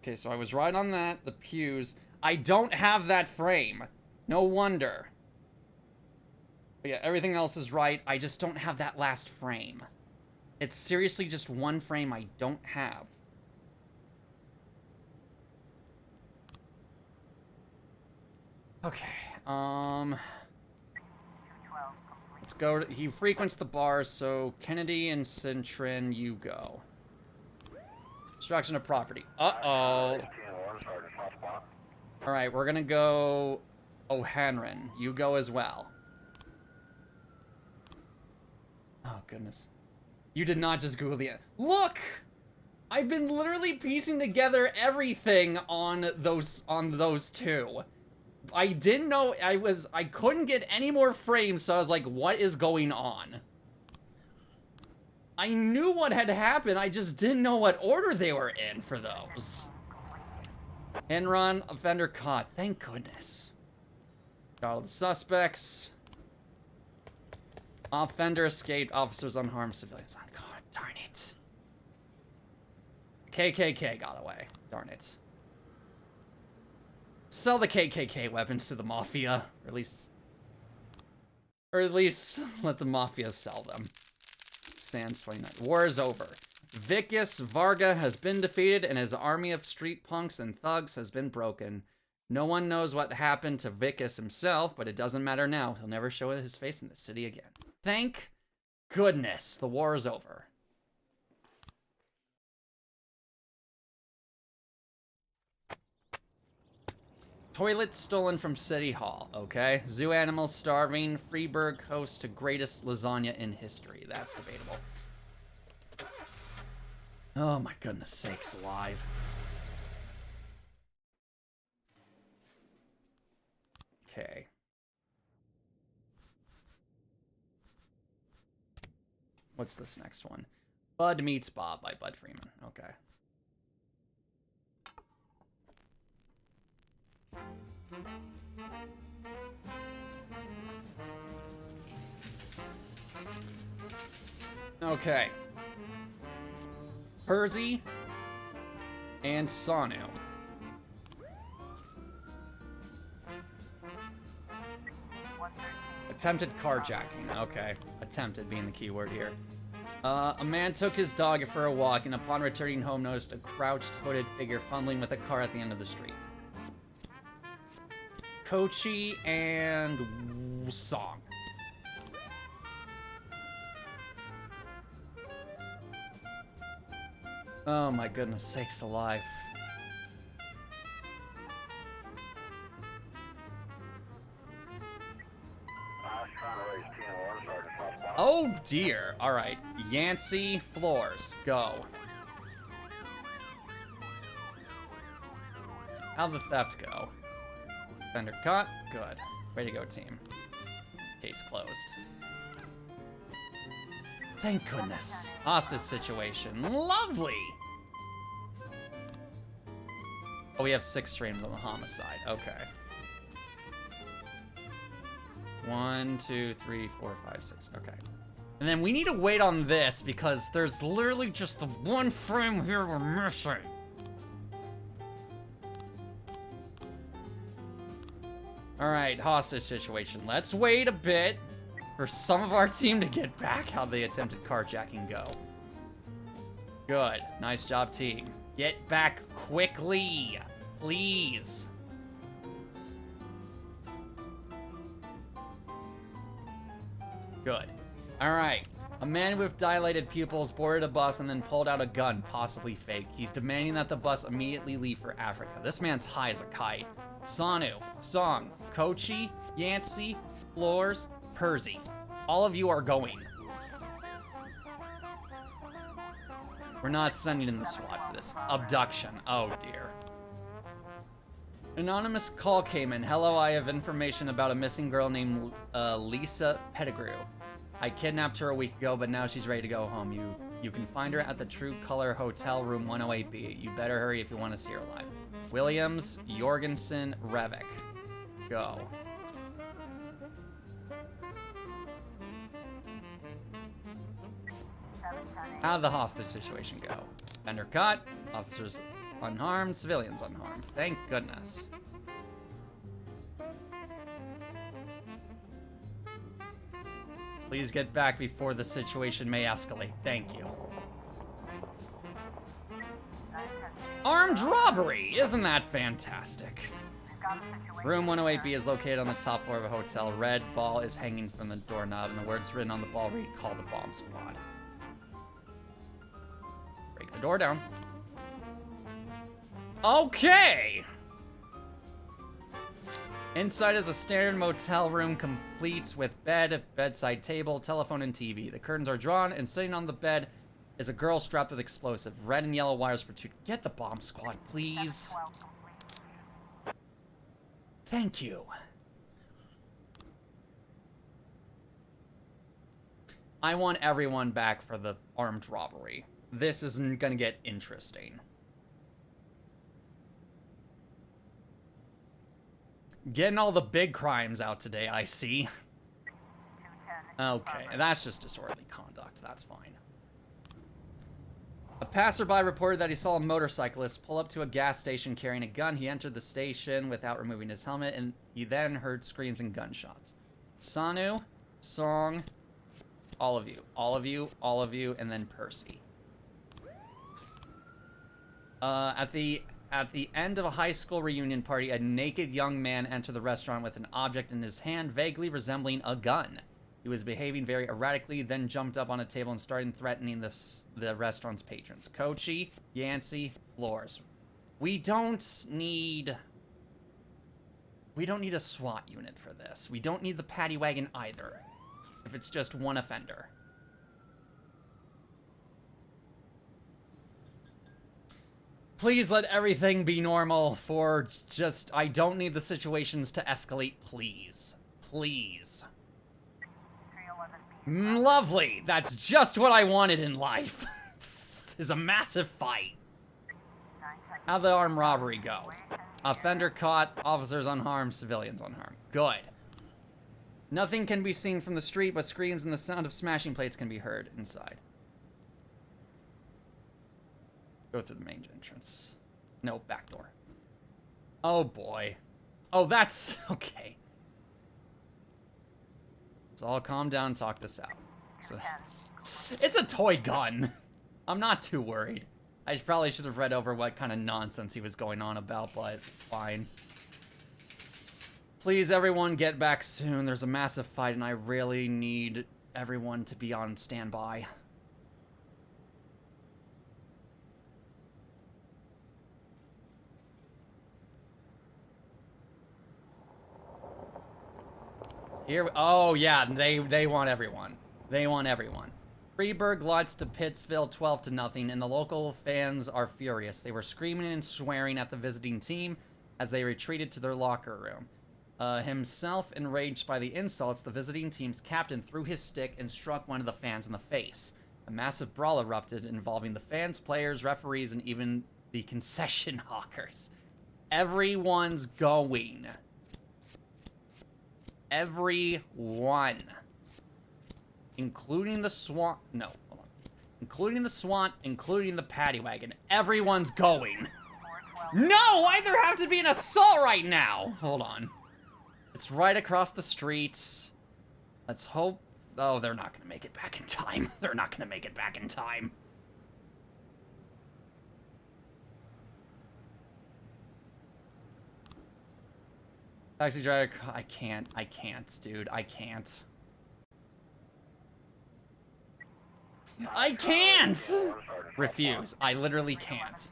Okay, so I was right on that. The pews. I don't have that frame. No wonder. But yeah, everything else is right. I just don't have that last frame. It's seriously just one frame I don't have. Okay, Let's go. He frequents the bars, so Kennedy and Cintrin, you go. Destruction of property. Uh-oh. Alright, we're gonna go O'Hanlon. You go as well. Oh, goodness. You did not just Google the... Look! I've been literally piecing together everything on those two. I didn't know I couldn't get any more frames, so I was like, what is going on? I knew what had happened, I just didn't know what order they were in for those. Enron, offender caught, thank goodness. Got all the suspects. Offender escaped, officers unharmed, civilians on guard. Darn it. KKK got away. Darn it. Sell the KKK weapons to the Mafia. Or at least let the Mafia sell them. Sands 29. War is over. Vicus Varga has been defeated and his army of street punks and thugs has been broken. No one knows what happened to Vicus himself, but it doesn't matter now. He'll never show his face in the city again. Thank goodness the war is over. Toilet stolen from City Hall, okay. Zoo animals starving. Freeburg host to greatest lasagna in history. That's debatable. Oh my goodness sakes alive. Okay. What's this next one? Bud Meets Bob by Bud Freeman. Okay. Okay. Percy and Sanu. Attempted carjacking. Okay. Attempted being the key word here. A man took his dog for a walk and upon returning home noticed a crouched, hooded figure fumbling with a car at the end of the street. Kochi and Song. Oh my goodness sakes alive. Oh dear. Alright. Yancey Floors. Go. How'd the theft go? Offender caught. Good. Way to go, team. Case closed. Thank goodness. Hostage situation. Lovely! Oh, we have 6 streams on the homicide. Okay. 1, 2, 3, 4, 5, 6. Okay. And then we need to wait on this because there's literally just the one frame here we're missing. Alright, hostage situation. Let's wait a bit for some of our team to get back how the attempted carjacking go. Good. Nice job, team. Get back quickly, please. Good. Alright. A man with dilated pupils boarded a bus and then pulled out a gun, possibly fake. He's demanding that the bus immediately leave for Africa. This man's high as a kite. Sanu, Song, Kochi, Yancey, Floors, Percy. All of you are going. We're not sending in the SWAT for this. Abduction. Oh dear. Anonymous call came in. Hello, I have information about a missing girl named Lisa Pettigrew. I kidnapped her a week ago, but now she's ready to go home. You can find her at the True Color Hotel, room 108B. You better hurry if you want to see her alive. Williams, Jorgensen, Revik. Go. How'd the hostage situation go? Offender caught, officers unharmed, civilians unharmed. Thank goodness. Please get back before the situation may escalate. Thank you. Armed robbery! Isn't that fantastic? Got a situation. Room 108B is located on the top floor of a hotel. Red ball is hanging from the doorknob, and the words written on the ball read, "Call the bomb squad." Break the door down. Okay! Inside is a standard motel room, complete with bed, bedside table, telephone, and TV. The curtains are drawn, and sitting on the bed is a girl strapped with explosive. Red and yellow wires protrude. Get the bomb squad, please. 12 complete. Thank you. I want everyone back for the armed robbery. This isn't gonna get interesting. Getting all the big crimes out today, I see. 210. Okay, that's just disorderly conduct. That's fine. A passerby reported that he saw a motorcyclist pull up to a gas station carrying a gun. He entered the station without removing his helmet, and he then heard screams and gunshots. Sanu, Song, all of you, all of you, all of you, and then Percy. At the end of a high school reunion party, a naked young man entered the restaurant with an object in his hand vaguely resembling a gun. He was behaving very erratically, then jumped up on a table and started threatening the restaurant's patrons. Kochi, Yancey, Flores. We don't need a SWAT unit for this. We don't need the paddy wagon either, if it's just one offender. Please let everything be normal for just... I don't need the situations to escalate, please. Please. 311B. Lovely! That's just what I wanted in life. This is a massive fight. 910. How'd the armed robbery go? Offender caught, officers unharmed, civilians unharmed. Good. Nothing can be seen from the street, but screams and the sound of smashing plates can be heard inside. Go through the main entrance. No, back door. Oh boy. Oh, that's... okay. So I'll calm down, talk this out. So, it's a toy gun. I'm not too worried. I probably should have read over what kind of nonsense he was going on about, but fine. Please, everyone, get back soon. There's a massive fight, and I really need everyone to be on standby. Here, oh yeah, they want everyone. They want everyone. Freeburg lost to Pittsville 12-0, and the local fans are furious. They were screaming and swearing at the visiting team as they retreated to their locker room. Himself enraged by the insults, the visiting team's captain threw his stick and struck one of the fans in the face. A massive brawl erupted involving the fans, players, referees, and even the concession hawkers. Everyone's going. Everyone. Including the SWAT. No, hold on. Including the SWAT, including the paddy wagon. Everyone's going. 412. No! Why'd there have to be an assault right now? Hold on. It's right across the street. Let's hope... oh, they're not gonna make it back in time. They're not gonna make it back in time. Taxi driver, I can't, dude. I can't. I can't! Refuse. I literally can't.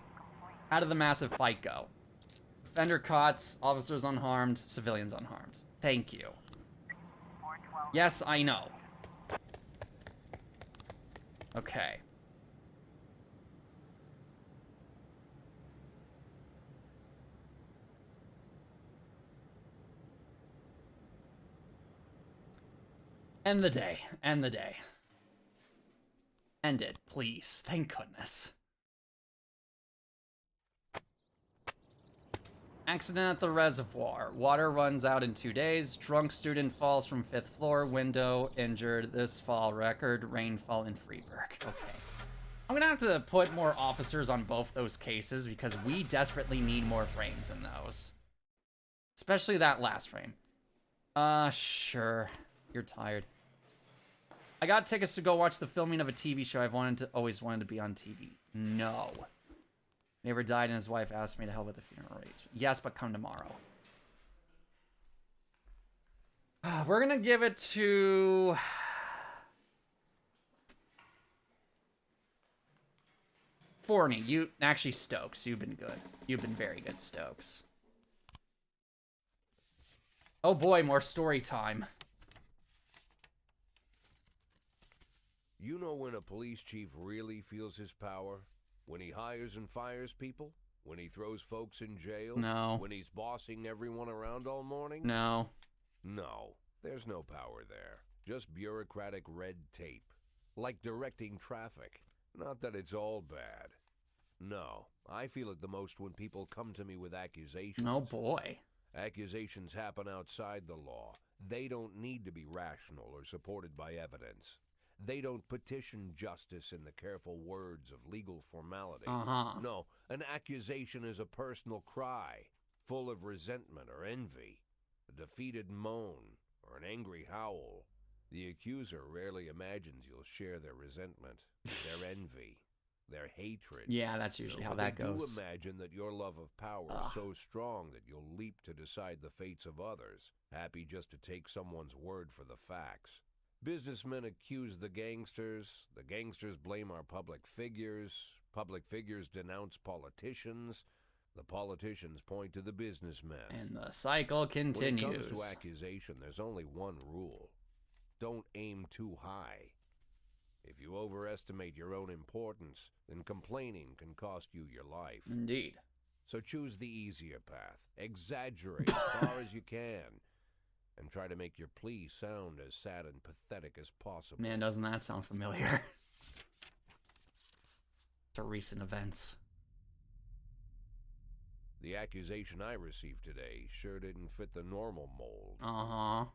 How did the massive fight go? Offender caught, officers unharmed, civilians unharmed. Thank you. 412. Yes, I know. Okay. End the day. End the day. End it, please. Thank goodness. Accident at the reservoir. Water runs out in 2 days. Drunk student falls from 5th floor. Window injured. This fall record. Rainfall in Freeburg. Okay. I'm gonna have to put more officers on both those cases because we desperately need more frames in those. Especially that last frame. Sure. You're tired. I got tickets to go watch the filming of a TV show I've always wanted to be on TV. No. Neighbor died and his wife asked me to help with the funeral arrangements. Yes, but come tomorrow. We're gonna give it to... Forney. You... Actually, Stokes. You've been good. You've been very good, Stokes. Oh boy, more story time. You know when a police chief really feels his power? When he hires and fires people? When he throws folks in jail? No. When he's bossing everyone around all morning? No. No, there's no power there. Just bureaucratic red tape. Like directing traffic. Not that it's all bad. No, I feel it the most when people come to me with accusations. Oh boy. Accusations happen outside the law. They don't need to be rational or supported by evidence. They don't petition justice in the careful words of legal formality. No, an accusation is a personal cry, full of resentment or envy, a defeated moan, or an angry howl. The accuser rarely imagines you'll share their resentment, their envy, their hatred. Yeah, that's usually how that goes. They do imagine that your love of power is so strong that you'll leap to decide the fates of others, happy just to take someone's word for the facts. Businessmen accuse the gangsters blame our public figures denounce politicians, the politicians point to the businessmen. And the cycle continues. When it comes to accusation, there's only one rule. Don't aim too high. If you overestimate your own importance, then complaining can cost you your life. Indeed. So choose the easier path. Exaggerate as far as you can. And try to make your plea sound as sad and pathetic as possible. Man, doesn't that sound familiar? To recent events. The accusation I received today sure didn't fit the normal mold.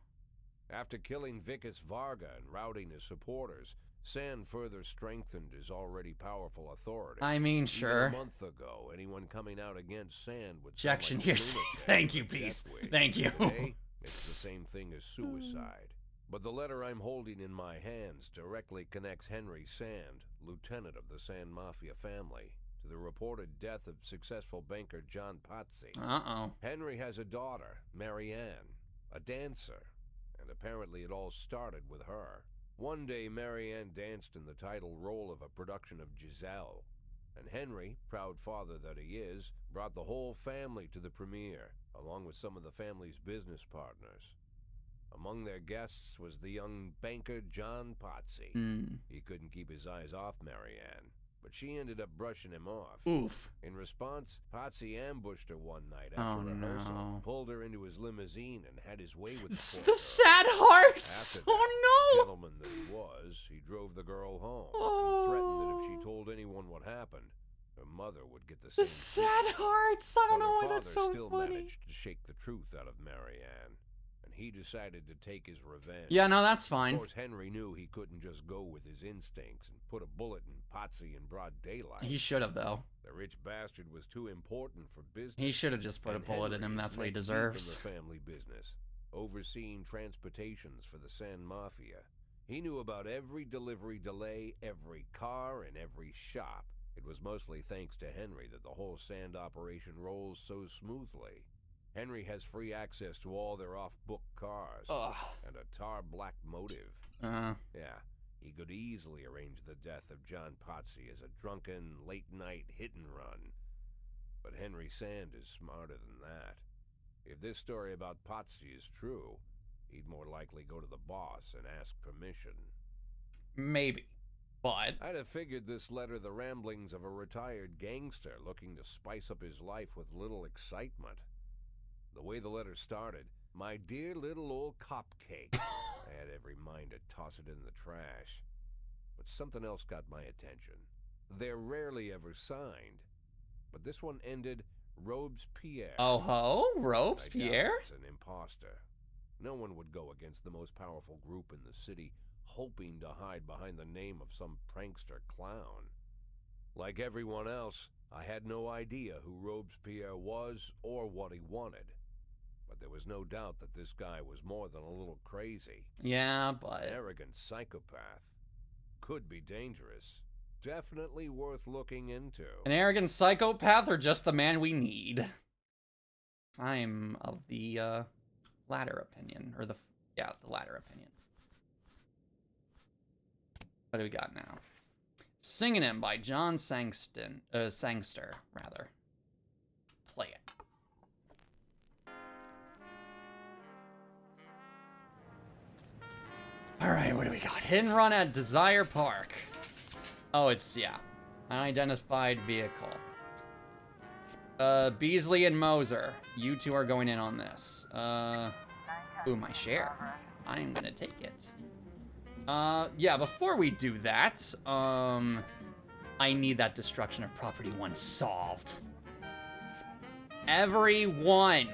After killing Vikas Varga and routing his supporters, Sand further strengthened his already powerful authority. I mean, sure. Even a month ago, anyone coming out against Sand would Objection, sound like you're a saying. lunatic Thank you, or a Peace. deathwing. Thank you. Today, it's the same thing as suicide. But the letter I'm holding in my hands directly connects Henry Sand, lieutenant of the Sand Mafia family, to the reported death of successful banker John Pazzi. Henry has a daughter, Marianne, a dancer, and apparently it all started with her. One day, Marianne danced in the title role of a production of Giselle, and Henry, proud father that he is, brought the whole family to the premiere, along with some of the family's business partners. Among their guests was the young banker John Pazzi. He couldn't keep his eyes off Marianne, but she ended up brushing him off. Oof. In response, Pazzi ambushed her one night after rehearsal, pulled her into his limousine, and had his way with The sad hearts! After that, Oh no! gentleman that he was, he drove the girl home and threatened that if she told anyone what happened, her mother would get the same. The sad hearts! I don't know why that's so still funny. managed to shake the truth out of Marianne, and he decided to take his revenge. Yeah, no, that's fine. Of course, Henry knew he couldn't just go with his instincts and put a bullet in Pazzi in broad daylight. He should have, though. The rich bastard was too important for business. He should have just put a and bullet in Henry him. That's is what he neck deep deserves. in the family business, overseeing transportations for the Sand Mafia. He knew about every delivery delay, every car, and every shop. It was mostly thanks to Henry that the whole Sand operation rolls so smoothly. Henry has free access to all their off-book cars and a tar black motive. Yeah, he could easily arrange the death of John Pazzi as a drunken, late-night hit-and-run. But Henry Sand is smarter than that. If this story about Pazzi is true, he'd more likely go to the boss and ask permission. Maybe. But I'd have figured this letter the ramblings of a retired gangster looking to spice up his life with little excitement. The way the letter started, "My dear little old cupcake," I had every mind to toss it in the trash. But something else got my attention. They're rarely ever signed, but this one ended Robespierre. oh ho, I Robespierre? doubt it's an imposter. No one would go against the most powerful group in the city, hoping to hide behind the name of some prankster clown. Like everyone else, I had no idea who Robespierre was or what he wanted. But there was no doubt that this guy was more than a little crazy. Yeah, An but arrogant psychopath. Could be dangerous. Definitely worth looking into. an arrogant psychopath or just the man we need? I'm of the latter opinion, or Yeah, the latter opinion. What do we got now? Singing Him by John Sangster, rather. Play it. Alright, what do we got? Hit and run at Desire Park. Oh, it's, yeah. Unidentified vehicle. Beasley and Moser. You two are going in on this. Ooh, my share. I'm gonna take it. Yeah, before we do that, I need that destruction of property 1 solved. Everyone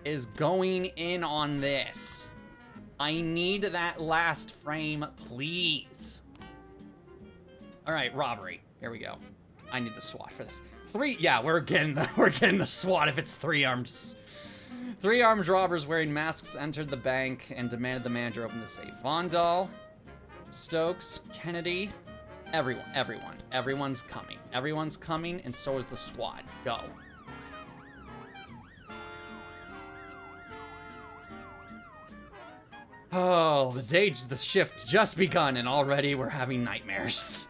is going in on this. I need that last frame, please. All right, robbery. Here we go. I need the SWAT for this. 3, yeah, we're getting the SWAT if it's 3 armed. 3 armed robbers wearing masks entered the bank and demanded the manager open the safe. Vondal, Stokes, Kennedy, everyone's coming. Everyone's coming, and so is the SWAT. Go. Oh, the shift just begun, and already we're having nightmares.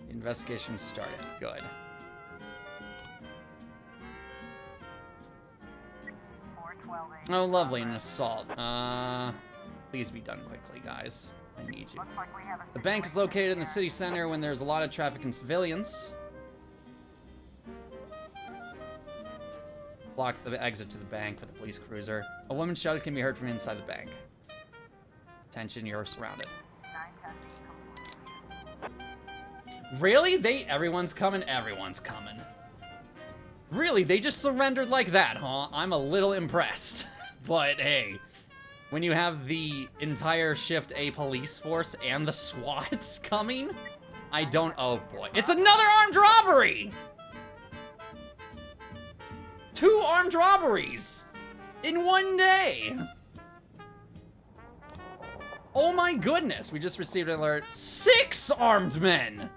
The investigation started. Good. 412 Oh, lovely, an assault. Please be done quickly, guys. I need you. Looks like we have a The bank is located in the city center when there's a lot of traffic and civilians. Block the exit to the bank with a police cruiser. A woman's shout can be heard from inside the bank. Attention, you're surrounded. 910 Really? Everyone's coming? Everyone's coming. Really? They just surrendered like that, huh? I'm a little impressed. But hey, when you have the entire Shift A police force and the SWATs coming, I don't... Oh boy. It's another armed robbery! 2 armed robberies in 1 day. Oh my goodness, we just received an alert. 6 armed men.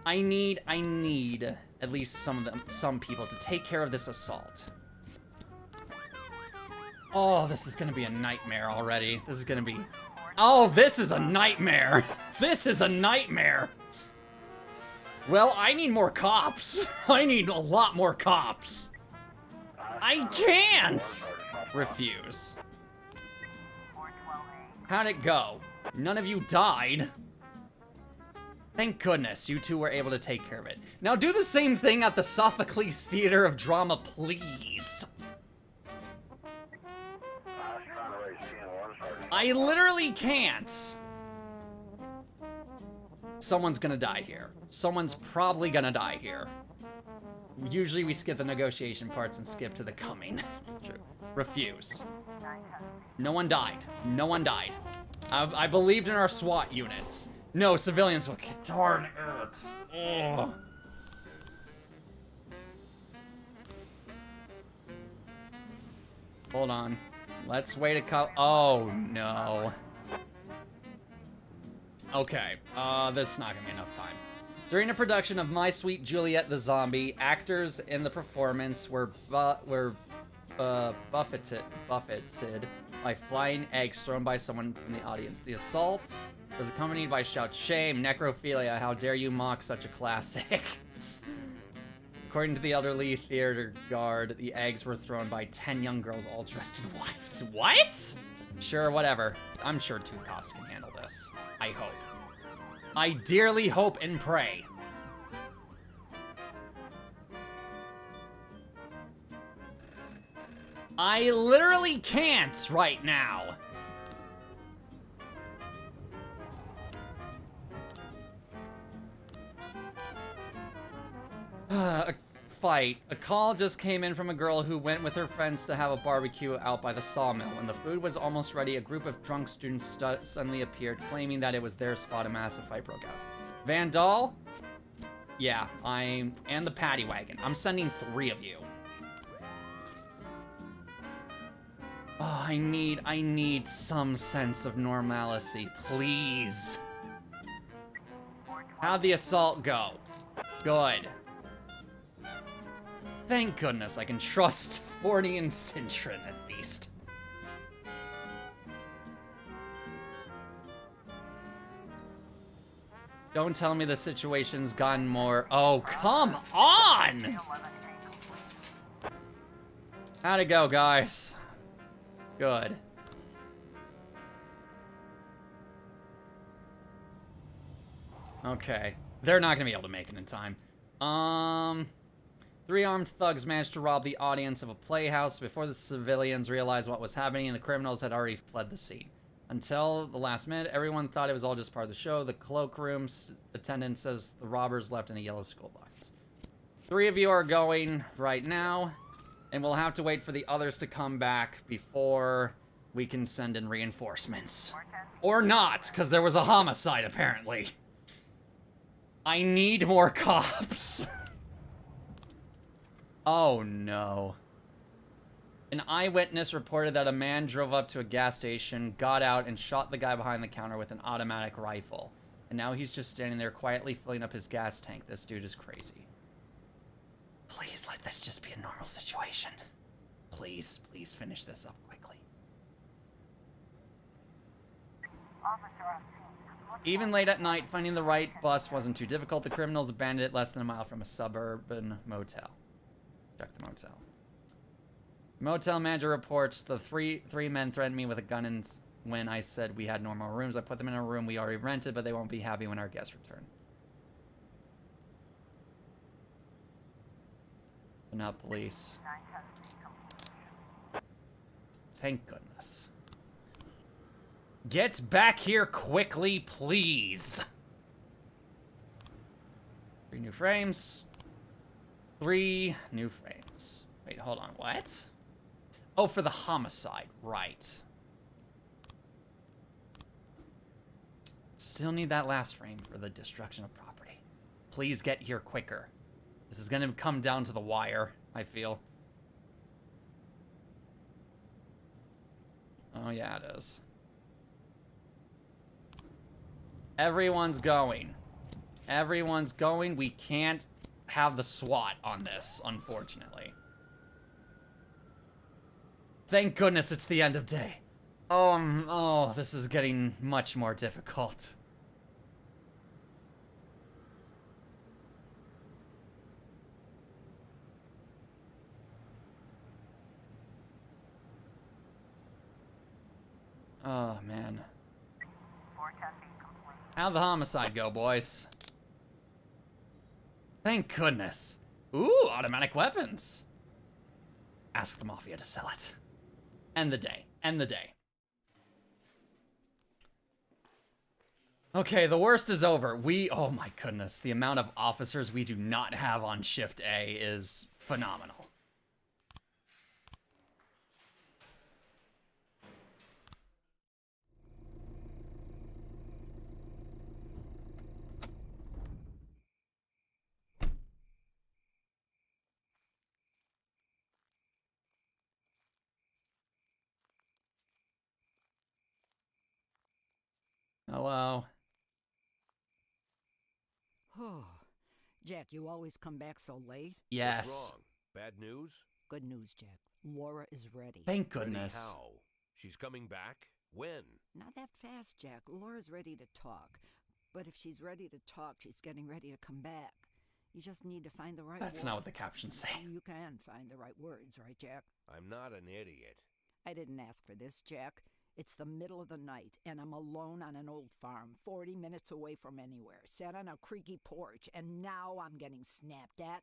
I need at least some people to take care of this assault. Oh, this is gonna be a nightmare already. This is gonna be... Oh, this is a nightmare. This is a nightmare. Well, I need more cops. I need a lot more cops. I can't! Refuse. 412A. How'd it go? None of you died. Thank goodness you two were able to take care of it. Now do the same thing at the Sophocles Theater of Drama, please. I was trying to raise 10-1, Sergeant. I literally can't. Someone's gonna die here. Someone's probably gonna die here. Usually we skip the negotiation parts and skip to the coming. True. Refuse. 910. No one died. No one died. I believed in our SWAT units. No, civilians will get darn it. Ugh. Hold on. Let's wait a couple. Oh, no. Okay, that's not gonna be enough time. During a production of My Sweet Juliet the Zombie, actors in the performance were buffeted by flying eggs thrown by someone from the audience. The assault was accompanied by shouts, "Shame, necrophilia, how dare you mock such a classic." According to the elderly theater guard, the eggs were thrown by 10 young girls all dressed in white. What? Sure, whatever. I'm sure 2 cops can handle this. I hope. I dearly hope and pray. I literally can't right now. A fight. A call just came in from a girl who went with her friends to have a barbecue out by the sawmill. When the food was almost ready, a group of drunk students suddenly appeared, claiming that it was their spot. A massive fight broke out. Vandal? Yeah, and the paddy wagon. I'm sending 3 of you. Oh, I need some sense of normalcy, please. How'd the assault go? Good. Thank goodness I can trust Forney and Cintron at least. Don't tell me the situation's gotten more... Oh, come on! How'd it go, guys? Good. Okay. They're not gonna be able to make it in time. 3 armed thugs managed to rob the audience of a playhouse before the civilians realized what was happening, and the criminals had already fled the scene. Until the last minute, everyone thought it was all just part of the show. The cloakroom attendant says the robbers left in a yellow school box. 3 of you are going right now, and we'll have to wait for the others to come back before we can send in reinforcements. Or not, because there was a homicide, apparently. I need more cops. Oh, no. An eyewitness reported that a man drove up to a gas station, got out, and shot the guy behind the counter with an automatic rifle. And now he's just standing there quietly filling up his gas tank. This dude is crazy. Please let this just be a normal situation. Please, please finish this up quickly. Even late at night, finding the right bus wasn't too difficult. The criminals abandoned it less than a mile from a suburban motel. Check the motel. Motel manager reports the three men threatened me with a gun, and when I said we had normal rooms, I put them in a room we already rented, but they won't be happy when our guests return. But not police. Thank goodness. Get back here quickly, please. 3 new frames. 3 new frames. Wait, hold on, what? Oh, for the homicide, right. Still need that last frame for the destruction of property. Please get here quicker. This is gonna come down to the wire, I feel. Oh yeah, it is. Everyone's going. Everyone's going. We can't have the SWAT on this, unfortunately. Thank goodness it's the end of day. Oh, this is getting much more difficult. Oh, man. How'd the homicide go, boys? Thank goodness. Ooh, automatic weapons. Ask the Mafia to sell it. End the day. End the day. Okay, the worst is over. Oh my goodness, the amount of officers we do not have on Shift A is phenomenal. Hello. Oh, Jack, you always come back so late. Yes. What's wrong? Bad news? Good news, Jack. Laura is ready. Thank Ready goodness. how? She's coming back? When? Not that fast, Jack. Laura's ready to talk. But if she's ready to talk, she's getting ready to come back. You just need to find the right words. That's not what the captions say. You can find the right words, right, Jack? I'm not an idiot. I didn't ask for this, Jack. It's the middle of the night, and I'm alone on an old farm, 40 minutes away from anywhere, sat on a creaky porch, and now I'm getting snapped at.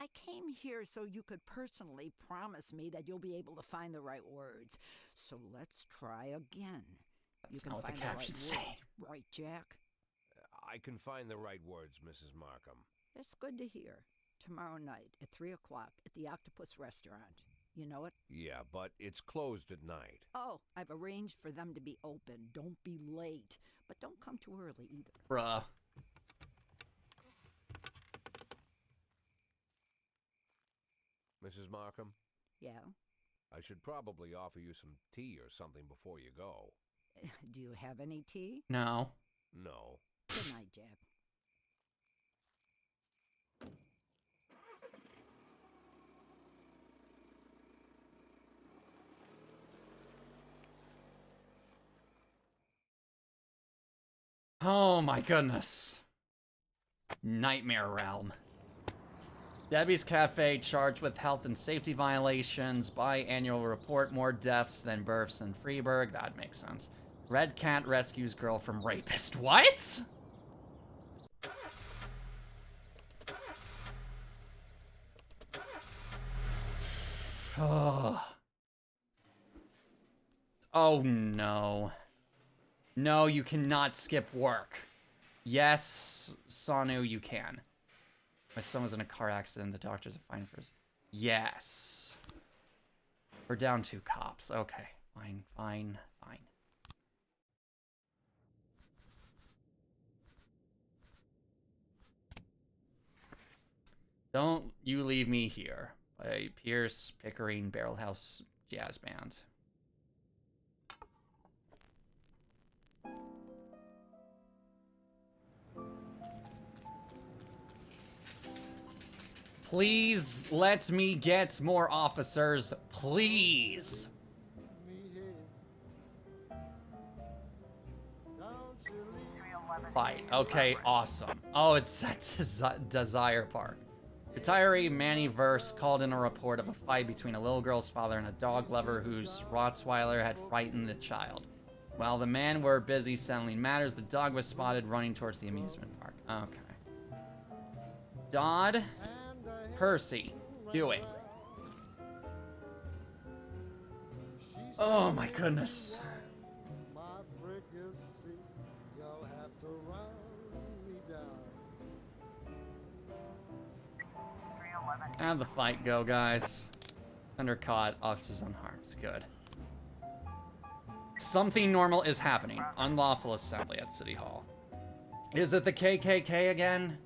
I came here so you could personally promise me that you'll be able to find the right words. So let's try again. That's not what the captions say. Right, Jack? I can find the right words, Mrs. Markham. That's good to hear. Tomorrow night at 3 o'clock at the Octopus Restaurant. You know it? Yeah, but it's closed at night. Oh, I've arranged for them to be open. Don't be late. But don't come too early either. Bruh. Mrs. Markham? Yeah? I should probably offer you some tea or something before you go. Do you have any tea? No. No. Good night, Jack. Oh my goodness. Nightmare realm. Debbie's Cafe charged with health and safety violations. Biannual report, more deaths than births in Freeburg. That makes sense. Red Cat rescues girl from rapist. What? Oh no. No, you cannot skip work. Yes, Sanu, you can. My son was in a car accident. The doctors are fine for us. Yes. We're down 2 cops. Okay. Fine, fine, fine. Don't You Leave Me Here by Pierce Pickering Barrelhouse Jazz Band. Please let me get more officers. Please. Fight. Okay, awesome. Oh, it's at Desire Park. Retiree Manny Verse called in a report of a fight between a little girl's father and a dog lover whose Rottweiler had frightened the child. While the men were busy settling matters, the dog was spotted running towards the amusement park. Okay. Dodd, Percy, do it. Oh my goodness. Have the fight go, guys. Undercaught, officers unharmed. Good. Something normal is happening. Unlawful assembly at City Hall. Is it the KKK again?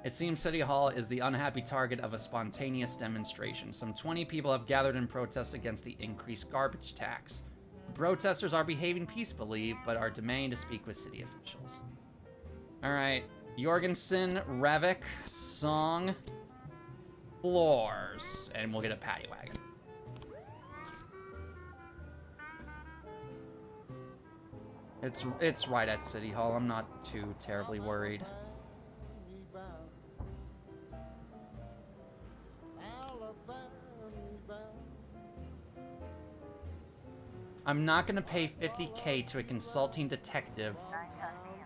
It seems City Hall is the unhappy target of a spontaneous demonstration. Some 20 people have gathered in protest against the increased garbage tax. The protesters are behaving peacefully, but are demanding to speak with city officials. Alright. Jorgensen, Revik, Song, Floors, and we'll get a paddy wagon. It's right at City Hall. I'm not too terribly worried. I'm not gonna pay $50K to a consulting detective.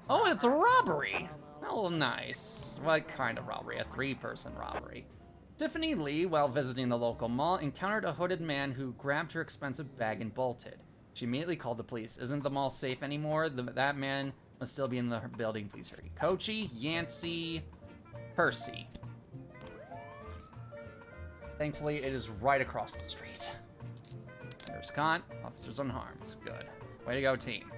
Oh, it's a robbery! Oh, nice. What kind of robbery? A 3-person robbery. Tiffany Lee, while visiting the local mall, encountered a hooded man who grabbed her expensive bag and bolted. She immediately called the police. Isn't the mall safe anymore? That man must still be in the building. Please hurry. Kochi, Yancey, Percy. Thankfully, it is right across the street. There's Scott. Officers unharmed. Good. Way to go, team.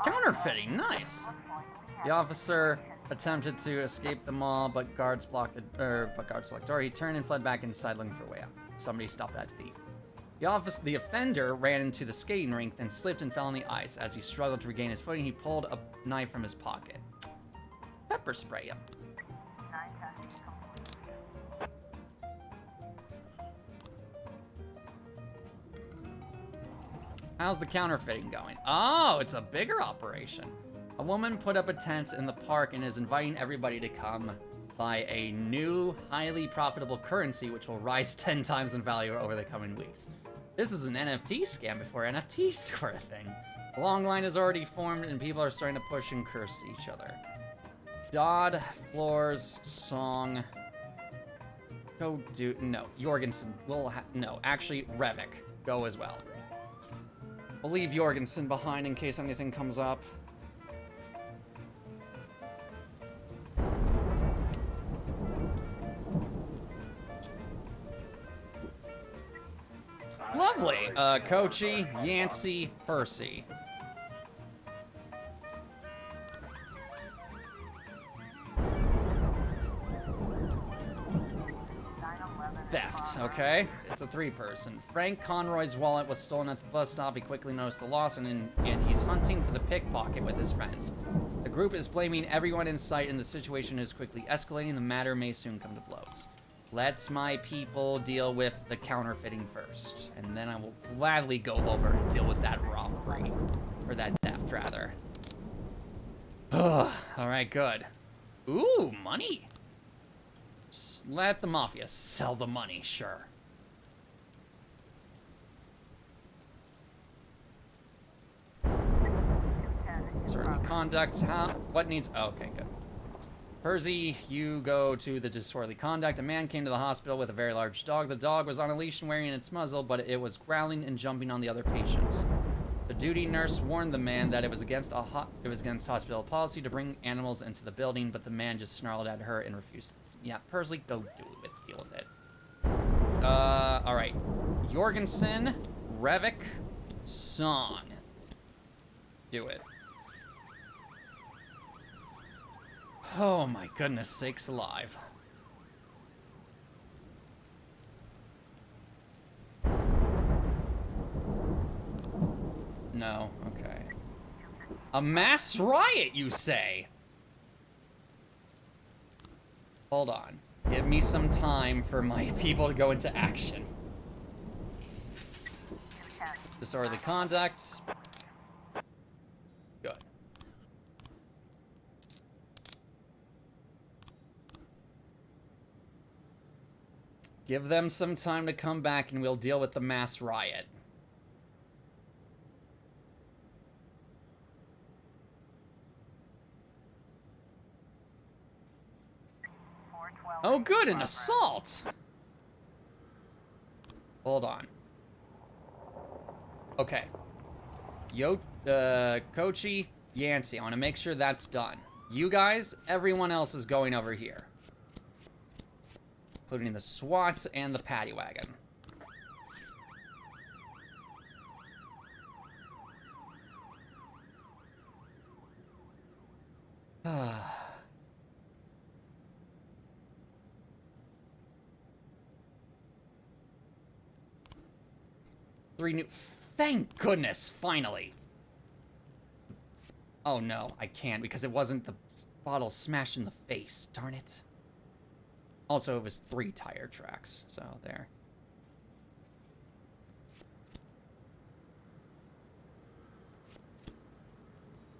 Counterfeiting, nice. The officer attempted to escape the mall, but guards blocked the door. He turned and fled back inside, looking for a way out. Somebody stop that thief. The offender ran into the skating rink, then slipped and fell on the ice. As he struggled to regain his footing, he pulled a knife from his pocket. Pepper spray him. How's the counterfeiting going? Oh, it's a bigger operation. A woman put up a tent in the park and is inviting everybody to come buy a new, highly profitable currency which will rise 10 times in value over the coming weeks. This is an NFT scam before NFTs were a thing. A long line is already formed and people are starting to push and curse each other. Dodd, Floors, Song. Go do... No, Jorgensen. No, actually, Revik. Go as well. We'll leave Jorgensen behind in case anything comes up. Lovely. Kochi, Yancey, Percy. Theft, okay? It's a 3-person. Frank Conroy's wallet was stolen at the bus stop. He quickly noticed the loss and he's hunting for the pickpocket with his friends. The group is blaming everyone in sight and the situation is quickly escalating. The matter may soon come to blows. Let's my people deal with the counterfeiting first. And then I will gladly go over and deal with that robbery. Or that theft, rather. Alright, good. Ooh, money. Let the Mafia sell the money, sure. Disorderly conduct, huh? What needs... Oh, okay, good. Percy, you go to the disorderly conduct. A man came to the hospital with a very large dog. The dog was on a leash and wearing its muzzle, but it was growling and jumping on the other patients. The duty nurse warned the man that it was against hospital policy to bring animals into the building, but the man just snarled at her and refused. Yeah, Percy, go deal with it. All right. Jorgensen, Revik, Song. Do it. Oh my goodness sakes alive. No, okay. A mass riot, you say? Hold on. Give me some time for my people to go into action. Disorderly conduct. Good. Give them some time to come back and we'll deal with the mass riot. Oh good, an assault! Hold on. Okay. Kochi, Yancey, I want to make sure that's done. You guys, everyone else is going over here. Including the SWATs and the paddy wagon. Three new... Thank goodness, finally. Oh no, I can't because it wasn't the bottle smashed in the face. Darn it. Also, it was 3 tire tracks, so there.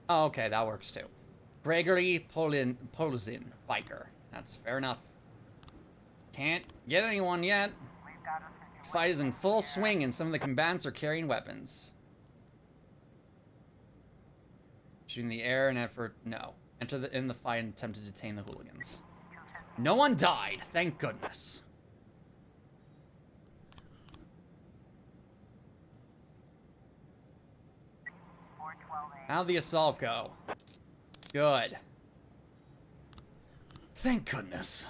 Oh, okay, that works too. Gregory Polzin, biker. That's fair enough. Can't get anyone yet. Fight is in full swing and some of the combatants are carrying weapons. Shooting the air and effort, no. Enter in the fight and attempt to detain the hooligans. No one died, thank goodness. How'd the assault go? Good. Thank goodness.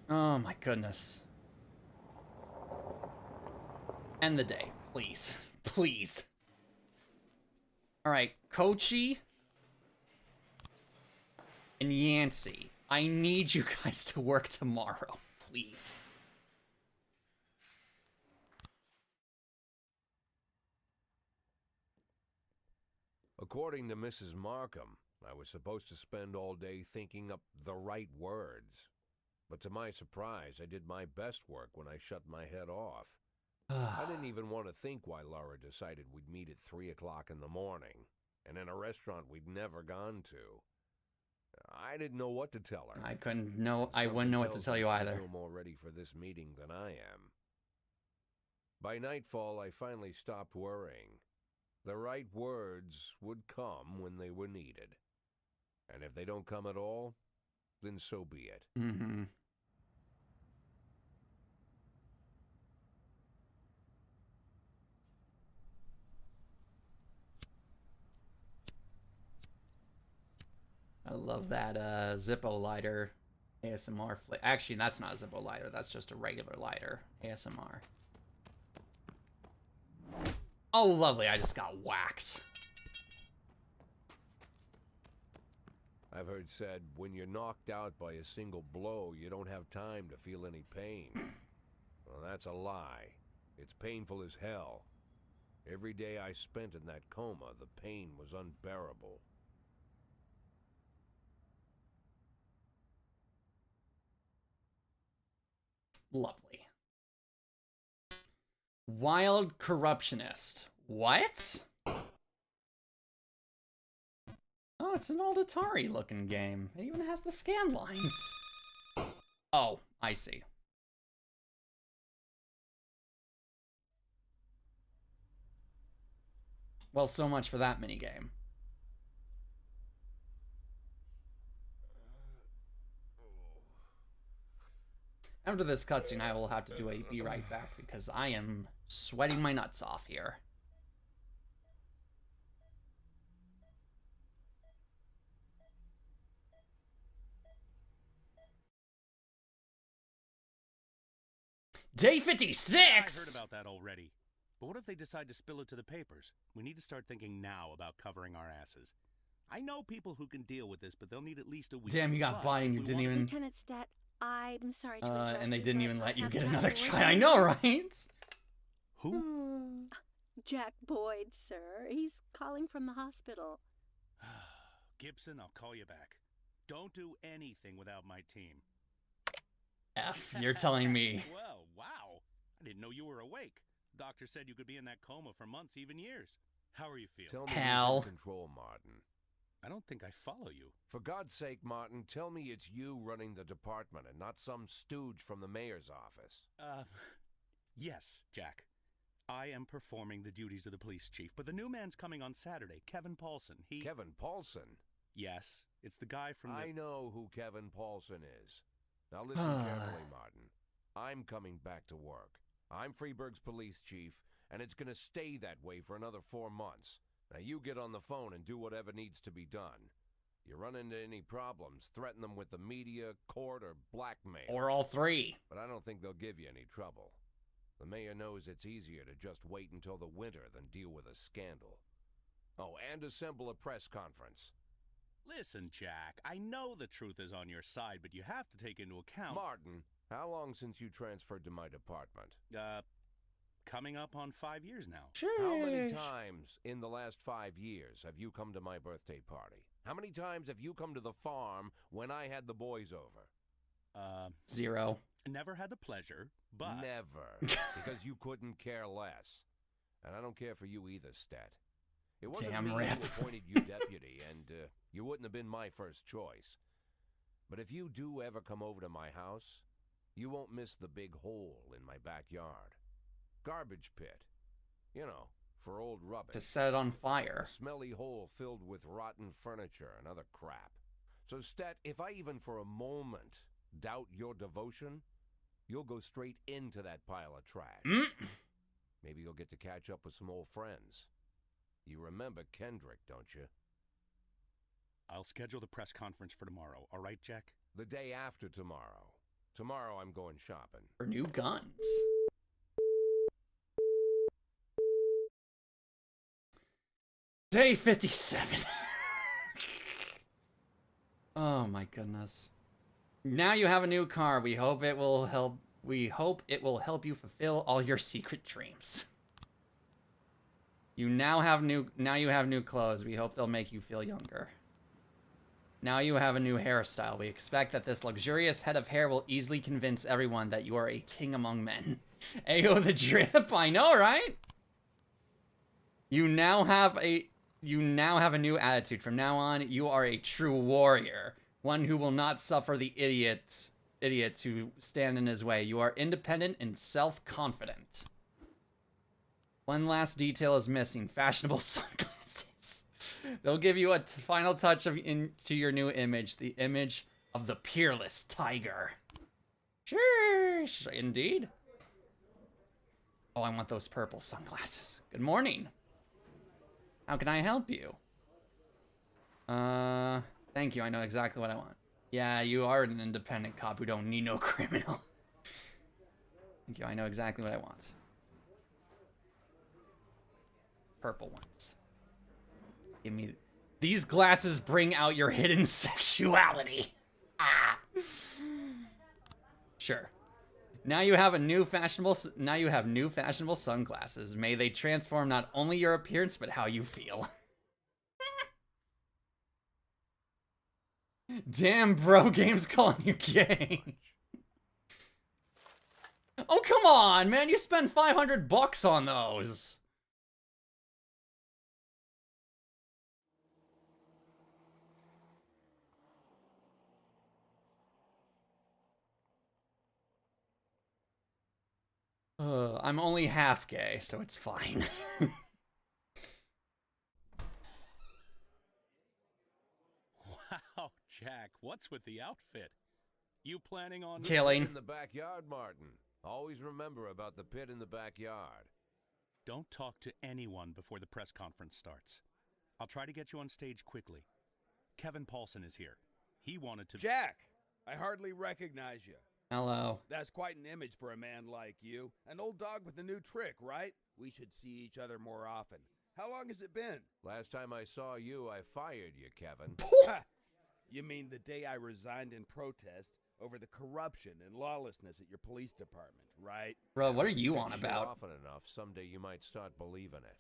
Oh my goodness. End the day, please. Please. Alright, Kochi and Yancey. I need you guys to work tomorrow, please. According to Mrs. Markham, I was supposed to spend all day thinking up the right words. But to my surprise, I did my best work when I shut my head off. I didn't even want to think why Laura decided we'd meet at 3 o'clock in the morning, and in a restaurant we'd never gone to. I didn't know what to tell her. I wouldn't know what to tell you either. She's no more ready for this meeting than I am. By nightfall, I finally stopped worrying. The right words would come when they were needed. And if they don't come at all, then so be it. Mm-hmm. I love that Zippo lighter ASMR. Actually, that's not a Zippo lighter. That's just a regular lighter ASMR. Oh, lovely. I just got whacked. I've heard said, when you're knocked out by a single blow, you don't have time to feel any pain. Well, that's a lie. It's painful as hell. Every day I spent in that coma, the pain was unbearable. Lovely. Wild corruptionist. What? Oh, it's an old Atari-looking game. It even has the scan lines. Oh, I see. Well, so much for that minigame. After this cutscene, I will have to do a be right back because I am sweating my nuts off here. Day 56! I heard about that already. But what if they decide to spill it to the papers? We need to start thinking now about covering our asses. I know people who can deal with this, but they'll need at least a week. Damn, you got Plus, body and if you we didn't want- even... Lieutenant Stat, I'm sorry to interrupt and they you, didn't but even let I you have get to another pass try. away. I know, right? Who? Jack Boyd, sir. He's calling from the hospital. Gibson, I'll call you back. Don't do anything without my team. F, you're telling me. Well, wow. I didn't know you were awake. Doctor said you could be in that coma for months, even years. How are you feeling? Tell me Hal. who's in control, Martin. I don't think I follow you. For God's sake, Martin, tell me it's you running the department and not some stooge from the mayor's office. Yes, Jack. I am performing the duties of the police chief, but the new man's coming on Saturday, Kevin Paulson. Kevin Paulson? Yes, it's the guy from the... I know who Kevin Paulson is. Now listen carefully, Martin. I'm coming back to work. I'm Freeburg's police chief, and it's gonna stay that way for another 4 months. Now you get on the phone and do whatever needs to be done. You run into any problems, threaten them with the media, court, or blackmail. Or all three. But I don't think they'll give you any trouble. The mayor knows it's easier to just wait until the winter than deal with a scandal. Oh, and assemble a press conference. Listen, Jack, I know the truth is on your side, but you have to take into account... Martin, how long since you transferred to my department? Coming up on 5 years now. How many times in the last 5 years have you come to my birthday party? How many times have you come to the farm when I had the boys over? 0. Never had the pleasure, but... Never. Because you couldn't care less. And I don't care for you either, Stat. It wasn't Damn me rip. who appointed you deputy, and you wouldn't have been my first choice. But if you do ever come over to my house, you won't miss the big hole in my backyard. Garbage pit. You know, for old rubbish. To set it on fire. A smelly hole filled with rotten furniture and other crap. So, Stat, if I even for a moment doubt your devotion, you'll go straight into that pile of trash. Maybe you'll get to catch up with some old friends. You remember Kendrick, don't you? I'll schedule the press conference for tomorrow, all right, Jack? The day after tomorrow. Tomorrow I'm going shopping. For new guns. Day 57. Oh my goodness. Now you have a new car. We hope it will help you fulfill all your secret dreams. You now you have new clothes. We hope they'll make you feel younger. Now you have a new hairstyle. We expect that this luxurious head of hair will easily convince everyone that you are a king among men. Ayo the drip, I know, right? You now have a new attitude. From now on, you are a true warrior. One who will not suffer the idiots who stand in his way. You are independent and self-confident. One last detail is missing. Fashionable sunglasses. They'll give you a final touch into your new image. The image of the peerless tiger. Sure, indeed. Oh, I want those purple sunglasses. Good morning. How can I help you? Thank you. I know exactly what I want. Yeah, you are an independent cop who don't need no criminal. Thank you. I know exactly what I want. Purple ones. Give me... These glasses bring out your hidden sexuality. Ah. Sure. Now you have new fashionable sunglasses. May they transform not only your appearance, but how you feel. Damn, bro, game's calling you gay. Oh, come on, man. You spent $500 on those. I'm only half gay, so it's fine. Wow, Jack, what's with the outfit? You planning on... Killing. Pit in the backyard, Martin. Always remember about the pit in the backyard. Don't talk to anyone before the press conference starts. I'll try to get you on stage quickly. Kevin Paulson is here. He wanted to... Jack! I hardly recognize you. Hello. That's quite an image for a man like you. An old dog with a new trick, right? We should see each other more often. How long has it been? Last time I saw you, I fired you, Kevin. Ha! You mean the day I resigned in protest over the corruption and lawlessness at your police department, right? Bro, what are you on Shit about? often enough, someday you might start believing it.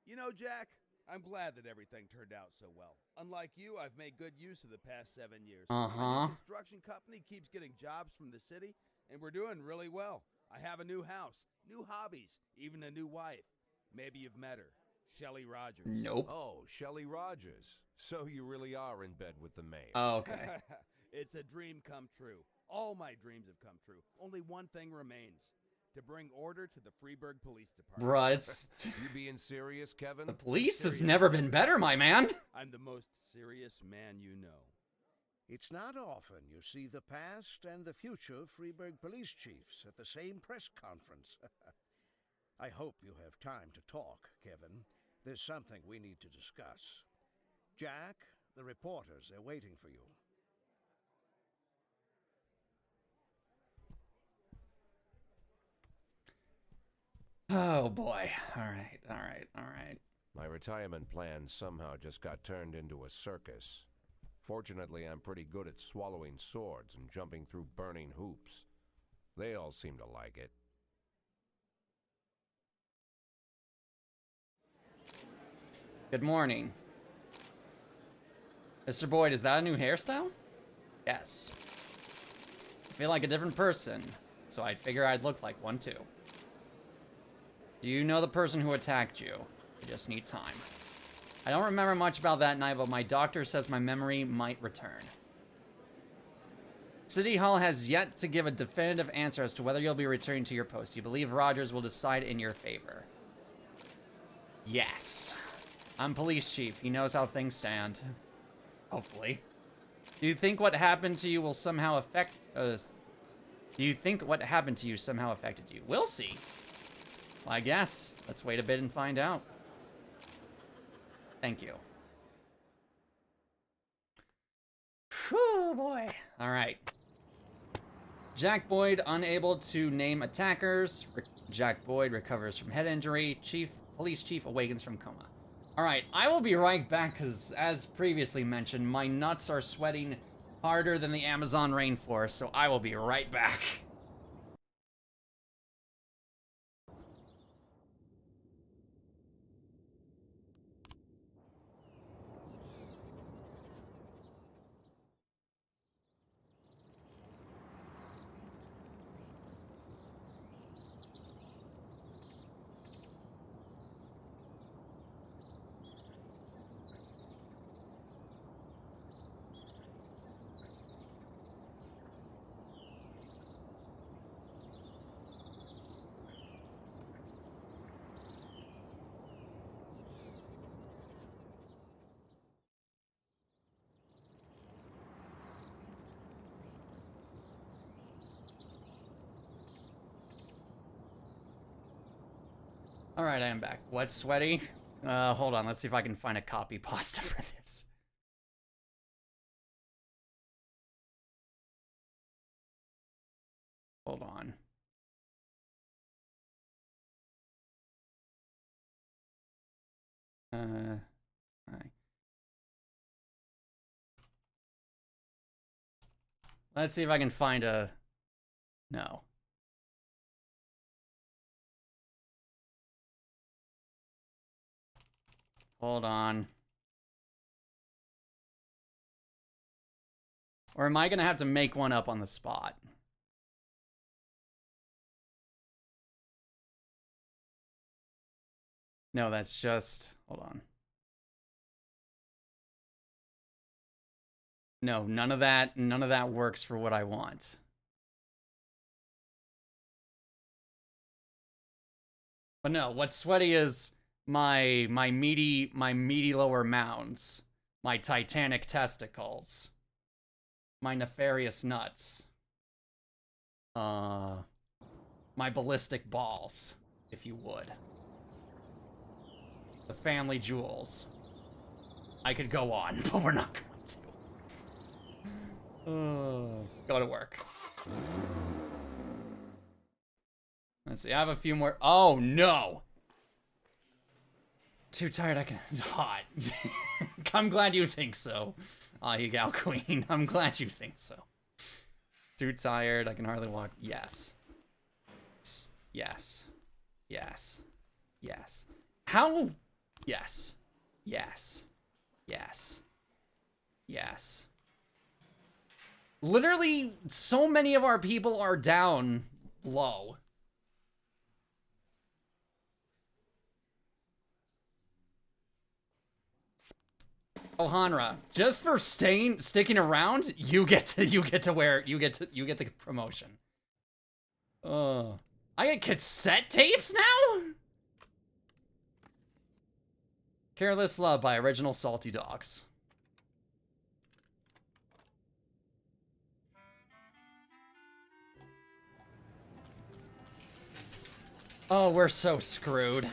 You know, Jack, I'm glad that everything turned out so well. Unlike you, I've made good use of the past 7 years. Uh-huh. My new construction company keeps getting jobs from the city, and we're doing really well. I have a new house, new hobbies, even a new wife. Maybe you've met her, Shelley Rogers. Nope. Oh, Shelley Rogers. So you really are in bed with the mayor. Oh, okay. It's a dream come true. All my dreams have come true. Only one thing remains. To bring order to the Freeburg Police Department. Bruh, it's... You being serious, Kevin? The police has Serious. never been better, my man. I'm the most serious man you know. It's not often you see the past and the future Freeburg police chiefs at the same press conference. I hope you have time to talk, Kevin. There's something we need to discuss. Jack, the reporters are waiting for you. Oh, boy. All right, all right, all right. My retirement plan somehow just got turned into a circus. Fortunately, I'm pretty good at swallowing swords and jumping through burning hoops. They all seem to like it. Good morning. Mr. Boyd, is that a new hairstyle? Yes. I feel like a different person, so I'd figure I'd look like one too. Do you know the person who attacked you? I just need time. I don't remember much about that night, but my doctor says my memory might return. City Hall has yet to give a definitive answer as to whether you'll be returning to your post. You believe Rogers will decide in your favor? Yes. I'm police chief. He knows how things stand. Hopefully. Do you think what happened to you will somehow affect us? Do you think what happened to you somehow affected you? We'll see. Well, I guess. Let's wait a bit and find out. Thank you. Whew, boy. All right. Jack Boyd unable to name attackers. Jack Boyd recovers from head injury. Police chief awakens from coma. All right, I will be right back because, as previously mentioned, my nuts are sweating harder than the Amazon rainforest, so I will be right back. All right, I am back. What's sweaty? Hold on. Let's see if I can find a copy pasta for this. Hold on. All right. Let's see if I can find a... No. Hold on. Or am I gonna have to make one up on the spot? No, that's just... Hold on. No, none of that works for what I want. But no, what's sweaty is my meaty lower mounds, my titanic testicles, my nefarious nuts, my ballistic balls, if you would. The family jewels. I could go on, but we're not going to. Go to work. Let's see, I have a few more. Oh, no! Too tired, I can... It's hot. I'm glad you think so. You gal queen. I'm glad you think so. Too tired, I can hardly walk. Yes. Yes. Yes. Yes. How... Yes. Yes. Yes. Yes. Literally, so many of our people are down low. Ohanra, just for sticking around, you get the promotion. I get cassette tapes now? Careless Love by Original Salty Dogs. Oh, we're so screwed.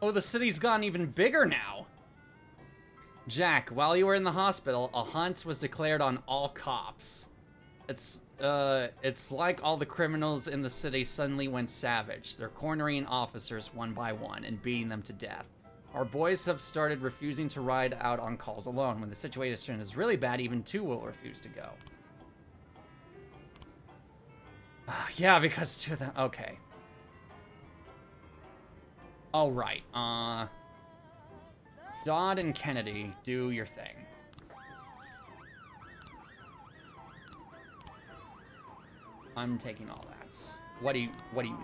Oh, the city's gotten even bigger now. Jack, while you were in the hospital, a hunt was declared on all cops. It's like all the criminals in the city suddenly went savage. They're cornering officers one by one and beating them to death. Our boys have started refusing to ride out on calls alone. When the situation is really bad, even two will refuse to go. Yeah, because two of them... Okay. Oh, right. Dodd and Kennedy, do your thing. I'm taking all that. What do you need?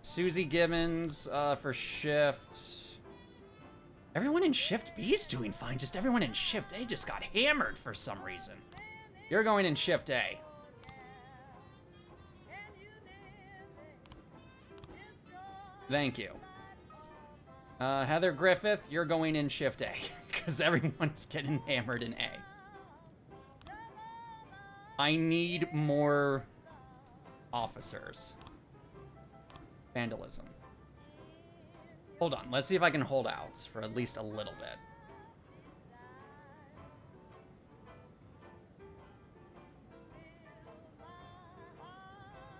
Susie Gibbons, for shift. Everyone in shift B is doing fine. Just everyone in shift A just got hammered for some reason. You're going in shift A. Thank you. Heather Griffith, you're going in shift A, because everyone's getting hammered in A. I need more officers. Vandalism. Hold on, let's see if I can hold out for at least a little bit.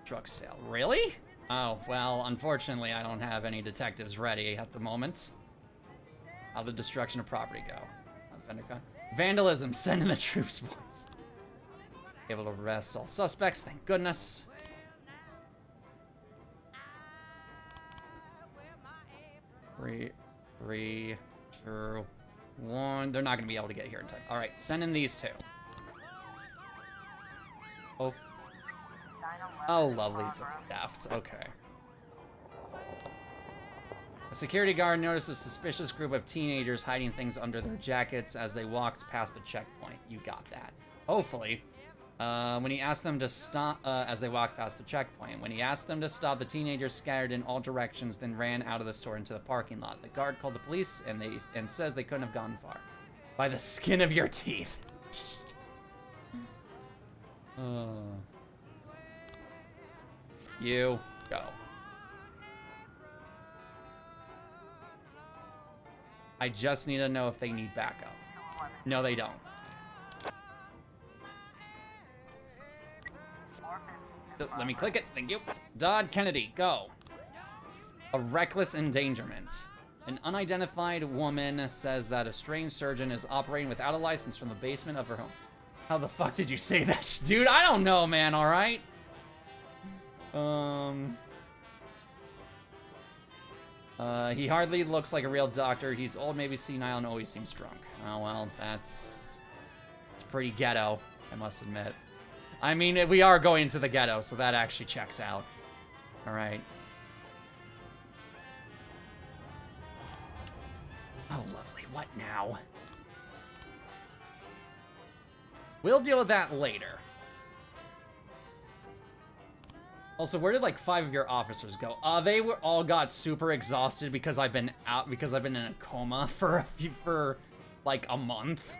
Drug sale, really? Oh, well, unfortunately, I don't have any detectives ready at the moment. How'd the destruction of property go? Vandalism, send in the troops, boys. Able to arrest all suspects, thank goodness. Three, two, one. They're not going to be able to get here in time. All right, send in these two. Oh, lovely, it's a theft. Okay. A security guard noticed a suspicious group of teenagers hiding things under their jackets as they walked past the checkpoint. You got that. Hopefully. When he asked them to stop, as they walked past the checkpoint, when he asked them to stop, the teenagers scattered in all directions, then ran out of the store into the parking lot. The guard called the police, and says they couldn't have gone far. By the skin of your teeth. You go. I just need to know if they need backup. No, they don't. Let me click it. Thank you. Dodd Kennedy, go. A reckless endangerment. An unidentified woman says that a strange surgeon is operating without a license from the basement of her home. How the fuck did you say that? Dude, I don't know, man, alright? He hardly looks like a real doctor. He's old, maybe senile, and always seems drunk. Oh, well, it's pretty ghetto, I must admit. I mean, we are going to the ghetto, so that actually checks out. Alright. What now? We'll deal with that later. Also, where did like 5 of your officers go? They were all got super exhausted because I've been in a coma for like a month.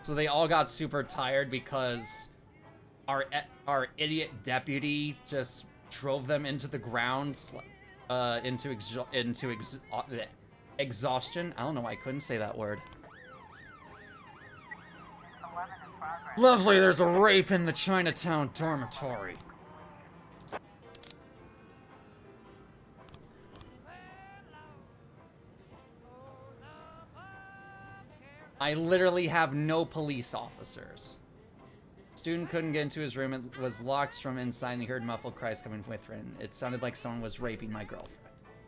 So they all got super tired because our idiot deputy just drove them into the ground, into exhaustion. I don't know why I couldn't say that word. 11 in progress. Lovely, there's a rape in the Chinatown dormitory. I literally have no police officers. Student couldn't get into his room. It was locked from inside, and he heard muffled cries coming from within. It sounded like someone was raping my girlfriend.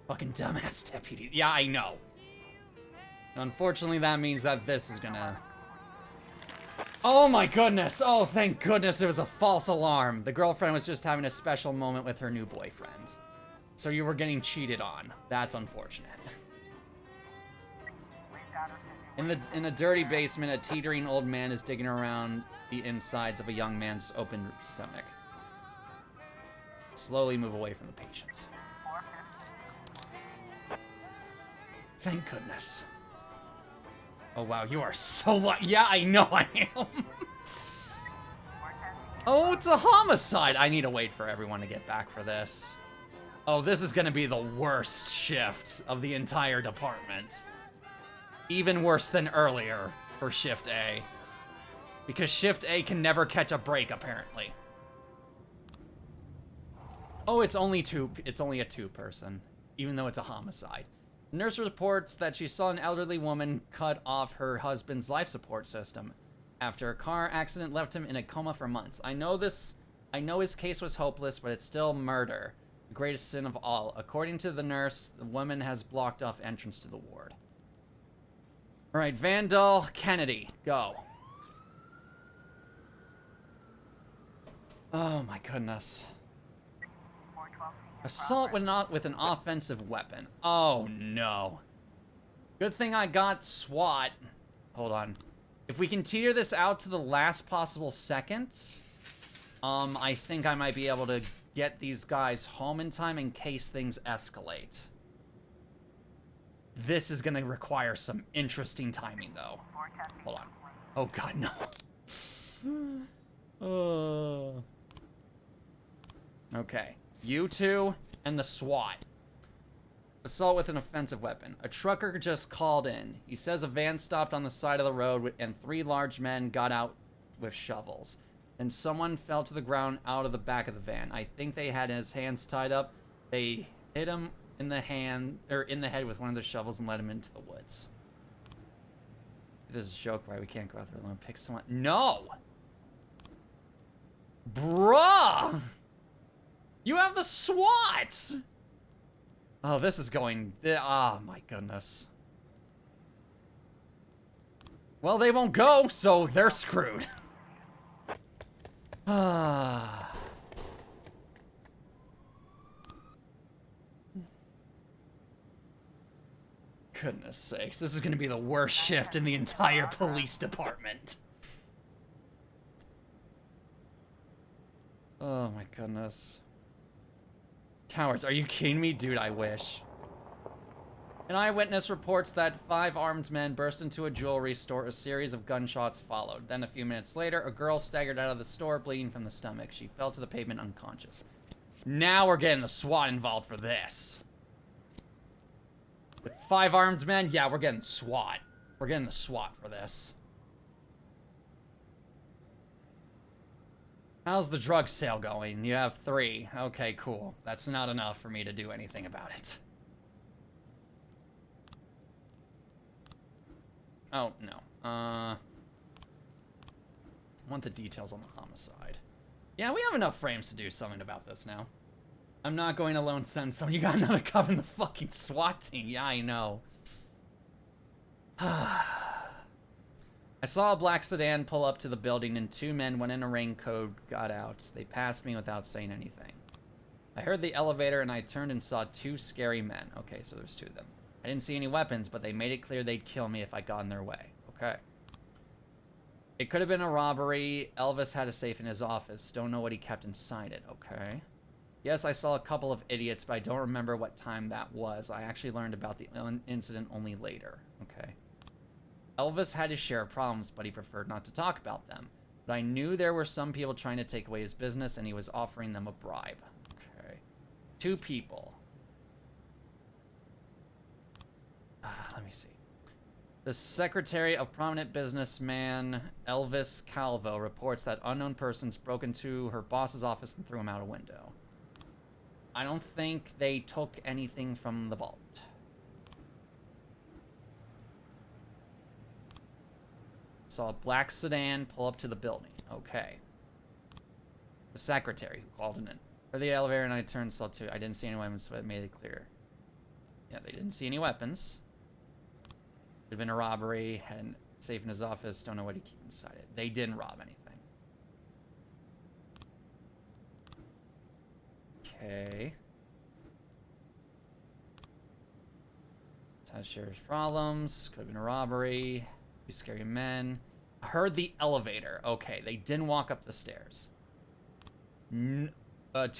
Fucking dumbass deputy. Yeah, I know. And unfortunately, that means that this is gonna... Oh my goodness! Oh, thank goodness it was a false alarm. The girlfriend was just having a special moment with her new boyfriend. So you were getting cheated on. That's unfortunate. In a dirty basement, a teetering old man is digging around the insides of a young man's open stomach. Slowly move away from the patient. Thank goodness. Oh wow, you are so lucky. Yeah, I know I am. Oh, it's a homicide. I need to wait for everyone to get back for this. Oh, this is gonna be the worst shift of the entire department. Even worse than earlier for Shift A. Because Shift A can never catch a break, apparently. Oh, it's only a 2-person, even though it's a homicide. The nurse reports that she saw an elderly woman cut off her husband's life support system after a car accident left him in a coma for months. I know his case was hopeless, but it's still murder. The greatest sin of all. According to the nurse, the woman has blocked off entrance to the ward. Alright, Vandal Kennedy, go. Oh my goodness. Assault with an offensive weapon. Oh no. Good thing I got SWAT. Hold on. If we can teeter this out to the last possible second, I think I might be able to get these guys home in time in case things escalate. This is gonna require some interesting timing, though. Hold on. Oh god, no. Okay. You two and the SWAT. Assault with an offensive weapon. A trucker just called in. He says a van stopped on the side of the road and 3 large men got out with shovels. Then someone fell to the ground out of the back of the van. I think they had his hands tied up. They hit him in the head with one of the shovels and let him into the woods. This is a joke, right? We can't go out there alone. Pick someone. No! Bruh! You have the SWAT! Oh, this is going... Oh, my goodness. Well, they won't go, so they're screwed. Ah... Goodness sakes, this is gonna be the worst shift in the entire police department. Oh my goodness. Cowards, are you kidding me? Dude, I wish. An eyewitness reports that 5 armed men burst into a jewelry store. A series of gunshots followed. Then a few minutes later, a girl staggered out of the store, bleeding from the stomach. She fell to the pavement unconscious. Now we're getting the SWAT involved for this. With 5 armed men? Yeah, we're getting SWAT. We're getting the SWAT for this. How's the drug sale going? You have 3. Okay, cool. That's not enough for me to do anything about it. Oh, no. I want the details on the homicide. Yeah, we have enough frames to do something about this now. I'm not going to lone send someone. You got another cop in the fucking SWAT team. Yeah, I know. I saw a black sedan pull up to the building and 2 men, one in a raincoat, got out. They passed me without saying anything. I heard the elevator and I turned and saw 2 scary men. Okay, so there's 2 of them. I didn't see any weapons, but they made it clear they'd kill me if I got in their way. Okay. It could have been a robbery. Elvis had a safe in his office. Don't know what he kept inside it. Okay. Yes, I saw a couple of idiots, but I don't remember what time that was. I actually learned about the incident only later. Okay. Elvis had his share of problems, but he preferred not to talk about them. But I knew there were some people trying to take away his business, and he was offering them a bribe. Okay. 2 people. Let me see. The secretary of prominent businessman Elvis Calvo reports that unknown persons broke into her boss's office and threw him out a window. I don't think they took anything from the vault. Saw a black sedan pull up to the building. Okay. The secretary who called in. For the elevator, and I turned, saw 2. I didn't see any weapons, but it made it clear. Yeah, they didn't see any weapons. Could have been a robbery. Had a safe in his office. Don't know what he kept inside it. They didn't rob anything. Okay. Has shares problems. Could have been a robbery. 2 scary men. I heard the elevator. Okay, they didn't walk up the stairs. 2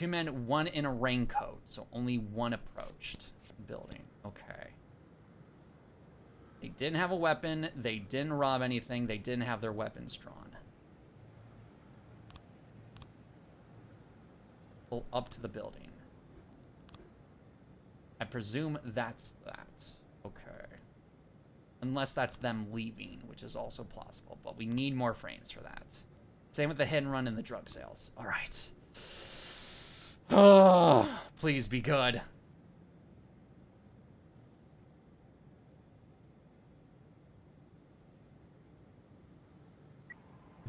men, 1 in a raincoat. So only 1 approached the building. Okay. They didn't have a weapon. They didn't rob anything. They didn't have their weapons drawn. Pull up to the building. I presume that's that. Okay. Unless that's them leaving, which is also plausible. But we need more frames for that. Same with the hit and run and the drug sales. Alright. Oh, please be good.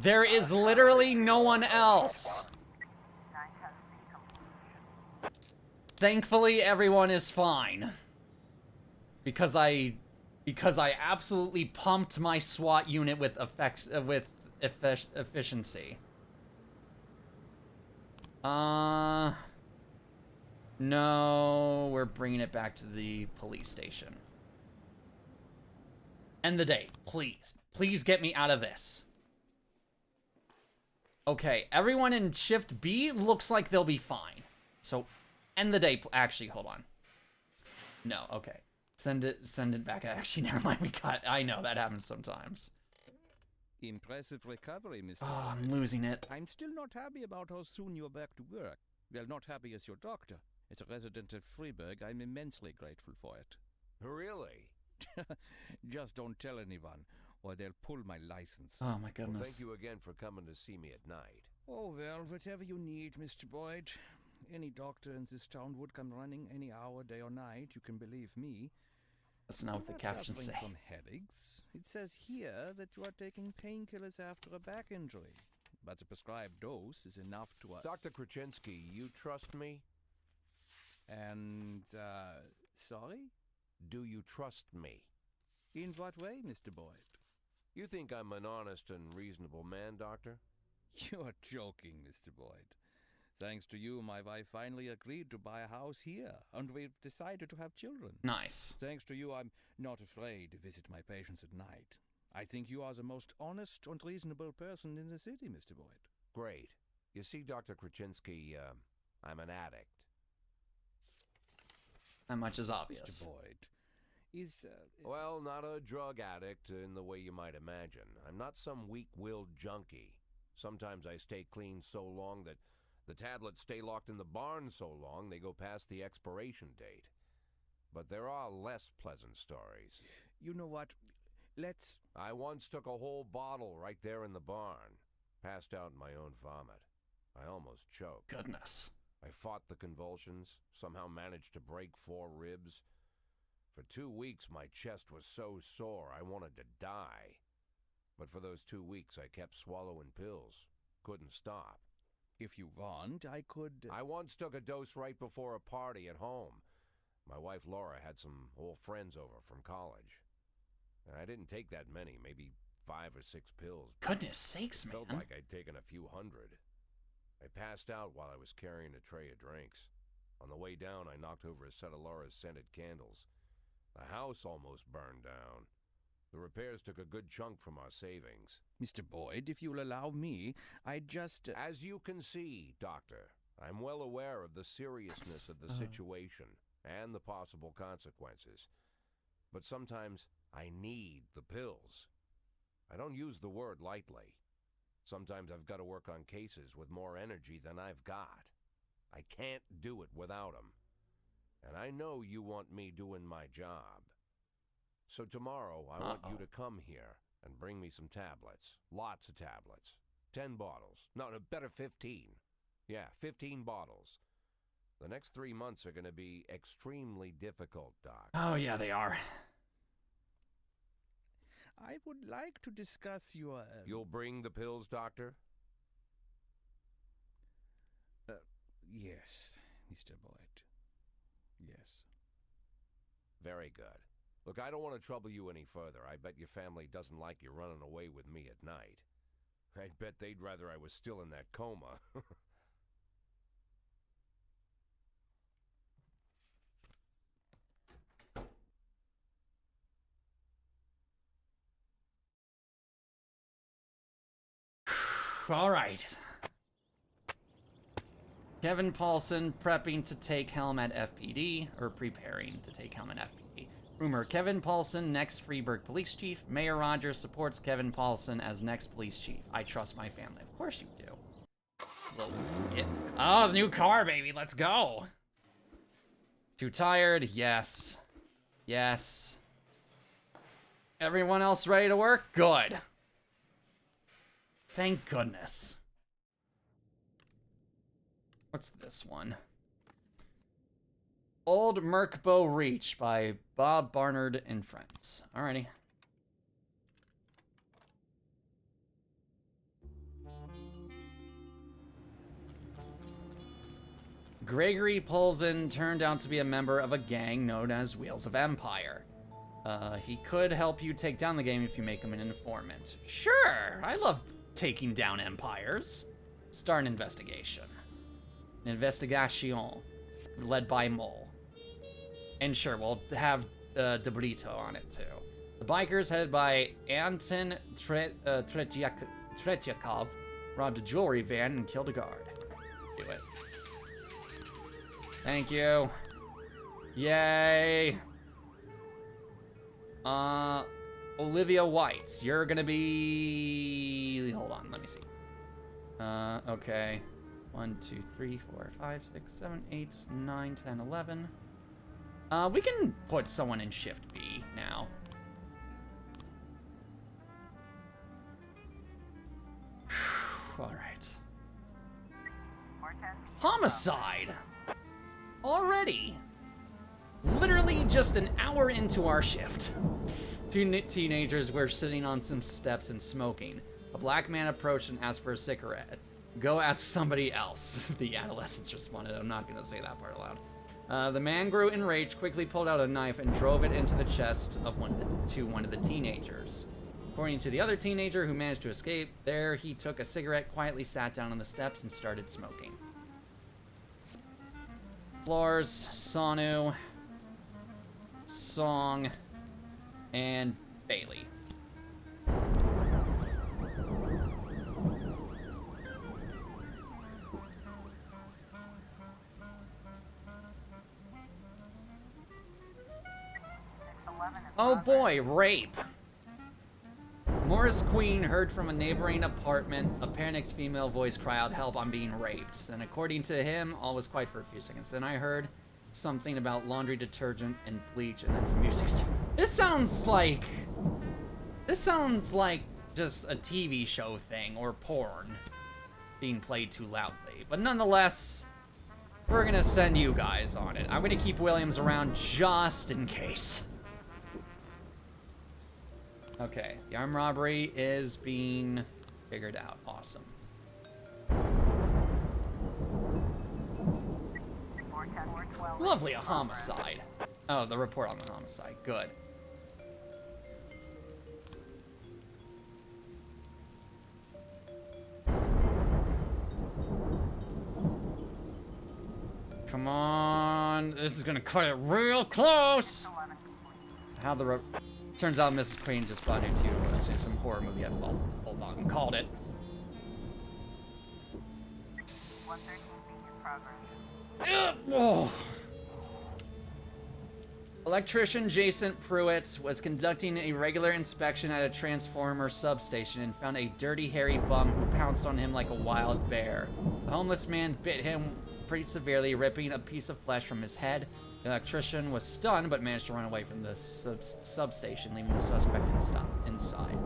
There is literally no one else. Thankfully, everyone is fine. Because I absolutely pumped my SWAT unit with efficiency. No, we're bringing it back to the police station. End the day, please. Please get me out of this. Okay, everyone in shift B looks like they'll be fine. So, end the day. Actually, hold on. No, okay. Send it back. Actually, never mind. I know, that happens sometimes. Impressive recovery, Mr. Oh, I'm losing it. I'm still not happy about how soon you're back to work. Well, not happy as your doctor. As a resident of Freiburg, I'm immensely grateful for it. Really? Just don't tell anyone, or they'll pull my license. Oh, my goodness. Well, thank you again for coming to see me at night. Oh, well, whatever you need, Mr. Boyd. Any doctor in this town would come running any hour, day or night, you can believe me. That's not what the captions say. From headaches. It says here that you are taking painkillers after a back injury. But the prescribed dose is enough to... Dr. Kraczynski, you trust me? And, sorry? Do you trust me? In what way, Mr. Boyd? You think I'm an honest and reasonable man, Doctor? You're joking, Mr. Boyd. Thanks to you, my wife finally agreed to buy a house here, and we've decided to have children. Nice. Thanks to you, I'm not afraid to visit my patients at night. I think you are the most honest and reasonable person in the city, Mr. Boyd. Great. You see, Dr. Kraczynski, I'm an addict. That much is obvious. Mr. Boyd, is... Well, not a drug addict in the way you might imagine. I'm not some weak-willed junkie. Sometimes I stay clean so long that the tablets stay locked in the barn so long they go past the expiration date. But there are less pleasant stories. You know what? Let's... I once took a whole bottle right there in the barn. Passed out in my own vomit. I almost choked. Goodness. I fought the convulsions, somehow managed to break 4 ribs. For 2 weeks, my chest was so sore I wanted to die. But for those 2 weeks, I kept swallowing pills. Couldn't stop. If you want, I could... I once took a dose right before a party at home. My wife Laura had some old friends over from college. I didn't take that many, maybe 5 or 6 pills. Goodness sakes, man. It felt like I'd taken a few hundred. I passed out while I was carrying a tray of drinks. On the way down, I knocked over a set of Laura's scented candles. The house almost burned down. The repairs took a good chunk from our savings. Mr. Boyd, if you'll allow me, I just... As you can see, Doctor, I'm well aware of the seriousness of the situation and the possible consequences. But sometimes I need the pills. I don't use the word lightly. Sometimes I've got to work on cases with more energy than I've got. I can't do it without them. And I know you want me doing my job. So tomorrow I want you to come here and bring me some tablets. Lots of tablets. 10 bottles. No, better 15. Yeah, 15 bottles. The next 3 months are going to be extremely difficult, Doc. Oh, yeah, they are. I would like to discuss your... You'll bring the pills, Doctor? Yes, Mr. Boyd. Yes. Very good. Look, I don't want to trouble you any further. I bet your family doesn't like you running away with me at night. I'd bet they'd rather I was still in that coma. All right. Kevin Paulson prepping to take helm at FPD, or preparing to take helm at FPD. Rumor, Kevin Paulson, next Freeburg police chief. Mayor Rogers supports Kevin Paulson as next police chief. I trust my family. Of course you do. Oh, the new car, baby. Let's go. Too tired? Yes. Yes. Everyone else ready to work? Good. Thank goodness. What's this one? Old Merkbow Reach by Bob Barnard and Friends. Alrighty. Gregory Polson turned out to be a member of a gang known as Wheels of Empire. He could help you take down the game if you make him an informant. Sure, I love taking down empires. Start an investigation. Investigation, led by Mole. And sure, we'll have De Brito on it too. The bikers, headed by Anton Tretyakov, robbed a jewelry van and killed a guard. Do it. Thank you. Yay. Olivia White, you're gonna be... Hold on, let me see. Okay. 1, 2, 3, 4, 5, 6, 7, 8, 9, 10, 11. We can put someone in Shift B now. All right. Homicide! Already! Literally just an hour into our shift. Two teenagers were sitting on some steps and smoking. A black man approached and asked for a cigarette. Go ask somebody else, the adolescents responded. I'm not going to say that part aloud. The man grew enraged, quickly pulled out a knife, and drove it into the chest of one of the teenagers. According to the other teenager who managed to escape, there he took a cigarette, quietly sat down on the steps, and started smoking. Floors, Sonu, Song, and Bailey. Oh boy, rape. Morris Queen heard from a neighboring apartment a panicked female voice cry out, "Help, I'm being raped." Then according to him, all was quiet for a few seconds. Then I heard something about laundry detergent and bleach and then some music. This sounds like just a TV show thing or porn being played too loudly. But nonetheless, we're gonna send you guys on it. I'm gonna keep Williams around just in case. Okay, the armed robbery is being figured out. Awesome. Lovely, a homicide. Oh, the report on the homicide. Good. Come on. This is gonna cut it real close. how the turns out Mrs. Queen just bought into some horror movie. Hold on, called it. 113B in progress. Oh. Electrician Jason Pruitt was conducting a regular inspection at a transformer substation and found a dirty, hairy bum who pounced on him like a wild bear. The homeless man bit him pretty severely, ripping a piece of flesh from his head. The electrician was stunned but managed to run away from the substation, leaving the suspect inside.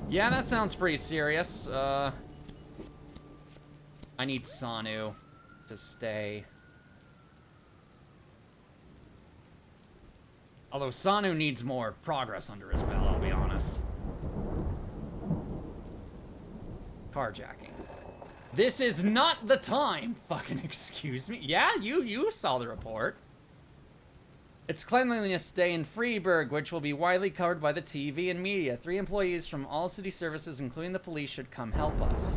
Yeah, that sounds pretty serious. I need Sanu to stay. Although Sanu needs more progress under his belt, I'll be honest. Carjacking. This is not the time! Fucking excuse me. Yeah, you saw the report. It's Cleanliness Day in Freiburg, which will be widely covered by the TV and media. 3 employees from all city services, including the police, should come help us.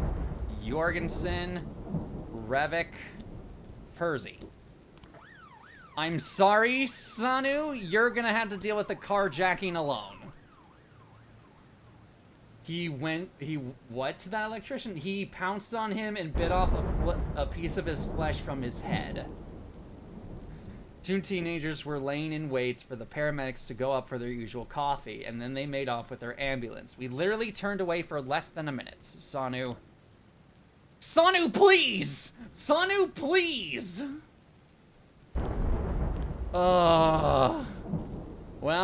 Jorgensen, Revik, Percy. I'm sorry, Sanu, you're gonna have to deal with the carjacking alone. What to that electrician? He pounced on him and bit off a piece of his flesh from his head. 2 teenagers were laying in wait for the paramedics to go up for their usual coffee, and then they made off with their ambulance. We literally turned away for less than a minute. Sanu, please! Sanu, please! Well,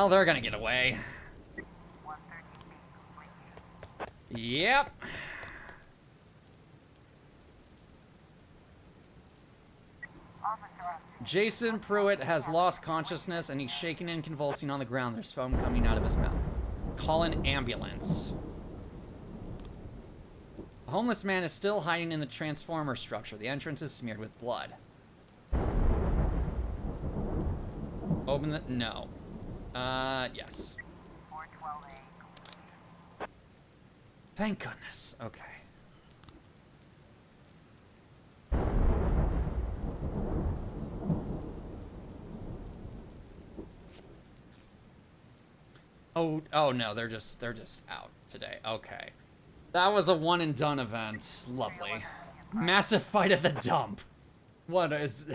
they're gonna get away. 113B complete. Yep. Jason Pruitt has lost consciousness and he's shaking and convulsing on the ground. There's foam coming out of his mouth. Call an ambulance. The homeless man is still hiding in the transformer structure. The entrance is smeared with blood. Open the... No. Yes. 412A. Thank goodness. Okay. Oh no, they're just out today. Okay. That was a one and done event. Lovely. Massive fight at the dump.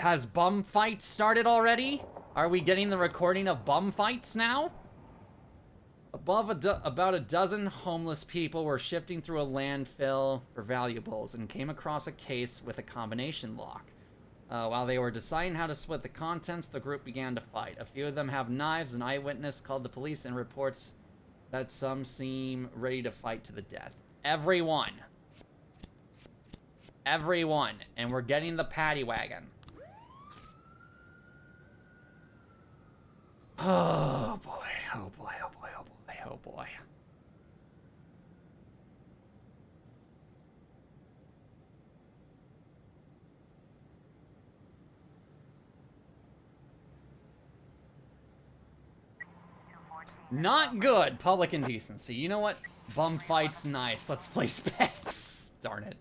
Has bum fight started already? Are we getting the recording of bum fights now? About a dozen homeless people were shifting through a landfill for valuables and came across a case with a combination lock. While they were deciding how to split the contents, the group began to fight. A few of them have knives. An eyewitness called the police and reports that some seem ready to fight to the death. Everyone. And we're getting the paddy wagon. Oh boy, oh boy, oh boy, oh boy, oh boy. Not good. Public indecency. You know what? Bum fight's nice. Let's play specs. Darn it.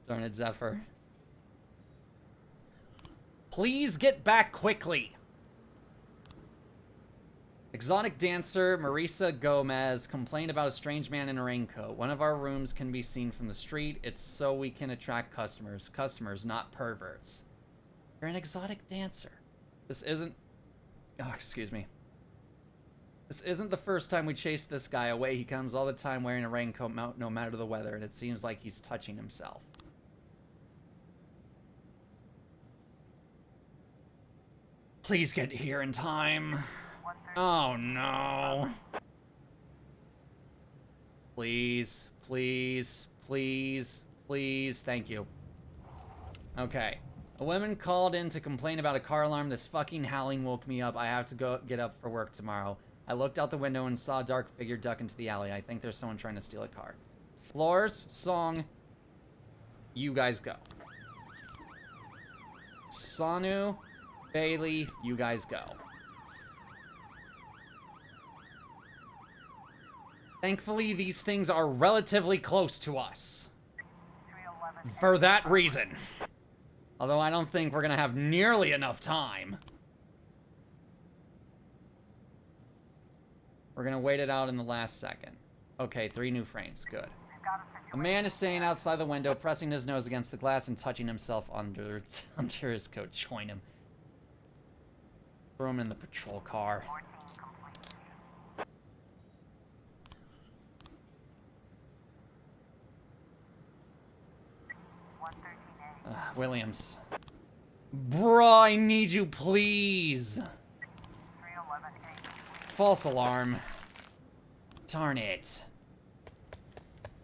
Darn it, Zephyr. Please get back quickly. Exotic dancer Marisa Gomez complained about a strange man in a raincoat. One of our rooms can be seen from the street. It's so we can attract customers. Customers, not perverts. You're an exotic dancer. This isn't... Oh, excuse me. This isn't the first time we chased this guy away. He comes all the time wearing a raincoat no matter the weather, and it seems like he's touching himself. Please get here in time. Oh no. Please, please, please, please. Thank you. Okay. A woman called in to complain about a car alarm. This fucking howling woke me up. I have to go get up for work tomorrow. I looked out the window and saw a dark figure duck into the alley. I think there's someone trying to steal a car. Floors, song, you guys go. Sanu, Bailey, you guys go. Thankfully, these things are relatively close to us. For that reason. Although I don't think we're gonna have nearly enough time. We're gonna wait it out in the last second. Okay, 3 new frames. Good. A man is standing outside the window, pressing his nose against the glass and touching himself under his coat. Join him. Throw him in the patrol car. Williams. Bruh, I need you, please. False alarm. Darn it.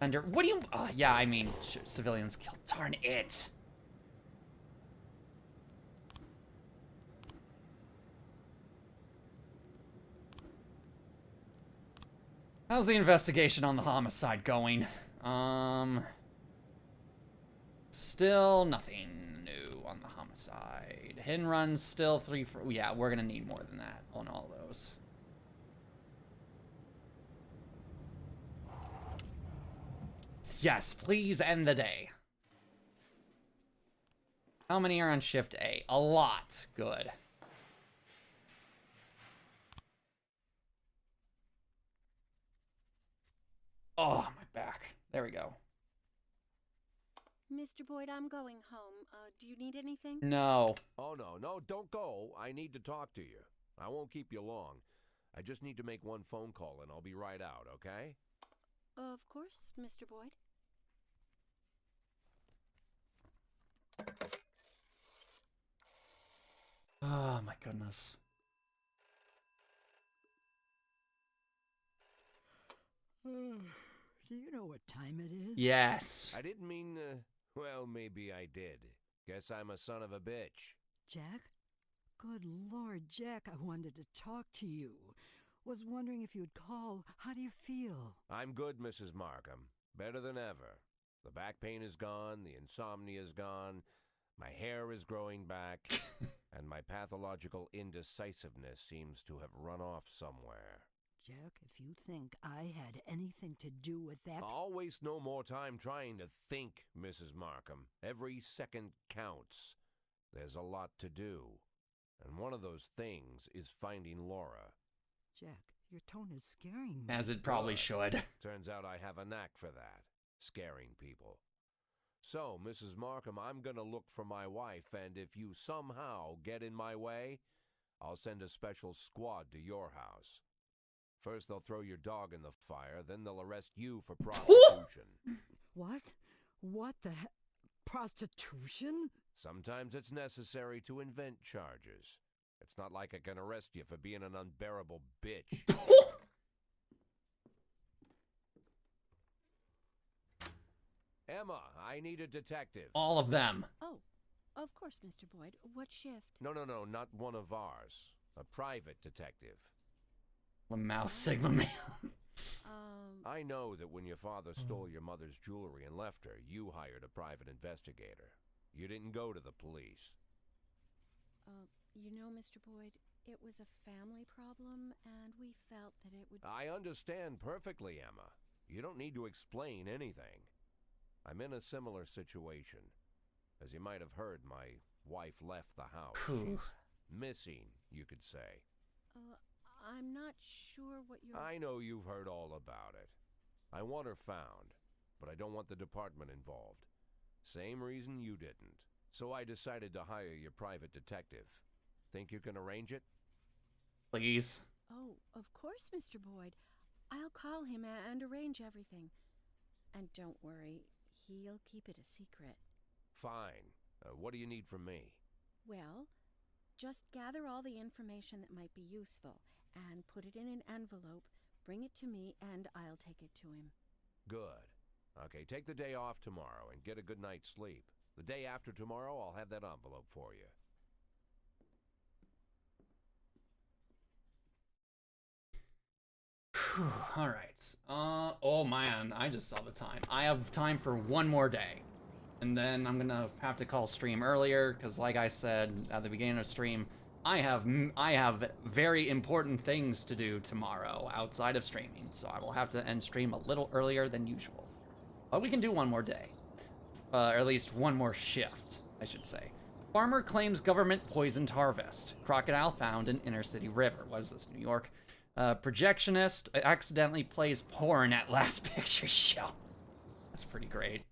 Under. What do you. Yeah, I mean, civilians killed. Darn it. How's the investigation on the homicide going? Still nothing new on the homicide. Hit and runs still 3 for. Yeah, we're gonna need more than that on all those. Yes, please end the day. How many are on shift A? A lot. Good. Oh, my back. There we go. Mr. Boyd, I'm going home. Do you need anything? No. Oh, no, don't go. I need to talk to you. I won't keep you long. I just need to make one phone call and I'll be right out, okay? Of course, Mr. Boyd. Oh, my goodness. Do you know what time it is? Yes. I didn't mean, well, maybe I did. Guess I'm a son of a bitch. Jack? Good Lord, Jack, I wanted to talk to you. Was wondering if you'd call. How do you feel? I'm good, Mrs. Markham. Better than ever. The back pain is gone, the insomnia is gone, my hair is growing back, and my pathological indecisiveness seems to have run off somewhere. Jack, if you think I had anything to do with that... I'll waste no more time trying to think, Mrs. Markham. Every second counts. There's a lot to do. And one of those things is finding Laura. Jack, your tone is scaring me. As it probably should. Turns out I have a knack for that. Scaring people. So, Mrs. Markham, I'm gonna look for my wife, and if you somehow get in my way, I'll send a special squad to your house. First, they'll throw your dog in the fire, then they'll arrest you for prostitution. What? What the heck? Prostitution? Sometimes it's necessary to invent charges. It's not like I can arrest you for being an unbearable bitch. Emma, I need a detective. All of them. Oh, of course, Mr. Boyd. What shift? No, not one of ours. A private detective. Lamau Sigma Male. I know that when your father stole your mother's jewelry and left her, you hired a private investigator. You didn't go to the police. You know, Mr. Boyd, it was a family problem, and we felt that it would... I understand perfectly, Emma. You don't need to explain anything. I'm in a similar situation. As you might have heard, my wife left the house. She's missing, you could say. I'm not sure what you're... I know you've heard all about it. I want her found, but I don't want the department involved. Same reason you didn't. So I decided to hire your private detective. Think you can arrange it? Please. Oh, of course, Mr. Boyd. I'll call him and arrange everything. And don't worry, he'll keep it a secret. Fine. What do you need from me? Well, just gather all the information that might be useful and put it in an envelope, bring it to me, and I'll take it to him. Good. Okay, take the day off tomorrow and get a good night's sleep. The day after tomorrow, I'll have that envelope for you. All right. Oh man, I just saw the time. I have time for one more day. And then I'm gonna have to call stream earlier, because like I said at the beginning of stream, I have very important things to do tomorrow outside of streaming, so I will have to end stream a little earlier than usual. But we can do one more day. Or at least one more shift, I should say. Farmer claims government poisoned harvest. Crocodile found in inner city river. What is this, New York? Projectionist accidentally plays porn at last picture show. That's pretty great.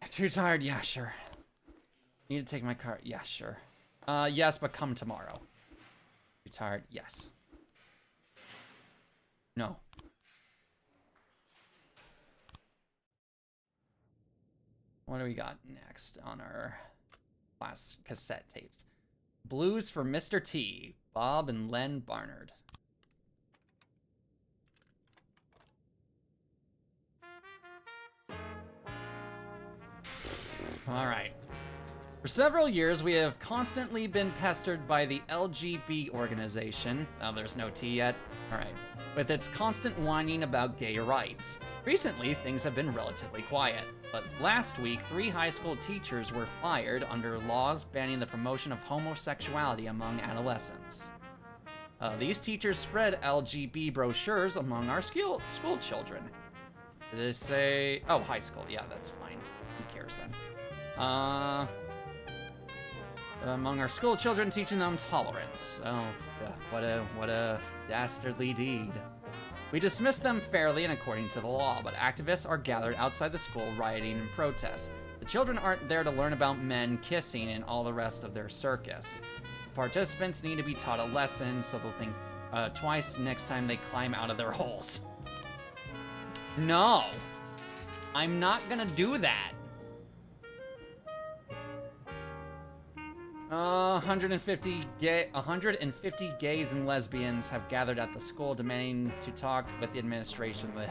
Too tired? Yeah, sure. Need to take my car? Yeah, sure. Yes, but come tomorrow. Too tired? Yes. No. What do we got next on our last cassette tapes? Blues for Mr. T, Bob and Len Barnard. All right. For several years, we have constantly been pestered by the LGB organization. Oh, there's no T yet. All right. With its constant whining about gay rights. Recently, things have been relatively quiet. But last week, 3 high school teachers were fired under laws banning the promotion of homosexuality among adolescents. These teachers spread LGB brochures among our school children. Did they say... Oh, high school. Yeah, that's fine. Who cares then? Among our school children, teaching them tolerance. Oh, what a dastardly deed. We dismissed them fairly and according to the law, but activists are gathered outside the school rioting and protest. The children aren't there to learn about men kissing and all the rest of their circus. The participants need to be taught a lesson so they'll think twice next time they climb out of their holes. No! I'm not gonna do that. 150 gays and lesbians have gathered at the school demanding to talk with the administration. The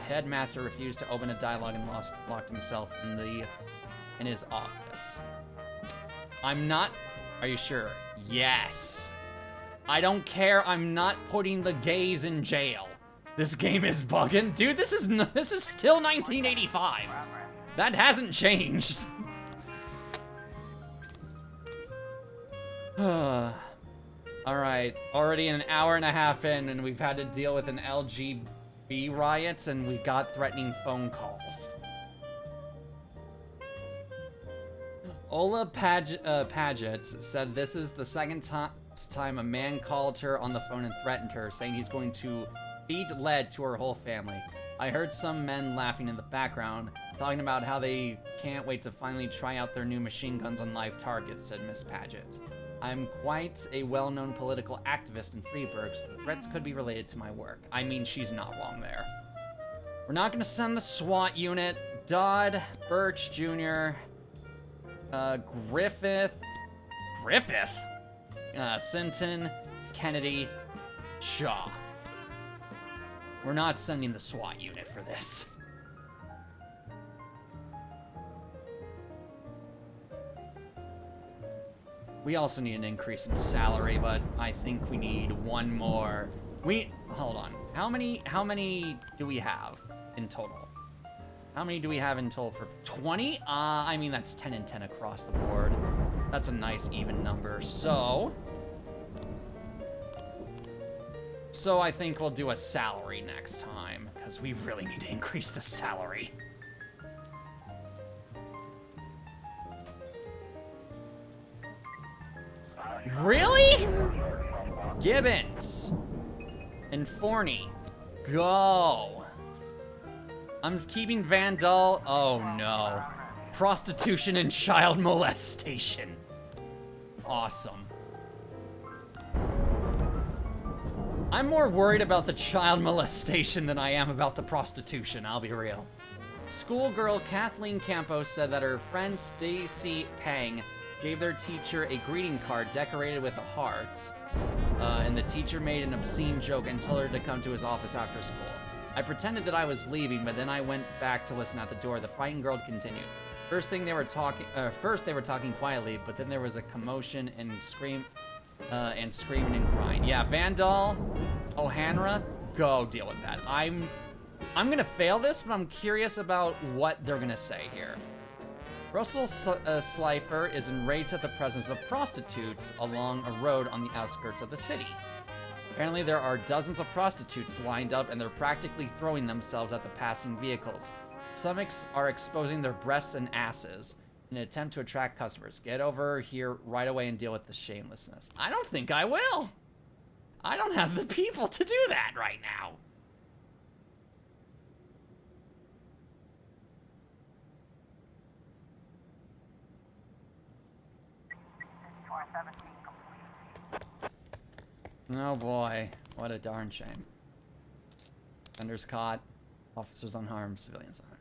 headmaster refused to open a dialogue and locked himself in his office. I'm not... Are you sure? Yes. I don't care. I'm not putting the gays in jail. This game is bugging. Dude, this is still 1985. That hasn't changed. Alright, already an hour and a half in, and we've had to deal with an LGB riots, and we've got threatening phone calls. Ola Paget said this is the second time a man called her on the phone and threatened her, saying he's going to feed lead to her whole family. I heard some men laughing in the background, talking about how they can't wait to finally try out their new machine guns on live targets, said Miss Paget. I'm quite a well-known political activist in Freeburg, so the threats could be related to my work. I mean, she's not wrong there. We're not gonna send the SWAT unit. Dodd, Birch Jr., Griffith, Sinton, Kennedy, Shaw. We're not sending the SWAT unit for this. We also need an increase in salary, but I think we need one more. Hold on. How many do we have in total? How many do we have in total for 20? I mean, that's 10 and 10 across the board. That's a nice even number. So I think we'll do a salary next time, because we really need to increase the salary. Really? Gibbons and Forney, go. I'm keeping Vandal. Oh no. Prostitution and child molestation. Awesome. I'm more worried about the child molestation than I am about the prostitution, I'll be real. Schoolgirl Kathleen Campos said that her friend Stacy Pang gave their teacher a greeting card decorated with a heart, and the teacher made an obscene joke and told her to come to his office after school. I pretended that I was leaving, but then I went back to listen at the door. The fighting girl continued. First they were talking quietly, but then there was a commotion and screaming and crying. Yeah, Vandal, O'Hanra, go deal with that. I'm gonna fail this, but I'm curious about what they're gonna say here. Russell Slifer is enraged at the presence of prostitutes along a road on the outskirts of the city. Apparently there are dozens of prostitutes lined up and they're practically throwing themselves at the passing vehicles. Some are exposing their breasts and asses. in an attempt to attract customers. Get over here right away and deal with the shamelessness. I don't think I will. I don't have the people to do that right now. Oh boy, what a darn shame. Offenders caught, officers unharmed, civilians unharmed.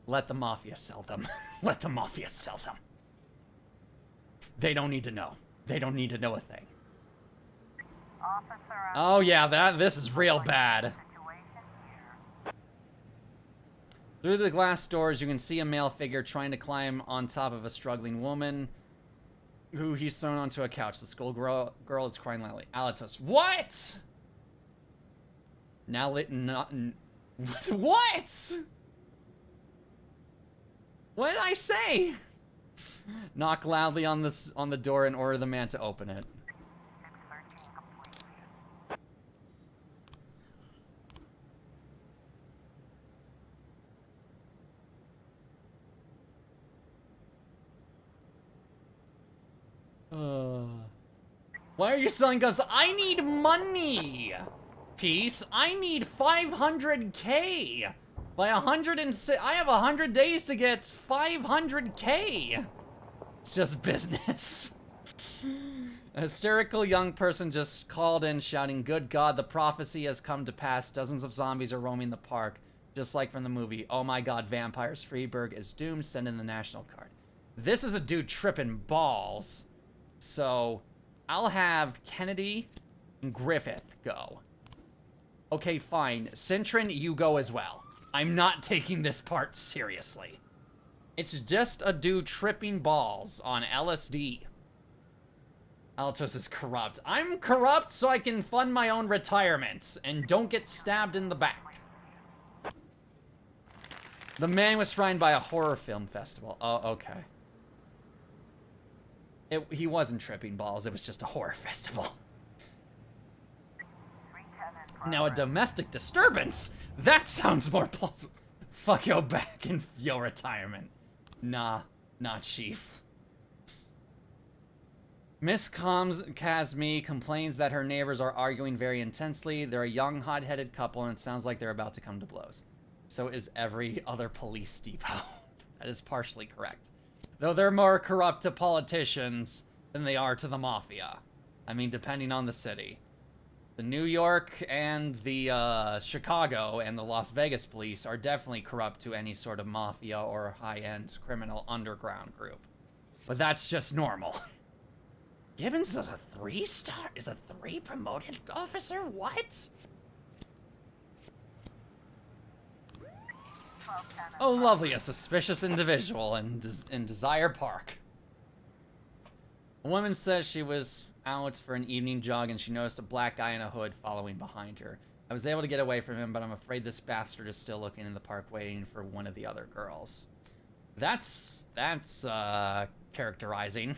Let the Mafia sell them. Let the Mafia sell them. They don't need to know. They don't need to know a thing. Oh yeah, this is real bad. Through the glass doors, you can see a male figure trying to climb on top of a struggling woman who he's thrown onto a couch. The schoolgirl is crying loudly. Alatos. What? Now what? What did I say? Knock loudly on the door and order the man to open it. Why are you selling guns? I need money! Peace. I need 500K! By 106, I have 100 days to get 500K! It's just business. A hysterical young person just called in shouting, "Good God, the prophecy has come to pass. Dozens of zombies are roaming the park. Just like from the movie. Oh my God, vampires. Freeburg is doomed. Send in the National Guard." This is a dude tripping balls. So, I'll have Kennedy and Griffith go. Okay, fine. Cintron, you go as well. I'm not taking this part seriously. It's just a dude tripping balls on LSD. Alatos is corrupt. I'm corrupt so I can fund my own retirement and don't get stabbed in the back. The man was shrine by a horror film festival. Oh, okay. He wasn't tripping balls, it was just a horror festival. Now a domestic disturbance? That sounds more plausible. Fuck your back and your retirement. Nah, not chief. Miss Casme complains that her neighbors are arguing very intensely. They're a young, hot-headed couple, and it sounds like they're about to come to blows. So is every other police depot. That is partially correct. Though they're more corrupt to politicians than they are to the Mafia. I mean, depending on the city. The New York and the Chicago and the Las Vegas police are definitely corrupt to any sort of Mafia or high-end criminal underground group. But that's just normal. Gibbons is a 3-star? Is a 3 promoted officer? What? Oh, lovely, a suspicious individual in Desire Park. A woman says she was out for an evening jog and she noticed a black guy in a hood following behind her. I was able to get away from him, but I'm afraid this bastard is still looking in the park waiting for one of the other girls. That's characterizing.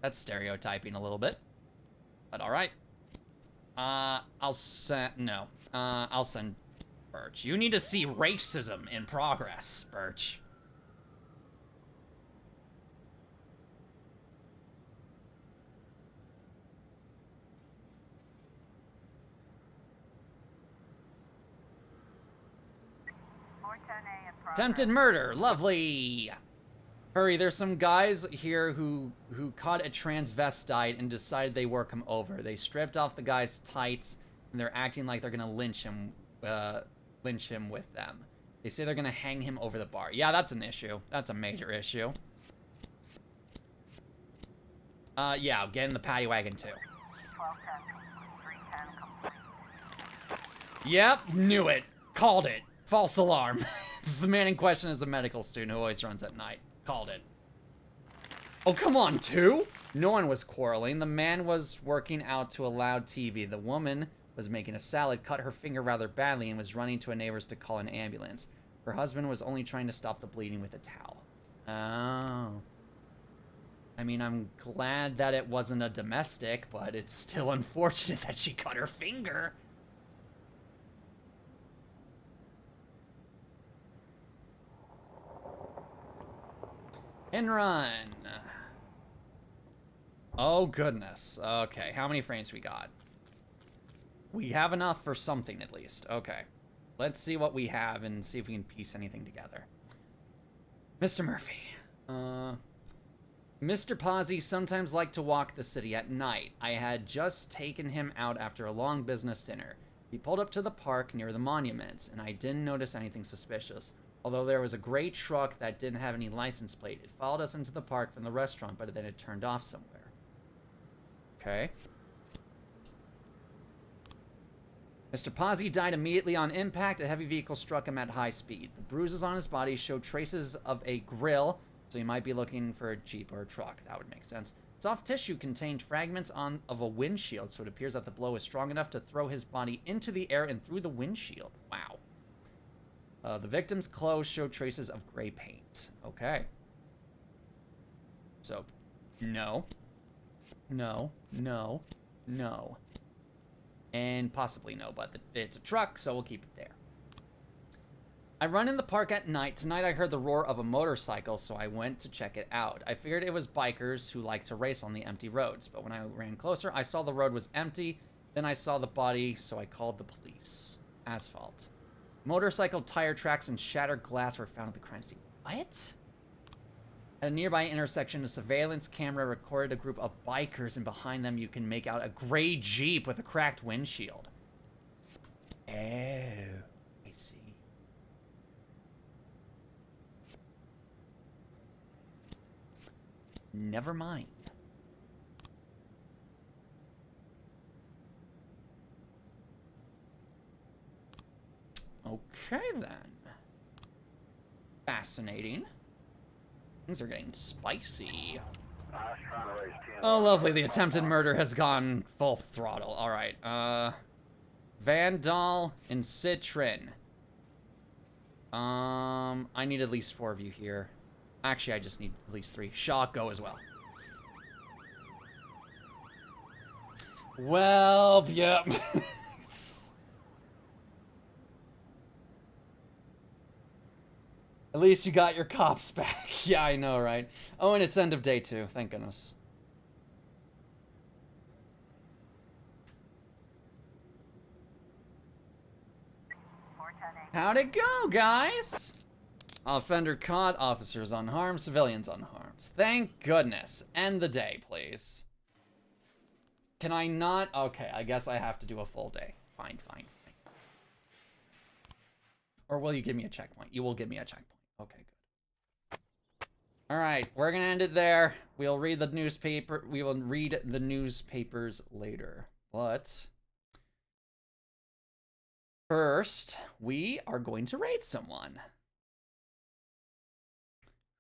That's stereotyping a little bit. But alright. I'll send Birch. You need to see racism in progress, Birch. Attempted murder, lovely. Hurry, there's some guys here who caught a transvestite and decided they work him over. They stripped off the guy's tights and they're acting like they're gonna lynch him with them. They say they're gonna hang him over the bar. Yeah, that's an issue. That's a major issue. Yeah, get in the paddy wagon too. Yep, knew it. Called it. False alarm. The man in question is a medical student who always runs at night. Called it. Oh, come on, 2? No one was quarreling. The man was working out to a loud TV. The woman was making a salad, cut her finger rather badly, and was running to a neighbor's to call an ambulance. Her husband was only trying to stop the bleeding with a towel. Oh. I mean, I'm glad that it wasn't a domestic, but it's still unfortunate that she cut her finger. And run. Oh, goodness. Okay, how many frames we got? We have enough for something, at least. Okay. Let's see what we have and see if we can piece anything together. Mr. Murphy. Mr. Posey sometimes liked to walk the city at night. I had just taken him out after a long business dinner. He pulled up to the park near the monuments, and I didn't notice anything suspicious. Although there was a gray truck that didn't have any license plate. It followed us into the park from the restaurant, but then it turned off somewhere. Okay. Mr. Posey died immediately on impact. A heavy vehicle struck him at high speed. The bruises on his body showed traces of a grill, so you might be looking for a Jeep or a truck. That would make sense. Soft tissue contained fragments of a windshield, so it appears that the blow is strong enough to throw his body into the air and through the windshield. Wow. The victim's clothes show traces of gray paint. Okay. So, no. No. No. No. And possibly no, but it's a truck, so we'll keep it there. I run in the park at night. Tonight I heard the roar of a motorcycle, so I went to check it out. I figured it was bikers who like to race on the empty roads, but when I ran closer, I saw the road was empty. Then I saw the body, so I called the police. Asphalt. Motorcycle tire tracks and shattered glass were found at the crime scene. What? At a nearby intersection, a surveillance camera recorded a group of bikers, and behind them you can make out a gray Jeep with a cracked windshield. Oh, I see. Never mind. Okay, then. Fascinating. Things are getting spicy. Oh, lovely. The attempted murder has gone full throttle. All right. Vandal and Citrin. I need at least 4 of you here. Actually, I just need at least 3. Shaw, go as well. Well, yep. At least you got your cops back. Yeah, I know, right? Oh, and it's end of day 2. Thank goodness. How'd it go, guys? Offender caught, officers unharmed, civilians unharmed. Thank goodness. End the day, please. Can I not? Okay, I guess I have to do a full day. Fine, fine, fine. Or will you give me a checkpoint? You will give me a checkpoint. Okay, good. All right, we're gonna end it there. We'll read the newspaper. We will read the newspapers later. But first, we are going to raid someone.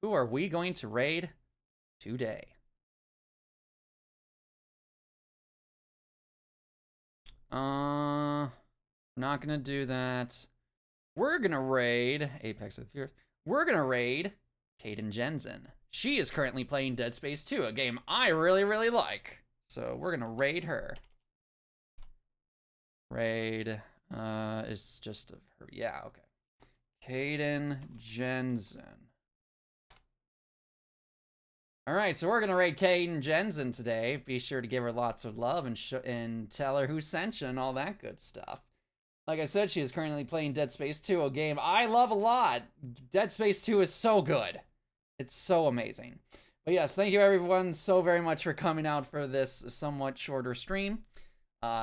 Who are we going to raid today? Not gonna do that. We're gonna raid Apex with Fears. We're gonna raid Kaden Jensen. She is currently playing Dead Space 2, a game I really, really like. So we're gonna raid her. Raid is just her. Yeah, okay. Kaden Jensen. All right, so we're gonna raid Kaden Jensen today. Be sure to give her lots of love and tell her who sent you and all that good stuff. Like I said, she is currently playing Dead Space 2, a game I love a lot. Dead Space 2 is so good. It's so amazing. But yes, thank you everyone so very much for coming out for this somewhat shorter stream.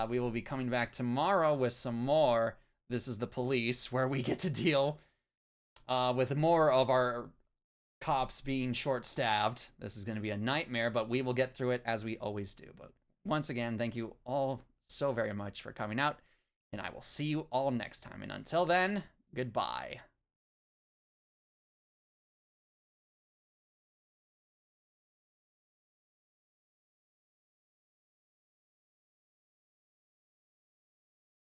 We will be coming back tomorrow with some more This Is the Police, where we get to deal with more of our cops being short-staffed. This is going to be a nightmare, but we will get through it as we always do. But once again, thank you all so very much for coming out, and I will see you all next time. And until then, goodbye.